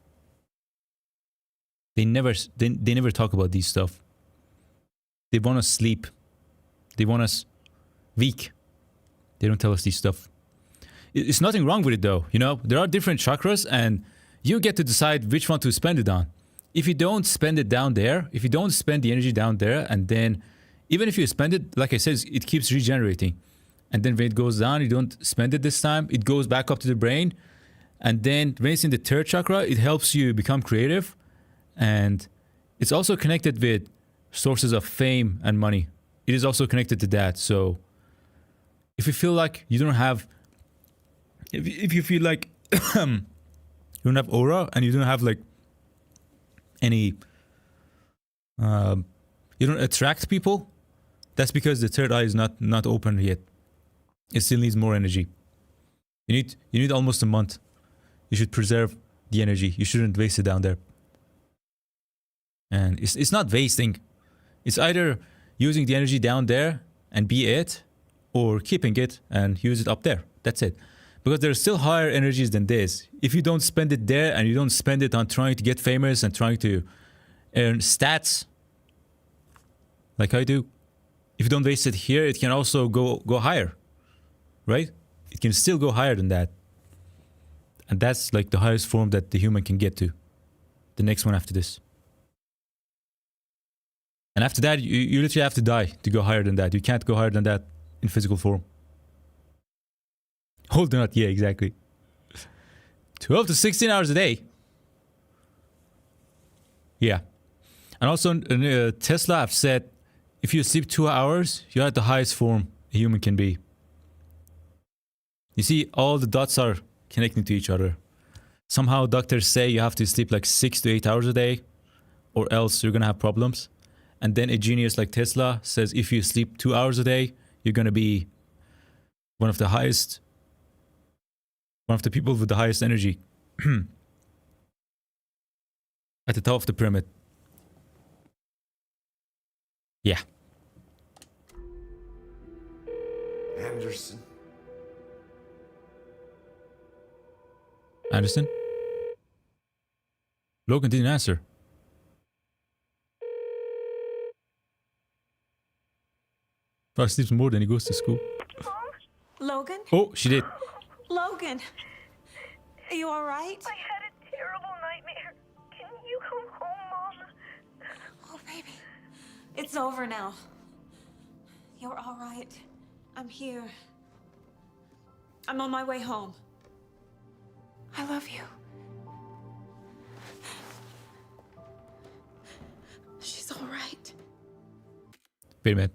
They never talk about these stuff. They want us sleep. They want us weak. They don't tell us these stuff. It's nothing wrong with it though. You know, there are different chakras and you get to decide which one to spend it on. If you don't spend it down there, if you don't spend the energy down there, and then even if you spend it, like I said, it keeps regenerating. And then when it goes down, you don't spend it this time, it goes back up to the brain. And then when it's in the third chakra, it helps you become creative. And it's also connected with sources of fame and money. It is also connected to that. So If you feel like you don't have, if you feel like you don't have aura and you don't have like any, you don't attract people, that's because the third eye is not open yet. It still needs more energy. You need almost a month. You should preserve the energy. You shouldn't waste it down there. And it's not wasting. It's either using the energy down there and be it, or keeping it and use it up there. That's it. Because there's still higher energies than this. If you don't spend it there and you don't spend it on trying to get famous and trying to earn stats, like I do, if you don't waste it here, it can also go higher, right? It can still go higher than that. And that's like the highest form that the human can get to. The next one after this. And after that, you literally have to die to go higher than that. You can't go higher than that in physical form. Hold on, yeah, exactly. 12 to 16 hours a day. Yeah. And also, Tesla have said, if you sleep 2 hours, you're at the highest form a human can be. You see, all the dots are connecting to each other. Somehow doctors say you have to sleep like 6 to 8 hours a day, or else you're gonna have problems. And then a genius like Tesla says if you sleep 2 hours a day, you're gonna be one of the people with the highest energy. At the top of the pyramid. Yeah. Anderson. Anderson? Logan didn't answer. Probably sleeps more than he goes to school. Logan? Oh, she did. Logan! Are you alright? I had a terrible nightmare. Can you come home, Mom? Oh, baby. It's over now. You're alright. I'm here. I'm on my way home. I love you. She's alright. Wait a minute.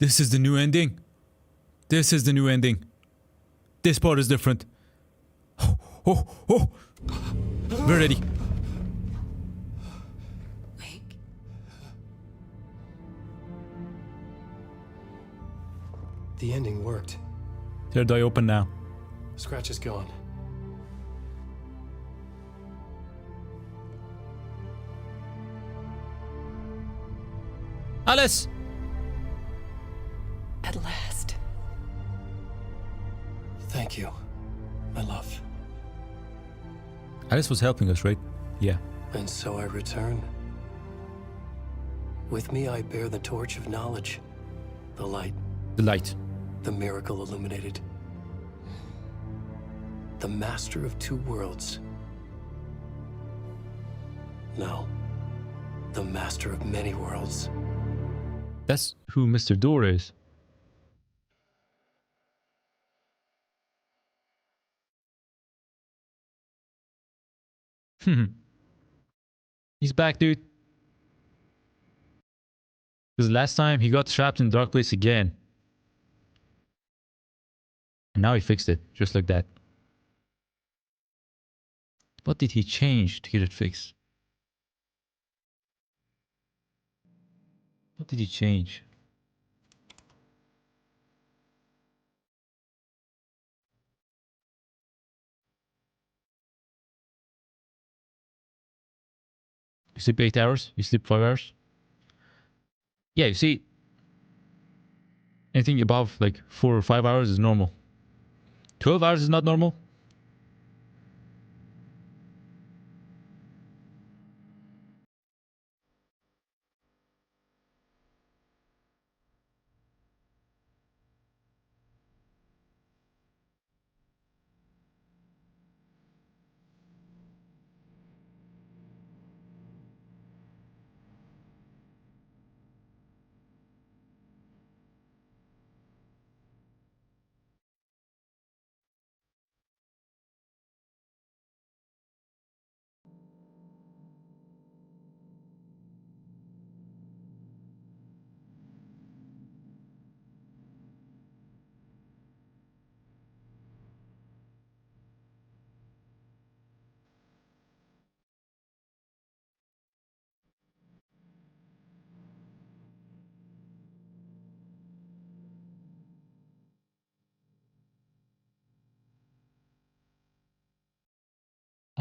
This is the new ending. This is the new ending. This part is different. Oh. We're ready. The ending worked. Third eye open now. Scratch is gone. Alice! At last. Thank you, my love. Alice was helping us, right? Yeah. And so I return. With me I bear the torch of knowledge. The light. The light. The miracle illuminated. The master of two worlds. No. The master of many worlds. That's who Mr. Door is. He's back, dude. Because last time he got trapped in Dark Place again. And now he fixed it, just like that. What did he change to get it fixed? What did he change? You sleep 8 hours? You sleep 5 hours? Yeah, you see, anything above like 4 or 5 hours is normal. 12 hours is not normal.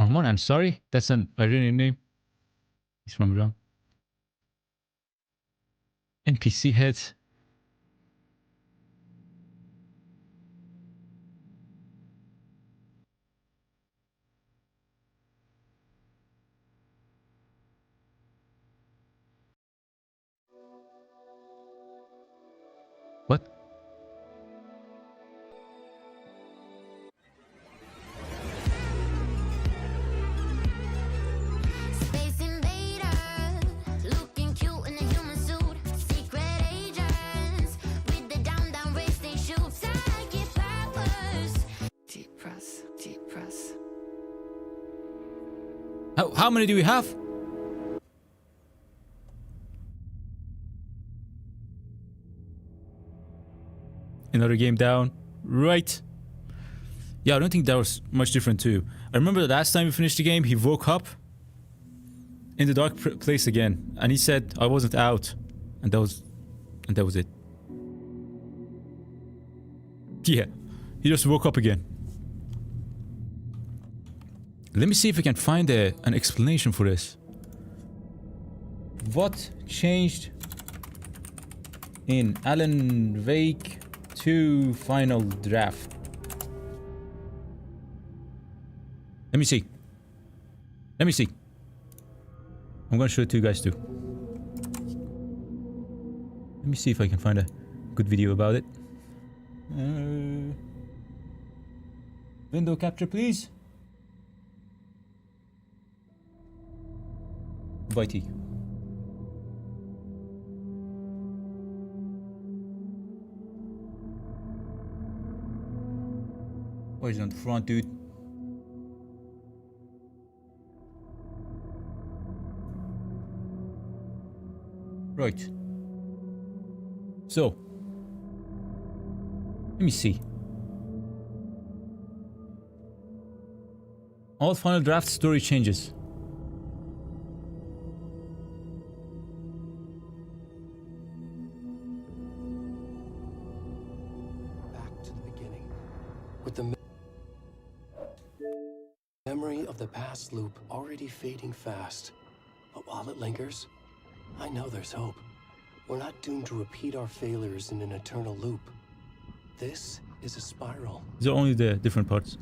Armand, I'm sorry. That's an Iranian name. He's from Iran. NPC heads. What? Space invader, looking cute in a human suit. Secret agents, with the down race they shoot. Psychic powers. Deep press, deep press. How many do we have? Another game down. Right. Yeah, I don't think that was much different too. I remember the last time we finished the game, he woke up in the dark place again. And he said, I wasn't out. And that was it. Yeah. He just woke up again. Let me see if I can find an explanation for this. What changed in Alan Wake 2 final draft? Let me see. Let me see. I'm gonna show it to you guys too. Let me see if I can find a good video about it. Window capture, please. Viti. Why is it on the front, dude? Right. So. Let me see. All final draft story changes. Back to the beginning. With the memory of the past loop already fading fast. But while it lingers, I know there's hope. We're not doomed to repeat our failures in an eternal loop. This is a spiral. These are only the different parts.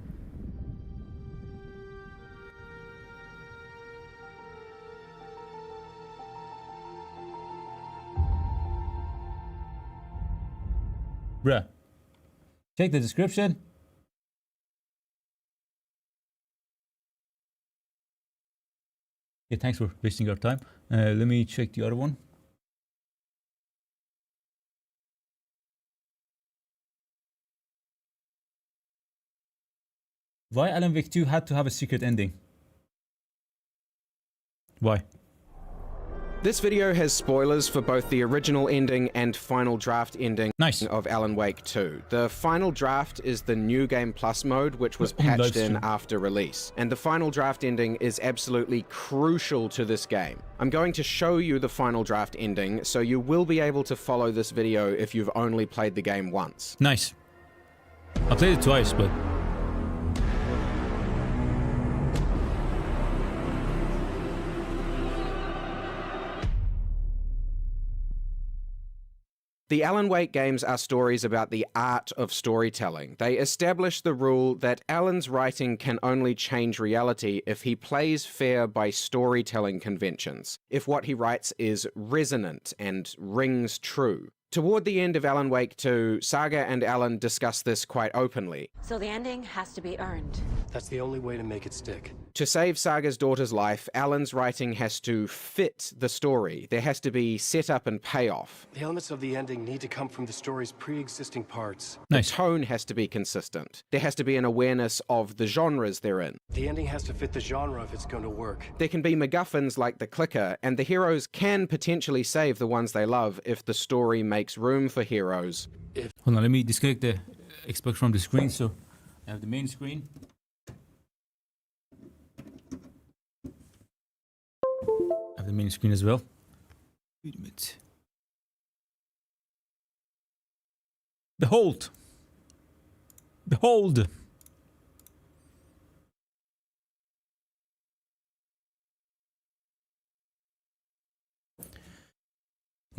Bruh. Check the description. Yeah, thanks for wasting your time. Let me check the other one. Why Alan Wake 2 had to have a secret ending? Why? This video has spoilers for both the original ending and final draft ending of Alan Wake 2. The final draft is the New Game Plus mode, which was patched in after release. And the final draft ending is absolutely crucial to this game. I'm going to show you the final draft ending, so you will be able to follow this video if you've only played the game once. Nice. I played it twice, but... The Alan Wake games are stories about the art of storytelling. They establish the rule that Alan's writing can only change reality if he plays fair by storytelling conventions, if what he writes is resonant and rings true. Toward the end of Alan Wake 2, Saga and Alan discuss this quite openly. So the ending has to be earned. That's the only way to make it stick. To save Saga's daughter's life, Alan's writing has to fit the story. There has to be setup and payoff. The elements of the ending need to come from the story's pre-existing parts. The tone has to be consistent. There has to be an awareness of the genres they're in. The ending has to fit the genre if it's going to work. There can be MacGuffins like the clicker, and the heroes can potentially save the ones they love if the story makes room for heroes. Hold on, let me disconnect the Xbox from the screen so I have the main screen. I have the main screen as well. Wait a minute. Behold! Behold!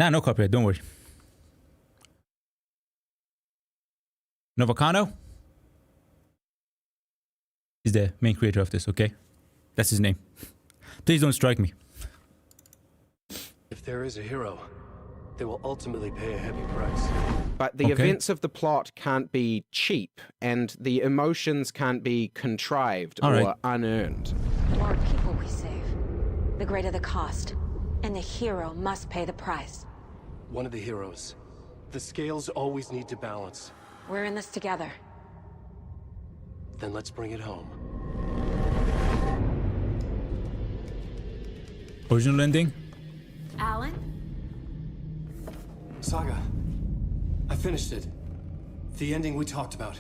Nah, no copyright, don't worry. Novacano is the main creator of this, okay? That's his name. Please don't strike me. If there is a hero, they will ultimately pay a heavy price. But the events of the plot can't be cheap, and the emotions can't be contrived or unearned. The more people we save, the greater the cost. And the hero must pay the price. One of the heroes. The scales always need to balance. We're in this together. Then let's bring it home. Original ending? Alan? Saga, I finished it. The ending we talked about.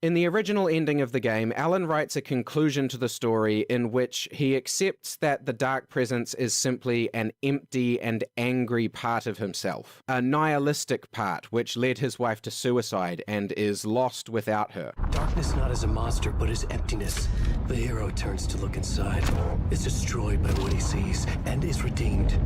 In the original ending of the game, Alan writes a conclusion to the story in which he accepts that the Dark Presence is simply an empty and angry part of himself, a nihilistic part which led his wife to suicide and is lost without her. Darkness not as a monster, but as emptiness. The hero turns to look inside, is destroyed by what he sees, and is redeemed.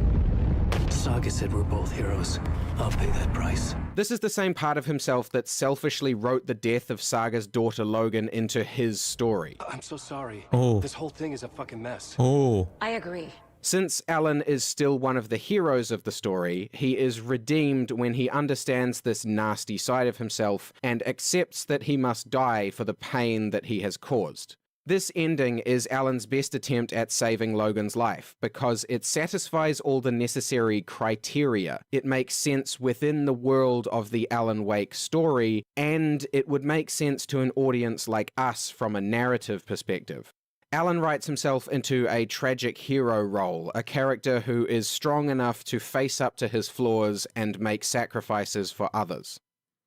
Saga said we're both heroes. I'll pay that price. This is the same part of himself that selfishly wrote the death of Saga's daughter Logan into his story. I'm so sorry. Oh. This whole thing is a fucking mess. Oh. I agree. Since Alan is still one of the heroes of the story, he is redeemed when he understands this nasty side of himself and accepts that he must die for the pain that he has caused. This ending is Alan's best attempt at saving Logan's life because it satisfies all the necessary criteria. It makes sense within the world of the Alan Wake story, and it would make sense to an audience like us from a narrative perspective. Alan writes himself into a tragic hero role, a character who is strong enough to face up to his flaws and make sacrifices for others.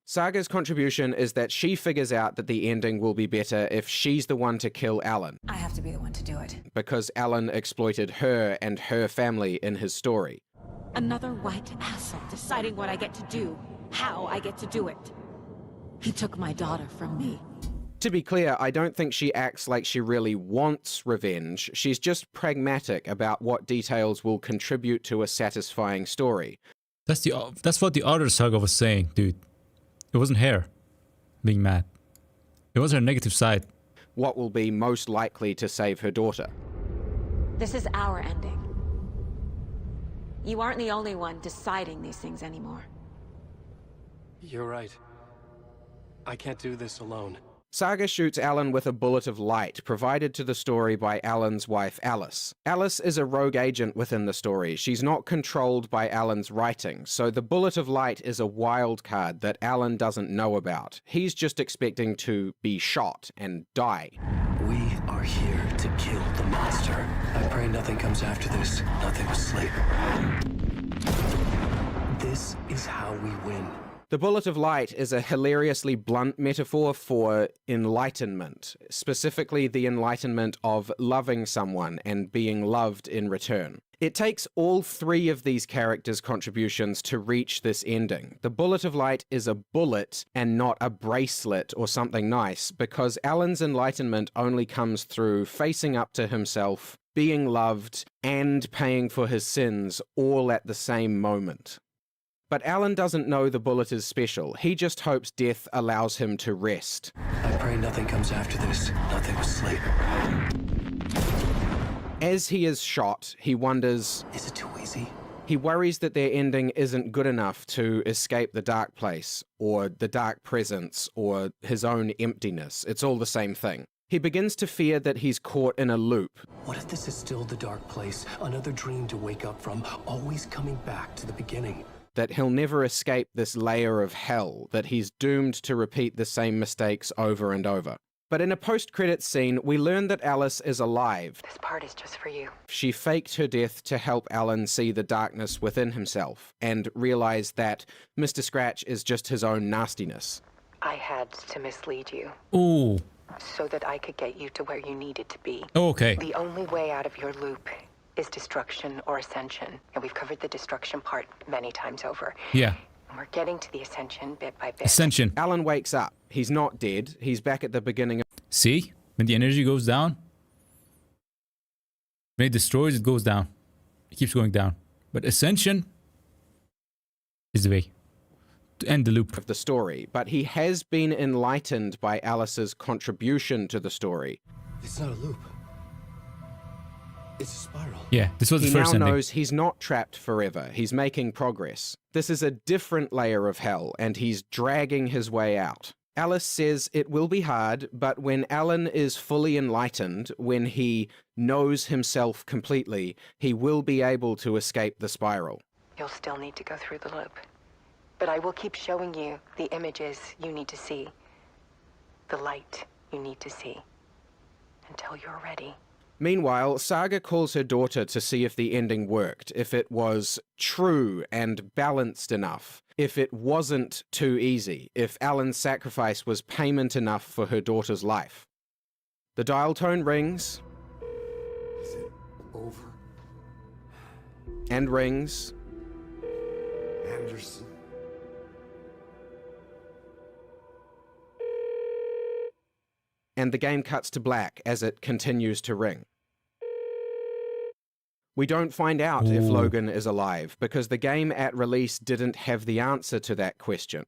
Saga's contribution is that she figures out that the ending will be better if she's the one to kill Alan. I have to be the one to do it. Because Alan exploited her and her family in his story. Another white asshole deciding what I get to do, how I get to do it. He took my daughter from me. To be clear, I don't think she acts like she really wants revenge. She's just pragmatic about what details will contribute to a satisfying story. That's what the other Saga was saying, dude. It wasn't her being mad. It was her negative side. What will be most likely to save her daughter? This is our ending. You aren't the only one deciding these things anymore. You're right. I can't do this alone. Saga shoots Alan with a bullet of light provided to the story by Alan's wife, Alice. Alice is a rogue agent within the story. She's not controlled by Alan's writing, so the bullet of light is a wild card that Alan doesn't know about. He's just expecting to be shot and die. We are here to kill the monster. I pray nothing comes after this. Nothing will sleep. This is how we win. The bullet of light is a hilariously blunt metaphor for enlightenment, specifically the enlightenment of loving someone and being loved in return. It takes all three of these characters' contributions to reach this ending. The bullet of light is a bullet and not a bracelet or something nice, because Alan's enlightenment only comes through facing up to himself, being loved, and paying for his sins all at the same moment. But Alan doesn't know the bullet is special. He just hopes death allows him to rest. I pray nothing comes after this. Nothing will sleep. As he is shot, he wonders, is it too easy? He worries that their ending isn't good enough to escape the dark place, or the dark presence, or his own emptiness. It's all the same thing. He begins to fear that he's caught in a loop. What if this is still the dark place? Another dream to wake up from, always coming back to the beginning. That he'll never escape this layer of hell, that he's doomed to repeat the same mistakes over and over. But in a post-credits scene, we learn that Alice is alive. This part is just for you. She faked her death to help Alan see the darkness within himself, and realize that Mr. Scratch is just his own nastiness. I had to mislead you. Ooh. So that I could get you to where you needed to be. Oh, okay. The only way out of your loop is destruction or ascension. And we've covered the destruction part many times over. Yeah. And we're getting to the ascension bit by bit. Ascension. Alan wakes up. He's not dead. He's back at the beginning of... See? When the energy goes down, when it destroys, it goes down. It keeps going down. But ascension, is the way to end the loop of the story, but he has been enlightened by Alice's contribution to the story. It's not a loop. It's a spiral. Yeah, this was the He first now ending. knows he's not trapped forever. He's making progress. This is a different layer of hell, and he's dragging his way out. Alice says it will be hard, but when Alan is fully enlightened, when he knows himself completely, he will be able to escape the spiral. You'll still need to go through the loop. But I will keep showing you the images you need to see. The light you need to see. Until you're ready. Meanwhile, Saga calls her daughter to see if the ending worked, if it was true and balanced enough, if it wasn't too easy, if Alan's sacrifice was payment enough for her daughter's life. The dial tone rings. Is it over? And rings. Anderson. And the game cuts to black as it continues to ring. We don't find out if Logan is alive, because the game at release didn't have the answer to that question.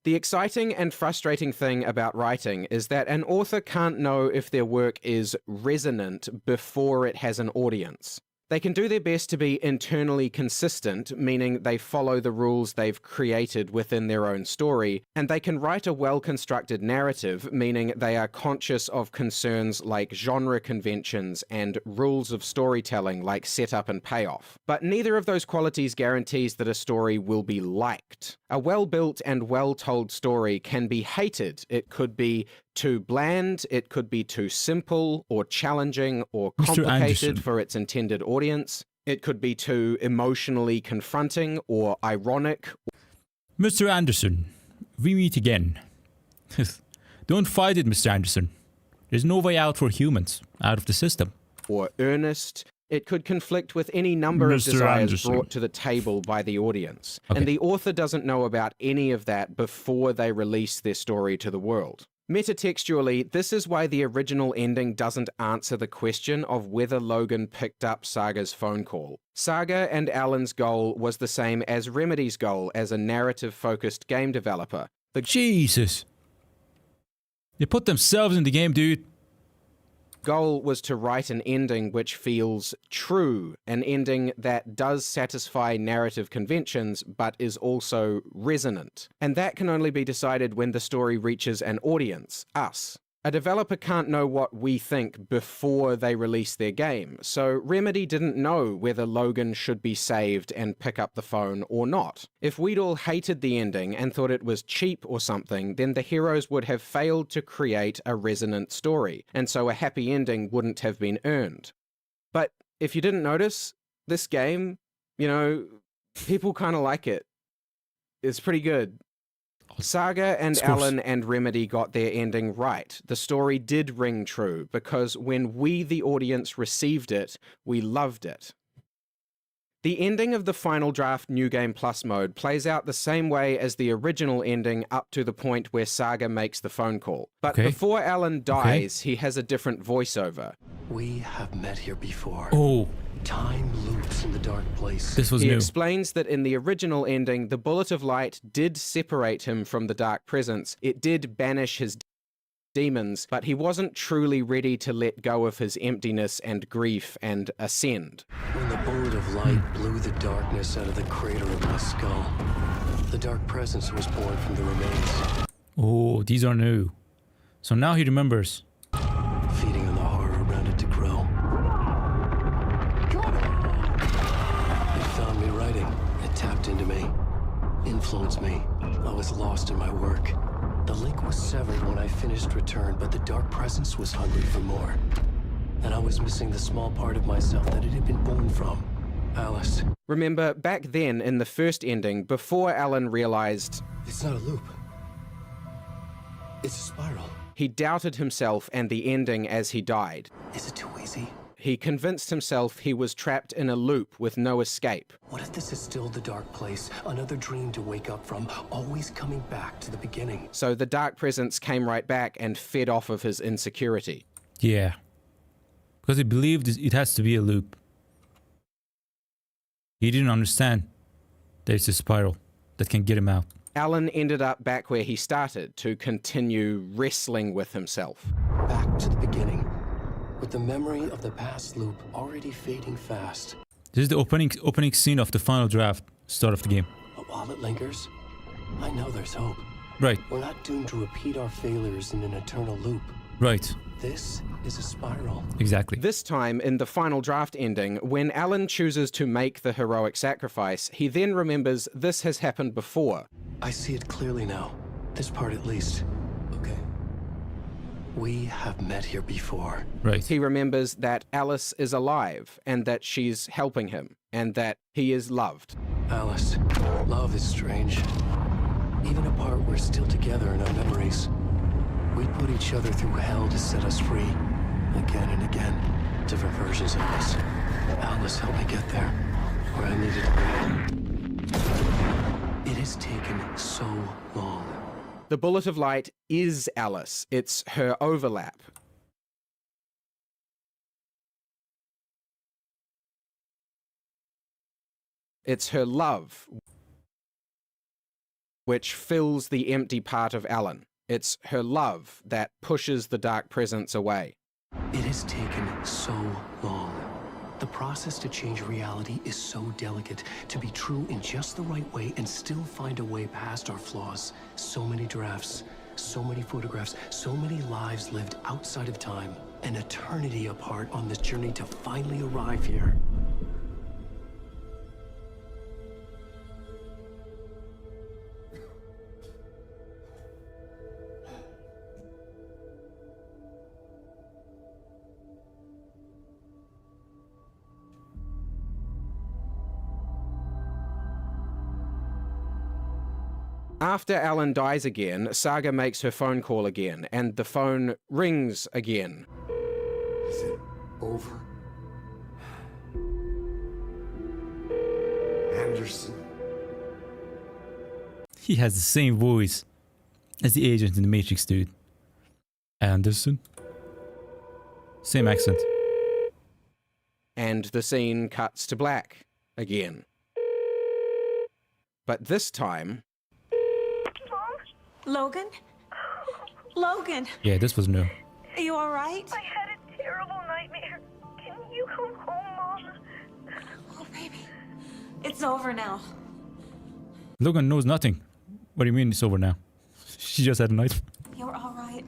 The exciting and frustrating thing about writing is that an author can't know if their work is resonant before it has an audience. They can do their best to be internally consistent, meaning they follow the rules they've created within their own story, and they can write a well-constructed narrative, meaning they are conscious of concerns like genre conventions and rules of storytelling like setup and payoff. But neither of those qualities guarantees that a story will be liked. A well-built and well-told story can be hated. It could be too bland, it could be too simple or challenging or complicated for its intended audience. It could be too emotionally confronting or ironic. Mr. Anderson, we meet again. Don't fight it, Mr. Anderson. There's no way out for humans, out of the system. Or earnest. It could conflict with any number of desires brought to the table by the audience. Okay. And the author doesn't know about any of that before they release their story to the world. Metatextually, this is why the original ending doesn't answer the question of whether Logan picked up Saga's phone call. Saga and Alan's goal was the same as Remedy's goal as a narrative-focused game developer. Jesus. They put themselves in the game, dude. Goal was to write an ending which feels true, an ending that does satisfy narrative conventions but is also resonant. And that can only be decided when the story reaches an audience, us. A developer can't know what we think before they release their game, so Remedy didn't know whether Logan should be saved and pick up the phone or not. If we'd all hated the ending and thought it was cheap or something, then the heroes would have failed to create a resonant story, and so a happy ending wouldn't have been earned. But if you didn't notice, this game, you know, people kind of like it. It's pretty good. Saga and Alan and Remedy got their ending right. The story did ring true, because when we, the audience, received it, we loved it. The ending of the Final Draft New Game Plus mode plays out the same way as the original ending up to the point where Saga makes the phone call. But before Alan dies, he has a different voiceover. We have met here before. Oh. Time loops in the dark place. This was He new. explains that in the original ending, the bullet of light did separate him from the dark presence. It did banish his demons, but he wasn't truly ready to let go of his emptiness and grief and ascend. When the bullet of light blew the darkness out of the crater of my skull, the dark presence was born from the remains. Oh, these are new. So now he remembers. Feeding on the horror around it to grow. It found me writing. It tapped into me. Influenced me. I was lost in my work. The link was severed when I finished Return, but the dark presence was hungry for more. And I was missing the small part of myself that it had been born from. Alice. Remember, back then, in the first ending, before Alan realized... It's not a loop. It's a spiral. He doubted himself and the ending as he died. Is it too easy? He convinced himself he was trapped in a loop with no escape. What if this is still the dark place? Another dream to wake up from, always coming back to the beginning. So the dark presence came right back and fed off of his insecurity. Yeah. Because he believed it has to be a loop. He didn't understand that it's a spiral. that can get him out. Alan ended up back where he started to continue wrestling with himself. Back to the beginning, with the memory of the past loop already fading fast. This is the opening scene of the final draft, start of the game. But while it lingers, I know there's hope. Right. We're not doomed to repeat our failures in an eternal loop. Right. This is a spiral. Exactly. This time, in the final draft ending, when Alan chooses to make the heroic sacrifice, he then remembers this has happened before. I see it clearly now. This part at least. Okay. We have met here before. Right. He remembers that Alice is alive, and that she's helping him, and that he is loved. Alice, love is strange. Even apart, we're still together in our memories. We put each other through hell to set us free. Again and again. Different versions of us. Alice helped me get there. Where I needed to be. It has taken so long. The bullet of light is Alice. It's her overlap. It's her love, which fills the empty part of Alan. It's her love that pushes the dark presence away. It has taken so long. The process to change reality is so delicate. To be true in just the right way and still find a way past our flaws. So many drafts, so many photographs, so many lives lived outside of time. An eternity apart on this journey to finally arrive here. After Alan dies again, Saga makes her phone call again, and the phone rings again. Is it over? Anderson? He has the same voice as the agent in the Matrix, dude. Anderson? Same accent. And the scene cuts to black again. But this time... Logan? Logan! Yeah, this was new. Are you alright? I had a terrible nightmare. Can you come home, Mom? Oh, baby. It's over now. Logan knows nothing. What do you mean it's over now? She just had a night. You're alright.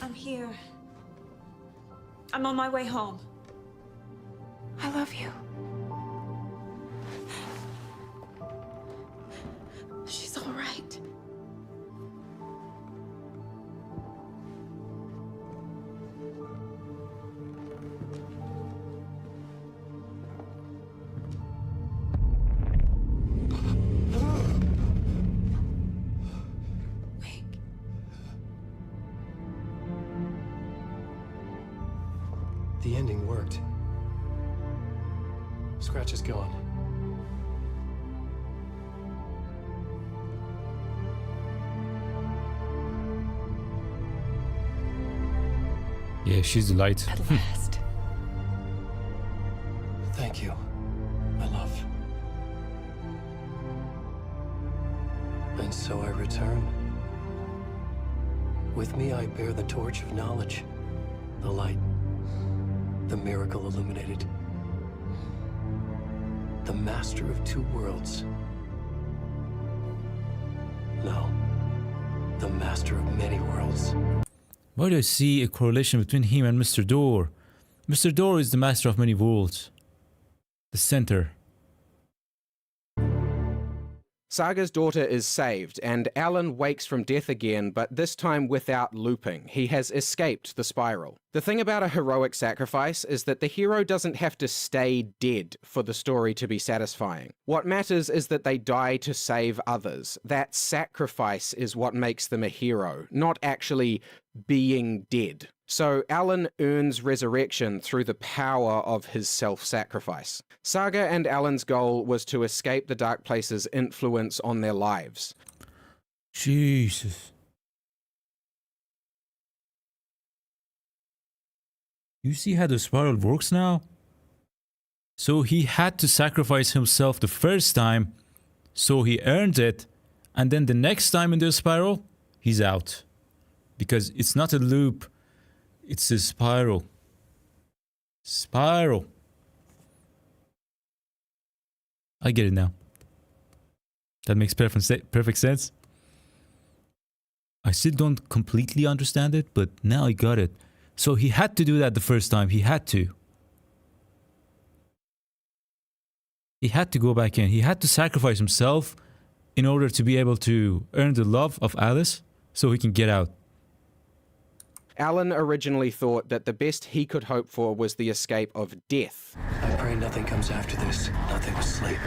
I'm here. I'm on my way home. I love you. She's alright. The ending worked. Scratch is gone. Yeah, she's the light. At last. Thank you, my love. And so I return. With me I bear the torch of knowledge, the light, the miracle illuminated, the master of two worlds. No, the master of many worlds. Why do I see a correlation between him and Mr. Door? Mr. Door is the master of many worlds. The center. Saga's daughter is saved, and Alan wakes from death again, but this time without looping. He has escaped the spiral. The thing about a heroic sacrifice is that the hero doesn't have to stay dead for the story to be satisfying. What matters is that they die to save others. That sacrifice is what makes them a hero, not actually being dead. So Alan earns resurrection through the power of his self-sacrifice. Saga and Alan's goal was to escape the Dark Place's influence on their lives. Jesus. You see how the spiral works now? So he had to sacrifice himself the first time, so he earned it, And then the next time in the spiral, he's out. Because it's not a loop, it's a spiral. Spiral. I get it now. That makes perfect sense. I still don't completely understand it, but now I got it. So he had to do that the first time. He had to. He had to go back in. He had to sacrifice himself in order to be able to earn the love of Alice so he can get out. Alan originally thought that the best he could hope for was the escape of death. I pray nothing comes after this. Nothing but sleep.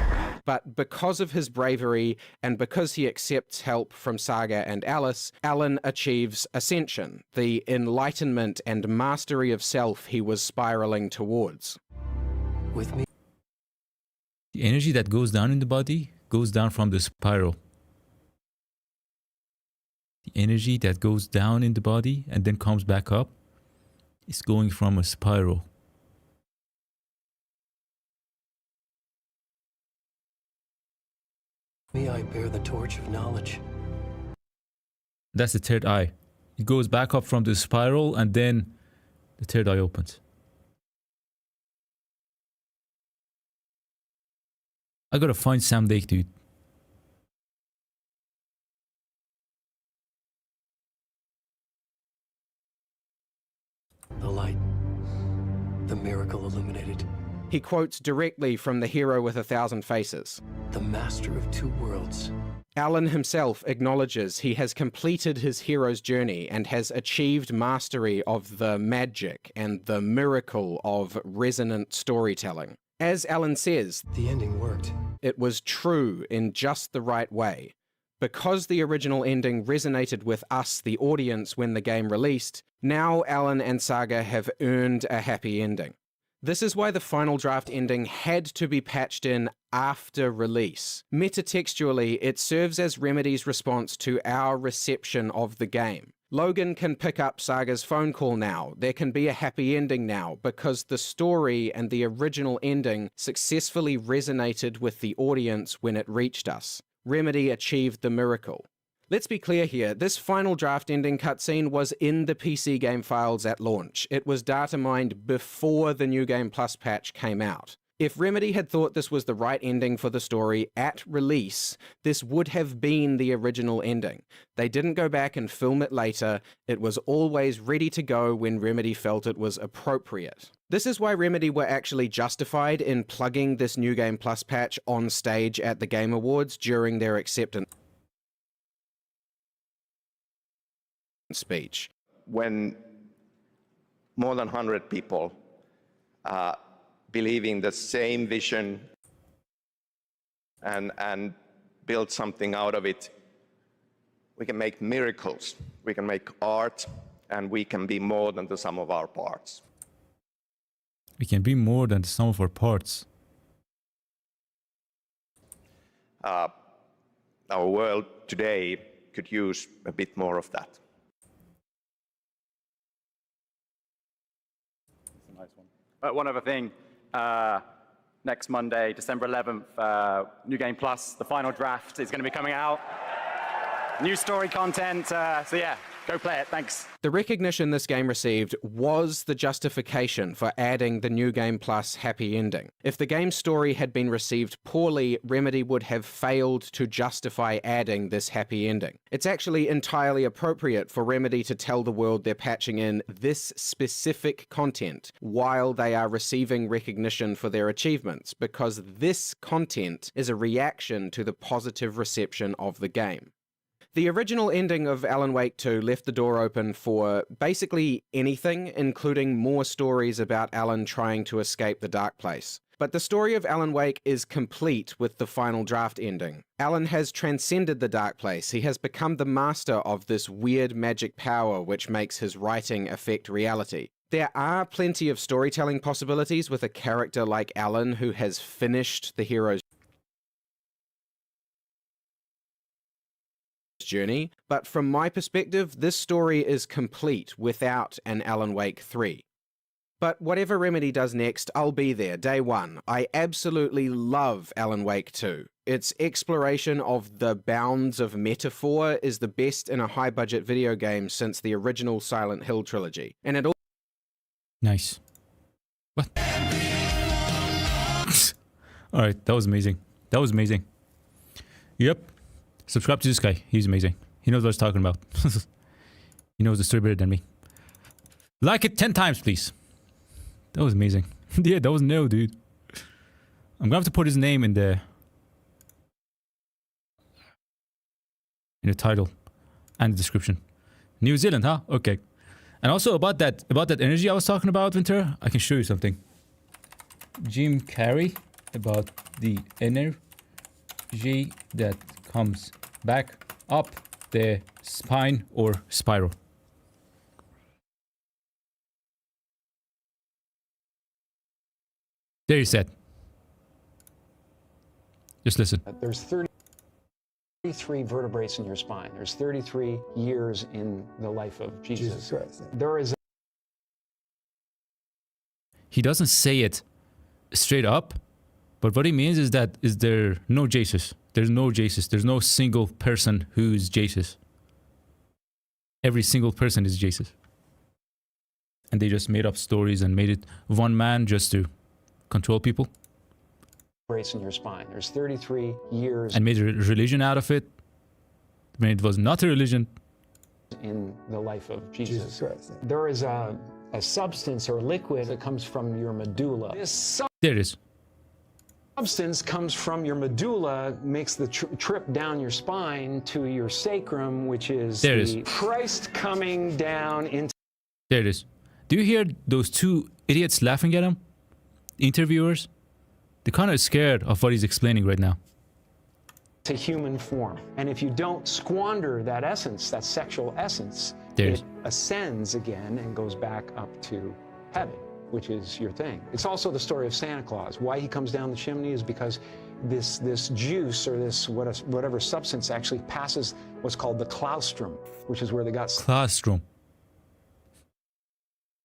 But because of his bravery and because he accepts help from Saga and Alice, Alan achieves ascension, the enlightenment and mastery of self he was spiraling towards. With me? The energy that goes down in the body goes down from the spiral. The energy that goes down in the body and then comes back up is going from a spiral. Me, I bear the torch of knowledge. That's the third eye. It goes back up from the spiral and then the third eye opens. I gotta find Sam Lake, dude. The light. The miracle illuminated. He quotes directly from the hero with 1,000 faces. The master of two worlds. Alan himself acknowledges he has completed his hero's journey and has achieved mastery of the magic and the miracle of resonant storytelling. As Alan says, the ending worked. It was true in just the right way. Because the original ending resonated with us, the audience, when the game released, now Alan and Saga have earned a happy ending. This is why the final draft ending had to be patched in after release. Metatextually, it serves as Remedy's response to our reception of the game. Logan can pick up Saga's phone call now. There can be a happy ending now because the story and the original ending successfully resonated with the audience when it reached us. Remedy achieved the miracle. Let's be clear here, this final draft ending cutscene was in the PC game files at launch. It was data mined before the New Game Plus patch came out. If Remedy had thought this was the right ending for the story at release, this would have been the original ending. They didn't go back and film it later. It was always ready to go when Remedy felt it was appropriate. This is why Remedy were actually justified in plugging this New Game Plus patch on stage at the Game Awards during their acceptance speech. When more than 100 people believing the same vision and build something out of it, we can make miracles. We can make art, and we can be more than the sum of our parts. We can be more than the sum of our parts. Our world today could use a bit more of that. That's a nice one. One other thing. Next Monday, December 11th, New Game Plus, the final draft is going to be coming out. New story content, so yeah, go play it, thanks. The recognition this game received was the justification for adding the New Game Plus happy ending. If the game's story had been received poorly, Remedy would have failed to justify adding this happy ending. It's actually entirely appropriate for Remedy to tell the world they're patching in this specific content while they are receiving recognition for their achievements, because this content is a reaction to the positive reception of the game. The original ending of Alan Wake 2 left the door open for basically anything, including more stories about Alan trying to escape the Dark Place. But the story of Alan Wake is complete with the final draft ending. Alan has transcended the Dark Place. He has become the master of this weird magic power which makes his writing affect reality. There are plenty of storytelling possibilities with a character like Alan who has finished the hero's journey, but from my perspective, this story is complete without an Alan Wake 3. But whatever Remedy does next, I'll be there, day one. I absolutely love Alan Wake 2. Its exploration of the bounds of metaphor is the best in a high-budget video game since the original Silent Hill trilogy. And it all... Nice. What? Alright, that was amazing. That was amazing. Yep. Subscribe to this guy. He's amazing. He knows what he's talking about. He knows the story better than me. Like it 10 times, please. That was amazing. Yeah, that was no, dude. I'm gonna have to put his name in the title and the description. New Zealand, huh? Okay. And also about that energy I was talking about, Ventura, I can show you something. Jim Carrey about the energy that comes back up the spine or spiral. There you said. Just listen. There's 33 vertebrae in your spine. There's 33 years in the life of Jesus. There is. He doesn't say it straight up, but what he means is that is there no Jesus. There's no Jesus. There's no single person who's Jesus. Every single person is Jesus. And they just made up stories and made it one man just to control people. In your spine. There's 33 years. And made a religion out of it. When it was not a religion. In the life of Jesus. There is a substance or liquid that comes from your medulla. This there it is. Substance comes from your medulla, makes the trip down your spine to your sacrum, which is there it is. Christ coming down into. There it is. Do you hear those two idiots laughing at him? Interviewers? They're kind of scared of what he's explaining right now. To human form. And if you don't squander that essence, that sexual essence, it ascends again and goes back up to heaven, which is your thing. It's also the story of Santa Claus. Why he comes down the chimney is because this juice or this whatever substance actually passes what's called the claustrum, which is where they got claustrum.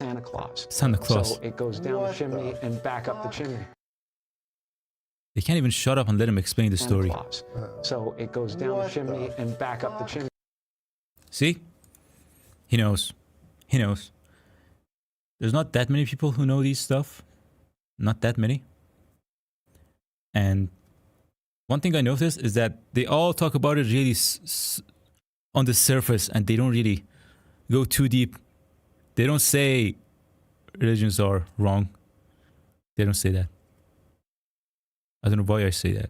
Santa Claus. Santa Claus. So it goes down the chimney and back up the chimney. They can't even shut up and let him explain the story. So it goes down the chimney and back up the chimney. See? He knows. He knows. There's not that many people who know these stuff. Not that many. And one thing I noticed is that they all talk about it really on the surface and they don't really go too deep. They don't say religions are wrong. They don't say that. I don't know why I say that.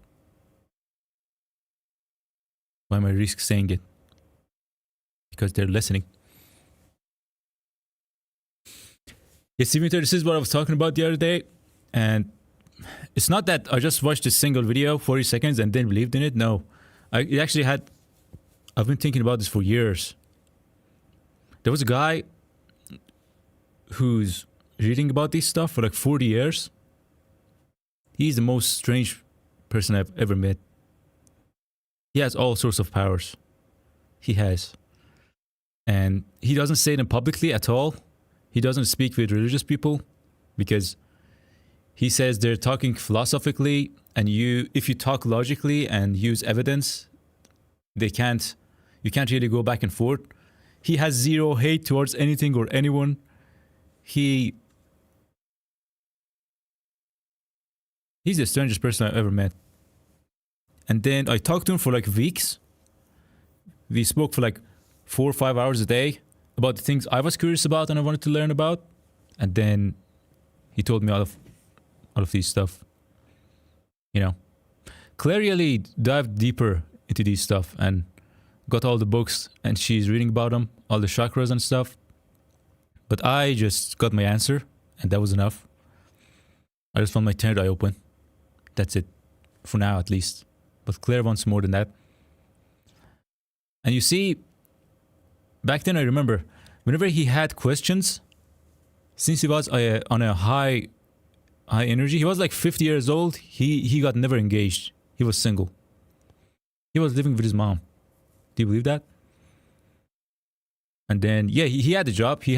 Why am I risk saying it? Because they're listening. Yes, this is what I was talking about the other day. And it's not that I just watched a single video, 40 seconds, and then believed in it. No. I've been thinking about this for years. There was a guy who's reading about this stuff for like 40 years. He's the most strange person I've ever met. He has all sorts of powers. He has. And he doesn't say them publicly at all. He doesn't speak with religious people because he says they're talking philosophically, and if you talk logically and use evidence, you can't really go back and forth. He has zero hate towards anything or anyone. He's the strangest person I've ever met. And then I talked to him for like weeks. We spoke for like 4 or 5 hours a day about the things I was curious about and I wanted to learn about. And then he told me all of these stuff. You know, Claire really dived deeper into these stuff and got all the books and she's reading about them, all the chakras and stuff. But I just got my answer and that was enough. I just found my third eye open. That's it. For now, at least. But Claire wants more than that. And you see, back then I remember, whenever he had questions, since he was on a high energy, he was like 50 years old, he got never engaged. He was single. He was living with his mom. Do you believe that? And then, yeah, he had a job. He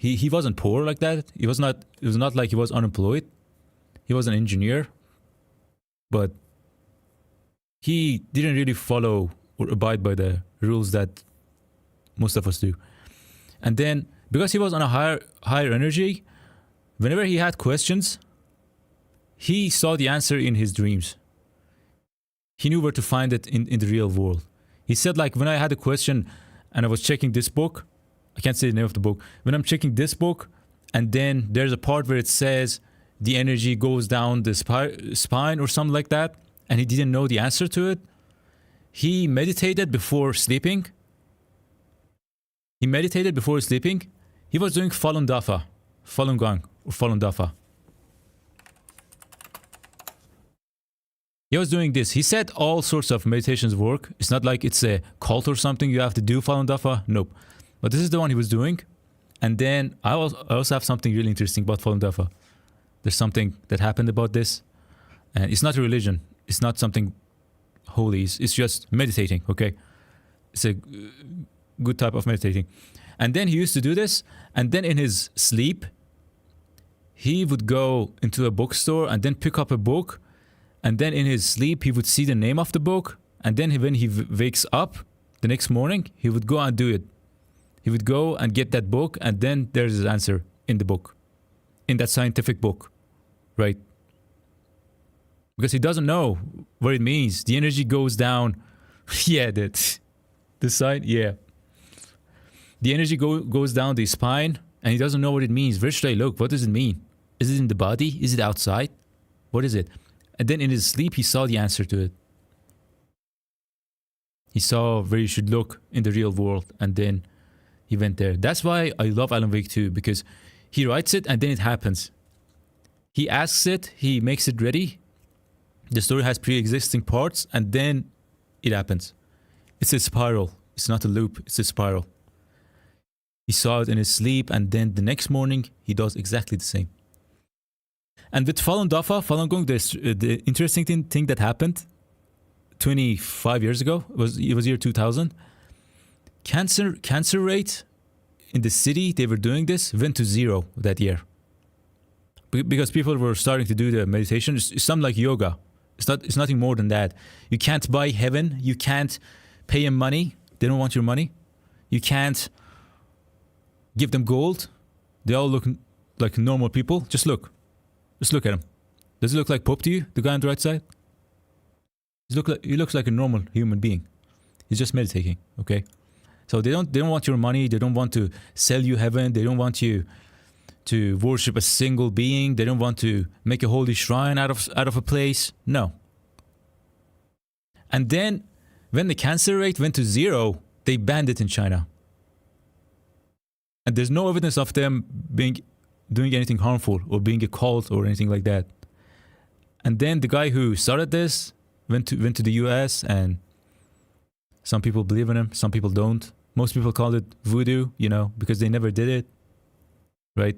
He wasn't poor like that. It was not like he was unemployed. He was an engineer, but he didn't really follow or abide by the rules that most of us do. And then because he was on a higher energy, whenever he had questions, he saw the answer in his dreams. He knew where to find it in the real world. He said, like, when I had a question and I was checking this book, I can't say the name of the book. When I'm checking this book, and then there's a part where it says the energy goes down the spine or something like that, and he didn't know the answer to it, he meditated before sleeping. He was doing Falun Dafa, Falun Gong, or Falun Dafa. He was doing this. He said all sorts of meditations work. It's not like it's a cult or something you have to do Falun Dafa. Nope. But this is the one he was doing. And then I also have something really interesting about Falun Dafa. There's something that happened about this. And it's not a religion. It's not something holy. It's just meditating, okay? It's a good type of meditating. And then he used to do this. And then in his sleep, he would go into a bookstore and then pick up a book. And then in his sleep, he would see the name of the book. And then when he wakes up the next morning, he would go and do it. He would go and get that book, and then there's his answer in the book. In that scientific book, right? Because he doesn't know what it means. The energy goes down. Yeah, the side, yeah. The energy goes down the spine, and he doesn't know what it means. Where should I look? What does it mean? Is it in the body? Is it outside? What is it? And then in his sleep, he saw the answer to it. He saw where you should look in the real world, and then he went there. That's why I love Alan Wake 2, because he writes it and then it happens. He asks it, he makes it ready. The story has pre-existing parts, and then it happens. It's a spiral. It's not a loop, it's a spiral. He saw it in his sleep, and then the next morning, he does exactly the same. And with Falun Dafa, Falun Gong, the interesting thing that happened 25 years ago, it was year 2000. Cancer rate in the city they were doing this went to 0 that year. Because people were starting to do the meditation. It's something like yoga. It's nothing more than that. You can't buy heaven. You can't pay them money. They don't want your money. You can't give them gold. They all look like normal people. Just look at him. Does he look like Pope to you, the guy on the right side? He looks like a normal human being. He's just meditating, okay? So they don't want your money. They don't want to sell you heaven. They don't want you to worship a single being. They don't want to make a holy shrine out of a place. No. And then when the cancer rate went to 0, they banned it in China. And there's no evidence of them doing anything harmful or being a cult or anything like that. And then the guy who started this went to the US, and some people believe in him, some people don't. Most people call it voodoo, because they never did it, right?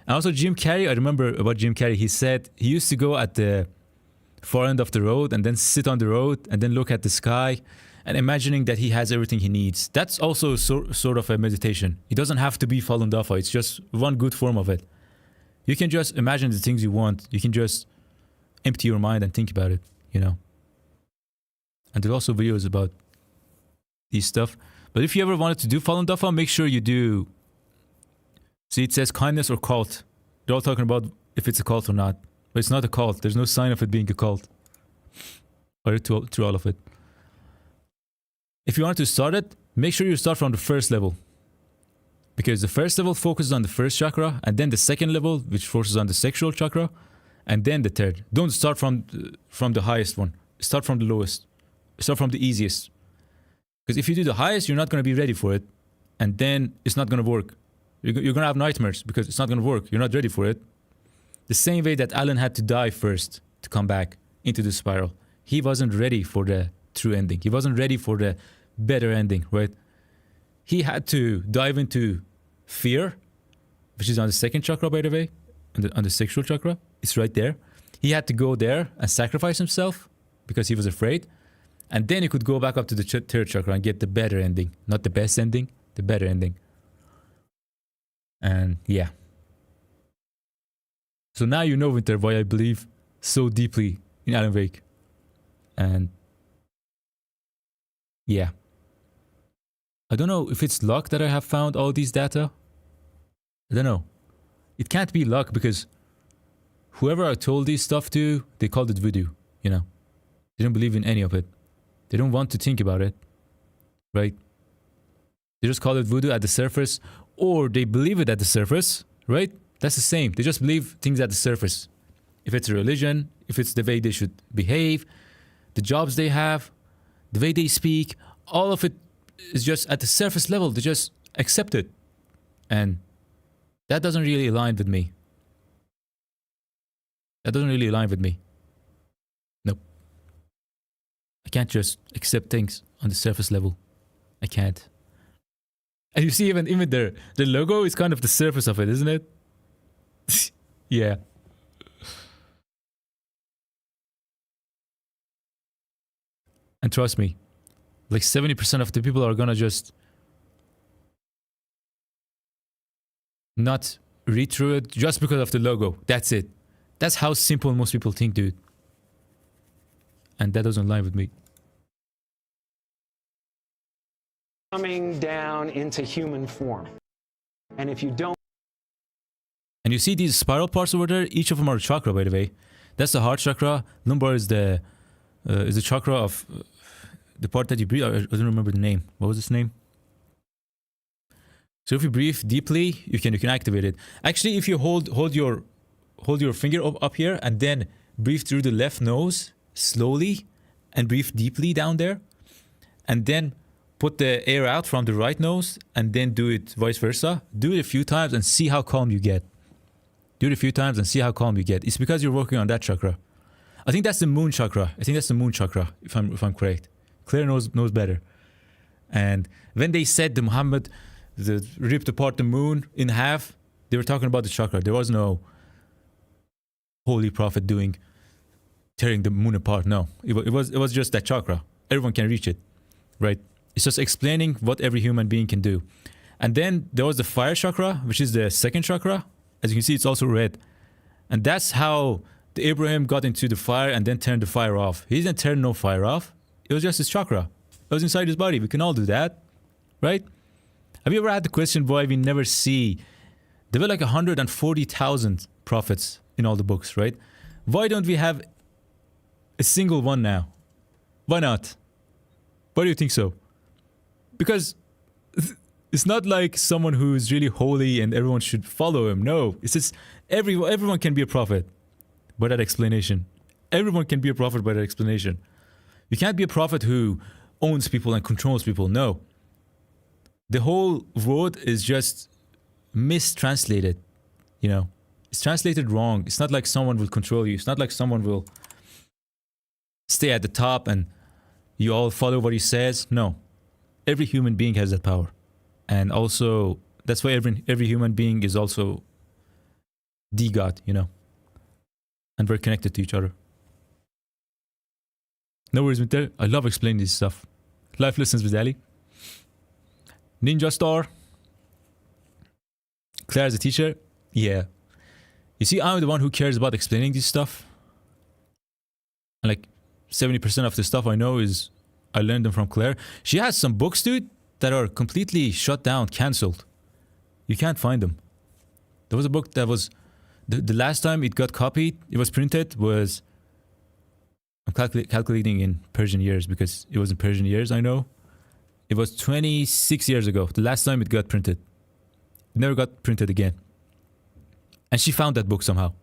And also Jim Carrey, I remember about Jim Carrey, he said he used to go at the far end of the road and then sit on the road and then look at the sky and imagining that he has everything he needs. That's also sort of a meditation. It doesn't have to be Falun Dafa. It's just one good form of it. You can just imagine the things you want. You can just empty your mind and think about it, And there are also videos about these stuff. But if you ever wanted to do Falun Dafa, make sure you do. See, it says kindness or cult. They're all talking about if it's a cult or not. But it's not a cult. There's no sign of it being a cult. Or through all of it. If you want to start it, make sure you start from the first level. Because the first level focuses on the first chakra, and then the second level, which focuses on the sexual chakra, and then the third. Don't start from the highest one. Start from the lowest. Start from the easiest. Because if you do the highest, you're not going to be ready for it. And then it's not going to work. You're going to have nightmares because it's not going to work. You're not ready for it. The same way that Alan had to die first to come back into the spiral. He wasn't ready for the true ending. He wasn't ready for the better ending, right? He had to dive into fear, which is on the second chakra, by the way, on the sexual chakra. It's right there. He had to go there and sacrifice himself because he was afraid. And then he could go back up to the third chakra and get the better ending. Not the best ending, the better ending. And yeah. So now you know, Winter, why I believe so deeply in Alan Wake. And yeah. I don't know if it's luck that I have found all these data. I don't know. It can't be luck because whoever I told this stuff to, they called it voodoo, you know. They don't believe in any of it. They don't want to think about it, right? They just call it voodoo at the surface, or they believe it at the surface, right? That's the same. They just believe things at the surface. If it's a religion, if it's the way they should behave, the jobs they have, the way they speak, all of it is just at the surface level. They just accept it. And that doesn't really align with me. That doesn't really align with me. Nope. I can't just accept things on the surface level. I can't. And you see even the logo is kind of the surface of it, isn't it? Yeah. And trust me, like 70% of the people are gonna just not read through it just because of the logo. That's it. That's how simple most people think, dude. And that doesn't lie with me. Coming down into human form. And if you don't... And you see these spiral parts over there? Each of them are a chakra, by the way. That's the heart chakra. Lumbar is the chakra of the part that you breathe. I don't remember the name. What was its name? So if you breathe deeply, you can activate it. Actually, if you hold your finger up here and then breathe through the left nose slowly and breathe deeply down there, and then put the air out from the right nose and then do it vice versa. Do it a few times and see how calm you get. Do it a few times and see how calm you get. It's because you're working on that chakra. I think that's the moon chakra. I think that's the moon chakra, if I'm correct. Claire knows better. And when they said that Muhammad ripped apart the moon in half, they were talking about the chakra. There was no holy prophet tearing the moon apart. No, it was just that chakra. Everyone can reach it, right? It's just explaining what every human being can do. And then there was the fire chakra, which is the second chakra. As you can see, it's also red. And that's how the Abraham got into the fire and then turned the fire off. He didn't turn no fire off. It was just his chakra. It was inside his body. We can all do that, right? Have you ever had the question why we never see... There were like 140,000 prophets in all the books, right? Why don't we have a single one now? Why not? Why do you think so? Because it's not like someone who is really holy and everyone should follow him. No, it's just everyone can be a prophet by that explanation. Everyone can be a prophet by that explanation. You can't be a prophet who owns people and controls people. No. The whole word is just mistranslated, you know. It's translated wrong. It's not like someone will control you. It's not like someone will stay at the top and you all follow what he says. No. Every human being has that power. And also, that's why every human being is also the God, you know. And we're connected to each other. No worries, Winter. I love explaining this stuff. Life Lessons with Ali. Ninja Star. Claire as a teacher. Yeah. You see, I'm the one who cares about explaining this stuff. And like 70% of the stuff I know is I learned them from Claire. She has some books, dude, that are completely shut down, cancelled. You can't find them. There was a book that was... The last time it got copied, it was printed, was... I'm calculating in Persian years because it was in Persian years, I know. It was 26 years ago, the last time it got printed. It never got printed again. And she found that book somehow.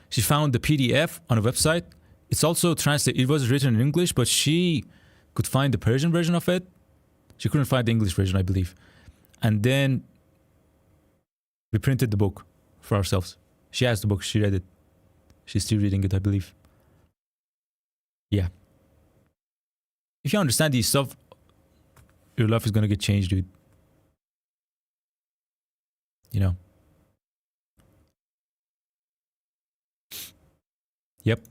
She found the PDF on a website. It's also translated. It was written in English, but she could find the Persian version of it. She couldn't find the English version, I believe. And then we printed the book for ourselves. She has the book. She read it. She's still reading it, I believe. Yeah. If you understand these stuff, your life is going to get changed, dude. You know. Yep.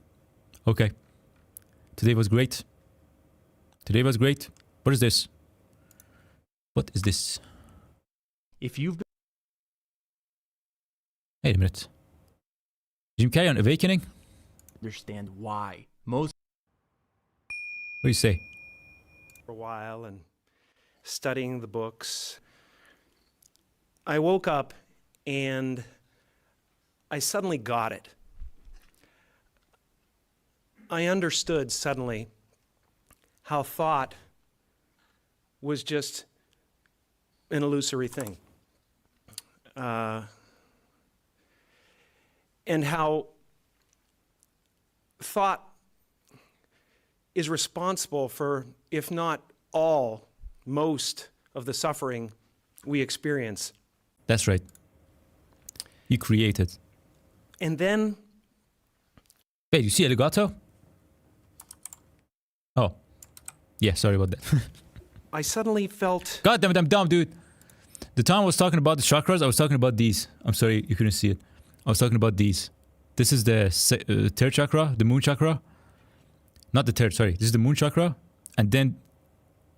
Okay. Today was great. Today was great. What is this? What is this? If you've Wait a minute. Jim Carrey on Awakening? Understand why most. What do you say? For a while and studying the books. I woke up and I suddenly got it. I understood suddenly how thought was just an illusory thing. And how thought is responsible for, if not all, most of the suffering we experience. That's right. You create it. And then... Wait, you see Elgato? Oh. Yeah, sorry about that. I suddenly felt... God damn it, I'm dumb, dude. The time I was talking about the chakras, I was talking about these. I'm sorry, you couldn't see it. I was talking about these. This is the third chakra, the moon chakra. Not the third, sorry. This is the moon chakra. And then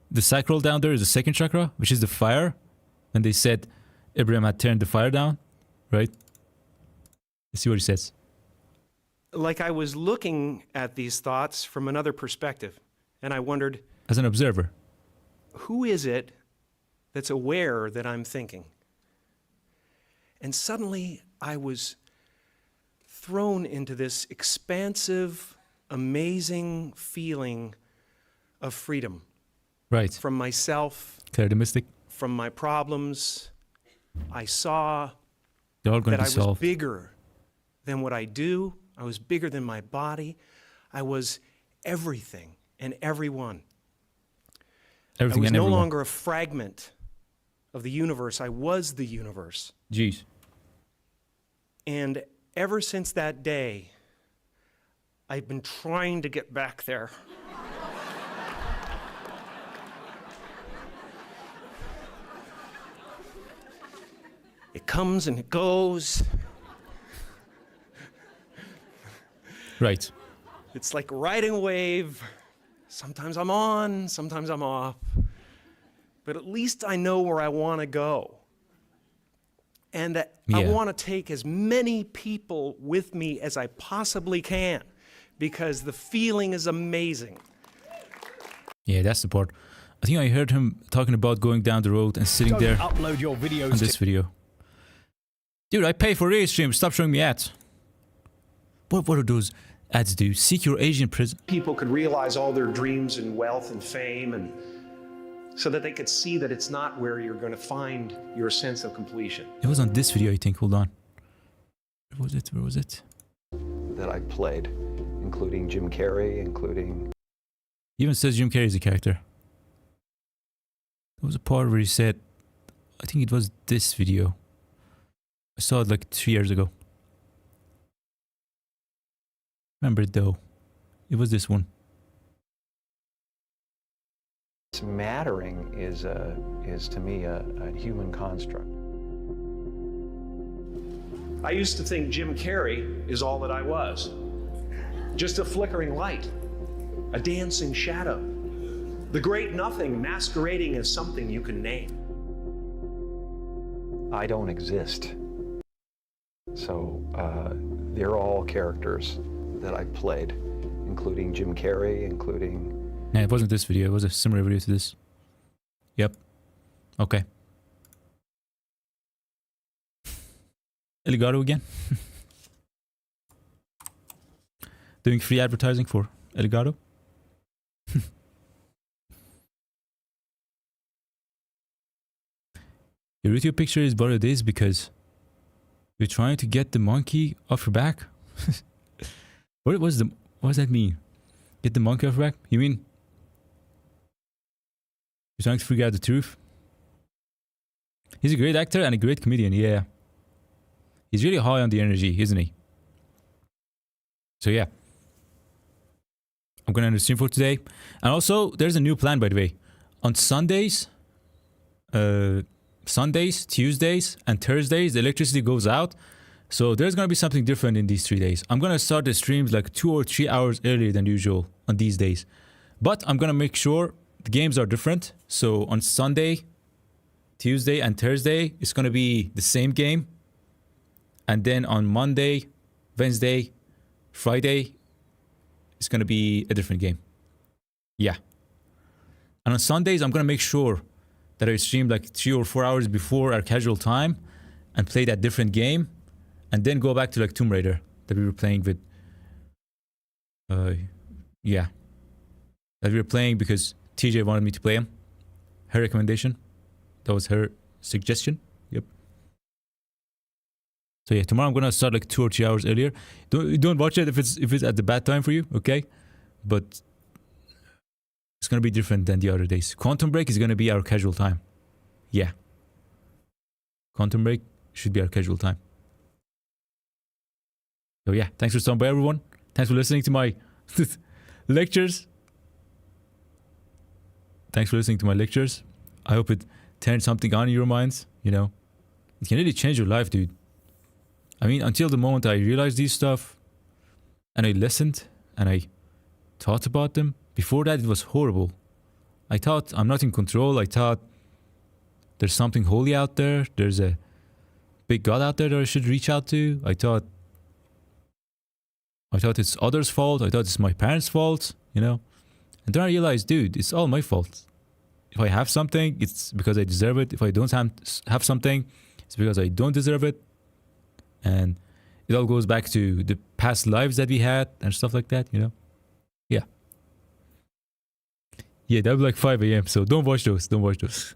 the sacral down there is the second chakra, which is the fire. And they said Abraham had turned the fire down, right? Let's see what he says. Like I was looking at these thoughts from another perspective. And I wondered... As an observer. Who is it that's aware that I'm thinking? And suddenly I was thrown into this expansive, amazing feeling of freedom. Right. From myself. Claire the Mystic. From my problems. I saw They're all going that to be I was solved. bigger than what I do. I was bigger than my body. I was everything and everyone. Everything I was and no everyone. longer a fragment of the universe. I was the universe. Jeez. And ever since that day, I've been trying to get back there. It comes and it goes. Right. It's like riding a wave. Sometimes I'm on, sometimes I'm off. But at least I know where I want to go. And I want to take as many people with me as I possibly can, because the feeling is amazing. Yeah, that's the part. I think I heard him talking about going down the road and sitting Don't there upload your videos on this video. Dude, I pay for real streams. Stop showing me ads. What do those ads do? Seek your Asian prison. People could realize all their dreams and wealth and fame, and so that they could see that it's not where you're going to find your sense of completion. It was on this video, I think. Hold on. Where was it? Where was it? That I played, including Jim Carrey, including... He even says Jim Carrey is a character. There was a part where he said, I think it was this video. I saw it like 3 years ago. Remember it though. It was this one. Mattering is to me a human construct. I used to think Jim Carrey is all that I was. Just a flickering light, a dancing shadow, the great nothing masquerading as something you can name. I don't exist. So they're all characters that I played, including Jim Carrey, including... Yeah, it wasn't this video. It was a similar video to this. Yep. Okay. Elgato again. Doing free advertising for Elgato. Your YouTube picture is what it is because you're trying to get the monkey off your back. What does that mean? Get the monkey off your back? You mean you're trying to figure out the truth? He's a great actor and a great comedian, yeah. He's really high on the energy, isn't he? So yeah. I'm gonna end the stream for today. And also, there's a new plan, by the way. On Sundays, Tuesdays, and Thursdays, the electricity goes out. So there's gonna be something different in these 3 days. I'm gonna start the streams like 2 or 3 hours earlier than usual on these days. But I'm gonna make sure the games are different. So on Sunday, Tuesday, and Thursday, it's gonna be the same game. And then on Monday, Wednesday, Friday, it's going to be a different game. Yeah. And on Sundays, I'm going to make sure that I stream like 3 or 4 hours before our casual time and play that different game. And then go back to like Tomb Raider that we were playing with. Yeah. That we were playing because TJ wanted me to play him. Her recommendation. That was her suggestion. Yep. So yeah, tomorrow I'm gonna start like 2 or 3 hours earlier. Don't watch it if it's at the bad time for you, okay? But it's gonna be different than the other days. Quantum Break is gonna be our casual time. Yeah. Quantum Break should be our casual time. So yeah, thanks for stopping by, everyone. Thanks for listening to my lectures. Thanks for listening to my lectures. I hope it turned something on in your minds, you know. It can really change your life, dude. I mean, until the moment I realized these stuff and I listened and I thought about them, before that it was horrible. I thought I'm not in control. I thought there's something holy out there. There's a big God out there that I should reach out to. I thought it's others' fault. I thought it's my parents' fault, you know. And then I realized, dude, it's all my fault. If I have something, it's because I deserve it. If I don't have something, it's because I don't deserve it. And it all goes back to the past lives that we had and stuff like that, you know. Yeah. Yeah, that was like 5 a.m. So don't watch those. Don't watch those.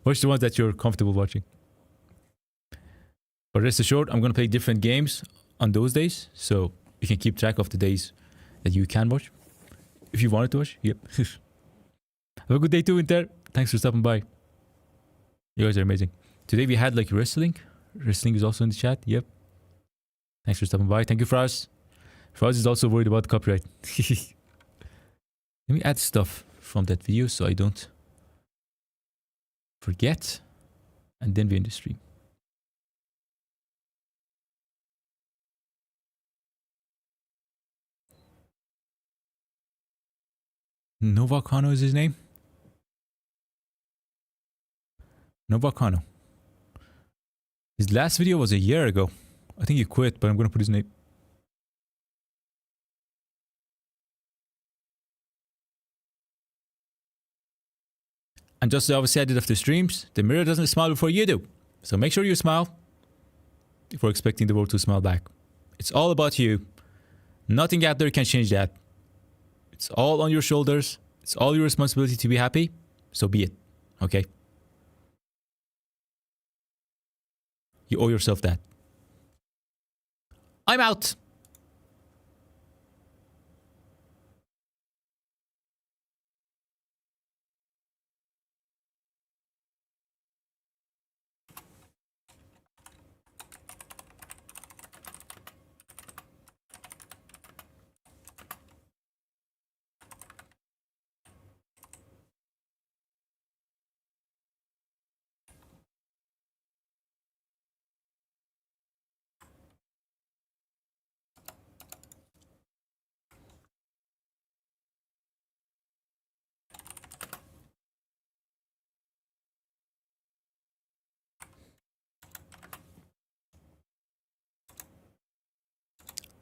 Watch the ones that you're comfortable watching. But rest assured, I'm going to play different games on those days. So you can keep track of the days that you can watch. If you wanted to watch. Yep. Have a good day too, Inter. Thanks for stopping by. You guys are amazing. Today we had like wrestling. Wrestling is also in the chat. Yep. Thanks for stopping by. Thank you, Fraz. Fraz is also worried about copyright. Let me add stuff from that video so I don't forget. And then we end the stream. Novacano is his name? Novacano. His last video was a year ago. I think he quit, but I'm gonna put his name. And just the opposite I did of the streams, the mirror doesn't smile before you do. So make sure you smile if we're expecting the world to smile back. It's all about you. Nothing out there can change that. It's all on your shoulders. It's all your responsibility to be happy. So be it. Okay? You owe yourself that. I'm out.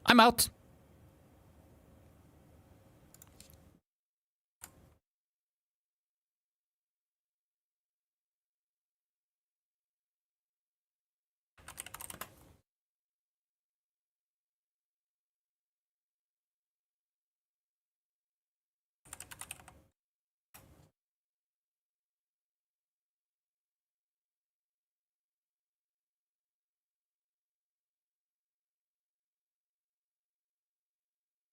I'm out.